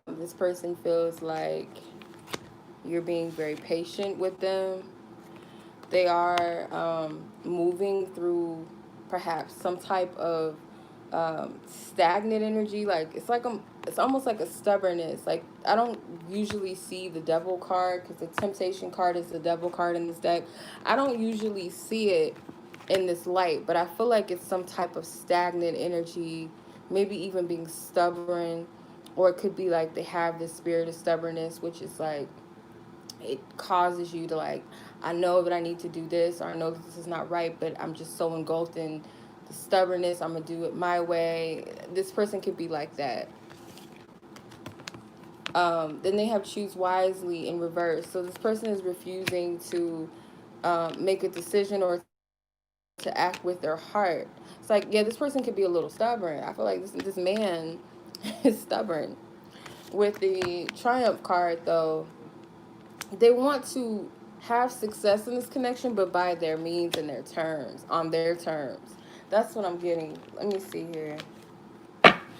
this person feels like you're being very patient with them. They are moving through perhaps some type of stagnant energy. Like it's almost like a stubbornness. Like I don't usually see the devil card, because the temptation card is the devil card in this deck. I don't usually see it in this light, but I feel like it's some type of stagnant energy, maybe even being stubborn, or it could be like they have this spirit of stubbornness, which is like it causes you to like, I know that I need to do this, or I know that this is not right, but I'm just so engulfed in the stubbornness. I'm gonna do it my way. This person could be like that. Then they have choose wisely in reverse. So this person is refusing to make a decision or to act with their heart. It's like, yeah, this person could be a little stubborn. I feel like this man is stubborn. With the Triumph card, though, they want to have success in this connection, but by their means and their terms, on their terms. That's what I'm getting. Let me see here.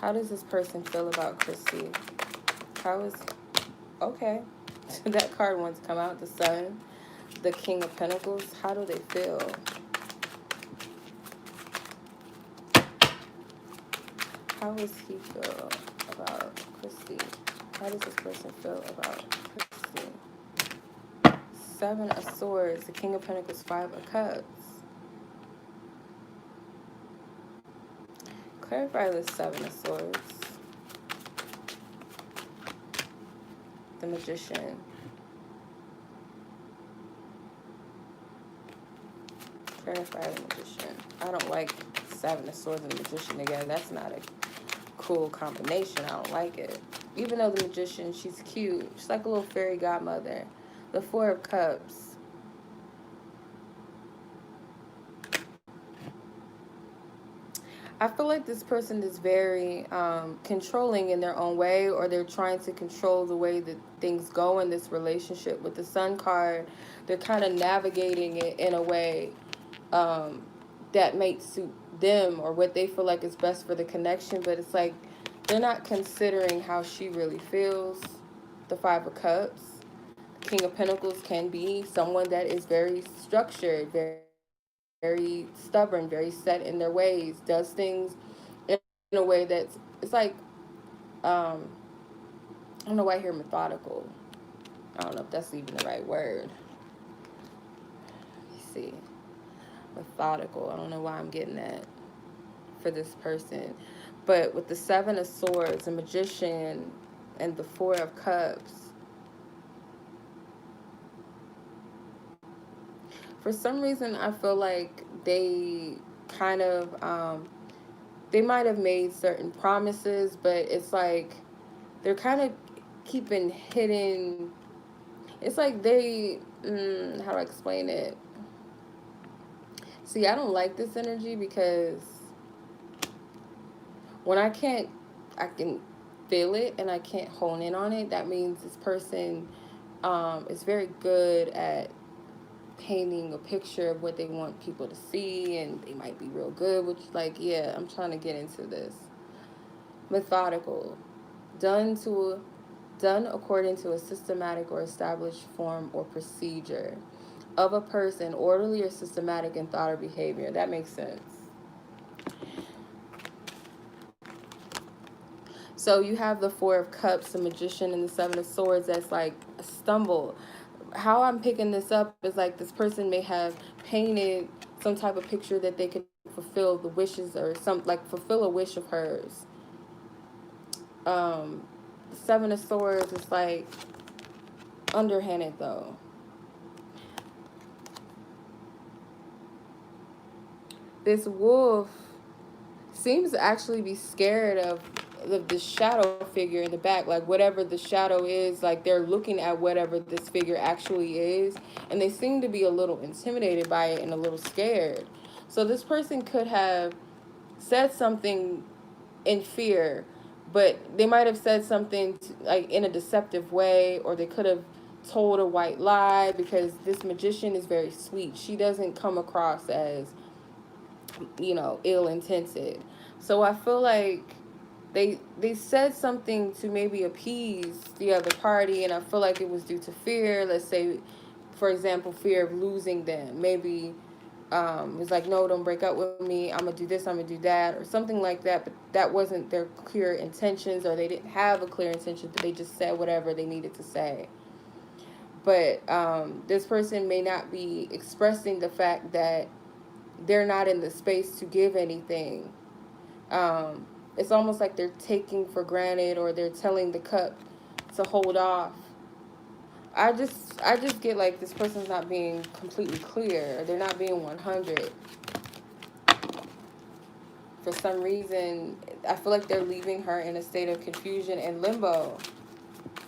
How does this person feel about Christy? How is... Okay. That card wants to come out. The Sun, the King of Pentacles. How do they feel? How does he feel about Christy? How does this person feel about Christy? Seven of Swords, the King of Pentacles, Five of Cups. Clarify the Seven of Swords. The Magician. Clarify the Magician. I don't like Seven of Swords and the Magician together. That's not a cool combination. I don't like it. Even though the Magician, she's cute. She's like a little fairy godmother. The Four of Cups. I feel like this person is very controlling in their own way, or they're trying to control the way that things go in this relationship. With the Sun card, they're kind of navigating it in a way um, that might suit them or what they feel like is best for the connection, but it's like they're not considering how she really feels. The Five of Cups, King of Pentacles can be someone that is very structured, very stubborn, very set in their ways, does things in a way that's, it's like, um, I don't know why I hear methodical. I don't know if that's even the right word. Let me see. Methodical. I don't know why I'm getting that for this person. But with the Seven of Swords, the Magician, and the Four of Cups, for some reason I feel like they kind of they might have made certain promises, but it's like they're kind of keeping hidden. It's like they how do I explain it? See, I don't like this energy because when I can feel it and I can't hone in on it, that means this person is very good at painting a picture of what they want people to see, and they might be real good, which, like, yeah, I'm trying to get into this. Methodical, done to done according to a systematic or established form or procedure of a person, orderly or systematic in thought or behavior. That makes sense. So you have the Four of Cups, the Magician, and the Seven of Swords. That's like a stumble. How I'm picking this up is like this person may have painted some type of picture that they could fulfill the wishes, or some, like, fulfill a wish of hers. The Seven of Swords is like underhanded though. This wolf seems to actually be scared of the shadow figure in the back, like whatever the shadow is, like they're looking at whatever this figure actually is, and they seem to be a little intimidated by it and a little scared. So this person could have said something in fear, but they might have said something like in a deceptive way, or they could have told a white lie, because this magician is very sweet. She doesn't come across as, ill intended. So I feel like they said something to maybe appease the other party, and I feel like it was due to fear. Let's say, for example, fear of losing them. Maybe it's like, no, don't break up with me. I'm gonna do this. I'm gonna do that, or something like that. But that wasn't their clear intentions, or they didn't have a clear intention, but they just said whatever they needed to say. But this person may not be expressing the fact that they're not in the space to give anything. It's almost like they're taking for granted, or they're telling the cup to hold off. I just get like this person's not being completely clear. They're not being 100. For some reason, I feel like they're leaving her in a state of confusion and limbo.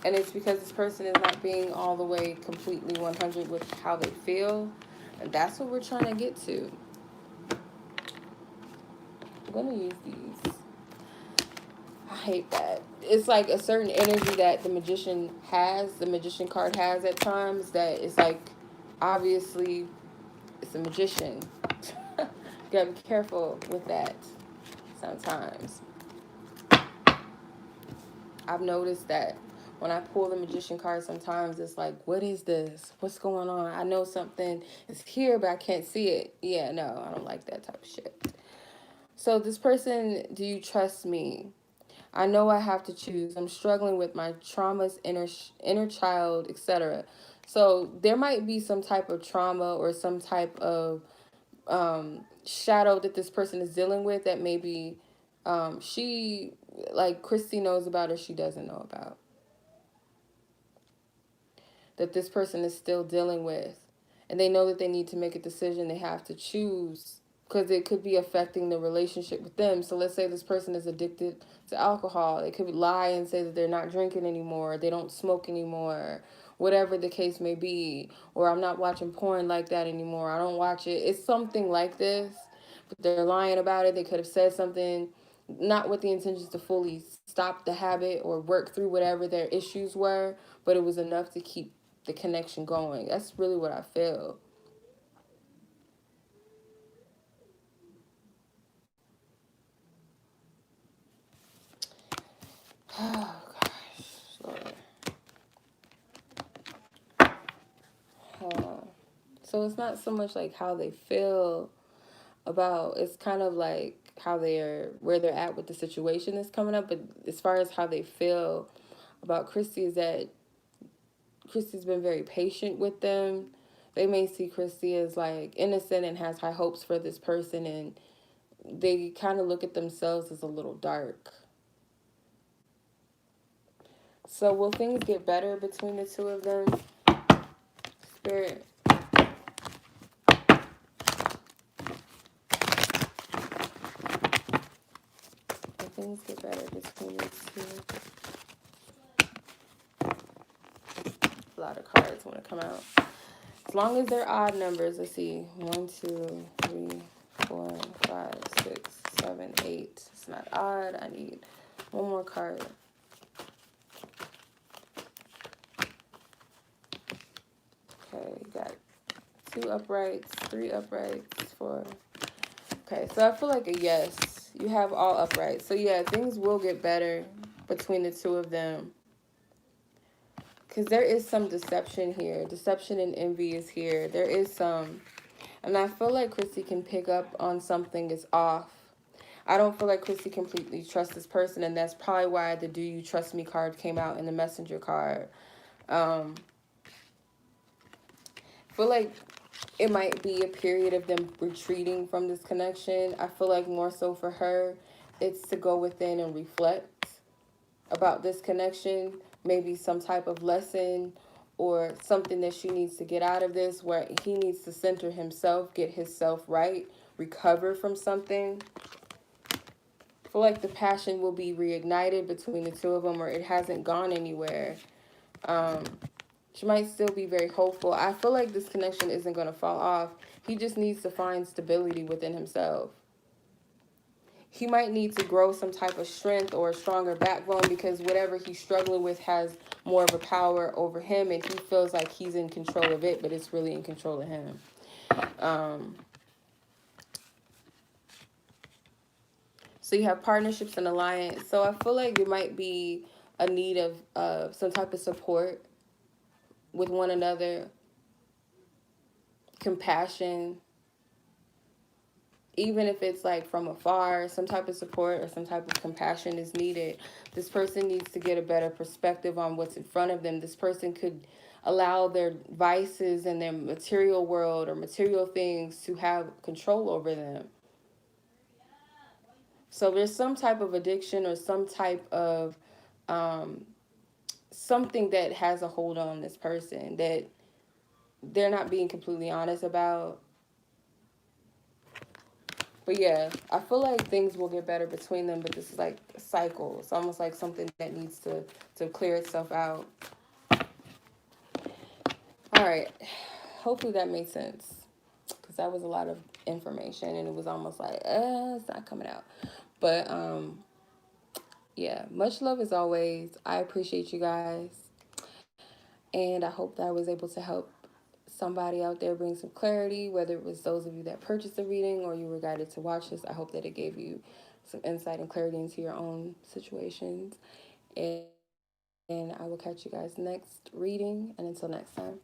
And it's because this person is not being all the way completely 100 with how they feel. And that's what we're trying to get to. I'm going to use these. I hate that. It's like a certain energy that the magician card has at times, that it's like, obviously, it's a magician. You gotta be careful with that sometimes. I've noticed that when I pull the magician card, sometimes it's like, what is this? What's going on? I know something is here, but I can't see it. Yeah, no, I don't like that type of shit. So this person, do you trust me? I know I have to choose. I'm struggling with my traumas, inner child, etc. So there might be some type of trauma or some type of shadow that this person is dealing with, that maybe she, like Christy, knows about, or she doesn't know about, that this person is still dealing with. And they know that they need to make a decision. They have to choose, because it could be affecting the relationship with them. So let's say this person is addicted to alcohol. They could lie and say that they're not drinking anymore, they don't smoke anymore, whatever the case may be. Or I'm not watching porn like that anymore, I don't watch it. It's something like this. but they're lying about it. They could have said something not with the intentions to fully stop the habit or work through whatever their issues were, but it was enough to keep the connection going. That's really what I feel. Oh gosh, Lord. So it's not so much like how they feel about, it's kind of like how they're, where they're at with the situation that's coming up. But as far as how they feel about Christy, is that Christy's been very patient with them. They may see Christy as like innocent and has high hopes for this person, and they kind of look at themselves as a little dark. So will things get better between the two of them? Spirit. Will things get better between the two? A lot of cards want to come out. As long as they're odd numbers, let's see. 1, 2, 3, 4, 5, 6, 7, 8. It's not odd. I need one more card. Okay, you got 2 uprights, 3 uprights, 4. Okay, so I feel like a yes. You have all uprights. So yeah, things will get better between the two of them. Because there is some deception here. Deception and envy is here. There is some. And I feel like Christy can pick up on something is off. I don't feel like Christy completely trusts this person, and that's probably why the Do You Trust Me card came out in the messenger card. I feel like it might be a period of them retreating from this connection. I feel like more so for her, it's to go within and reflect about this connection, maybe some type of lesson or something that she needs to get out of this, where he needs to center himself, get himself right, recover from something. I feel like the passion will be reignited between the two of them, or it hasn't gone anywhere. She might still be very hopeful. I feel like this connection isn't going to fall off. He just needs to find stability within himself. He might need to grow some type of strength or a stronger backbone, because whatever he's struggling with has more of a power over him, and he feels like he's in control of it, but it's really in control of him. So you have partnerships and alliance. So I feel like there might be a need of some type of support with one another, compassion, even if it's like from afar, some type of support or some type of compassion is needed. This person needs to get a better perspective on what's in front of them. This person could allow their vices and their material world or material things to have control over them. So there's some type of addiction or some type of something that has a hold on this person that they're not being completely honest about. But yeah, I feel like things will get better between them, but this is like a cycle. It's almost like something that needs to clear itself out. All right. Hopefully that made sense, because that was a lot of information and it was almost like, it's not coming out. But yeah, much love as always. I appreciate you guys. And I hope that I was able to help somebody out there bring some clarity, whether it was those of you that purchased the reading or you were guided to watch this. I hope that it gave you some insight and clarity into your own situations. And I will catch you guys next reading. And until next time.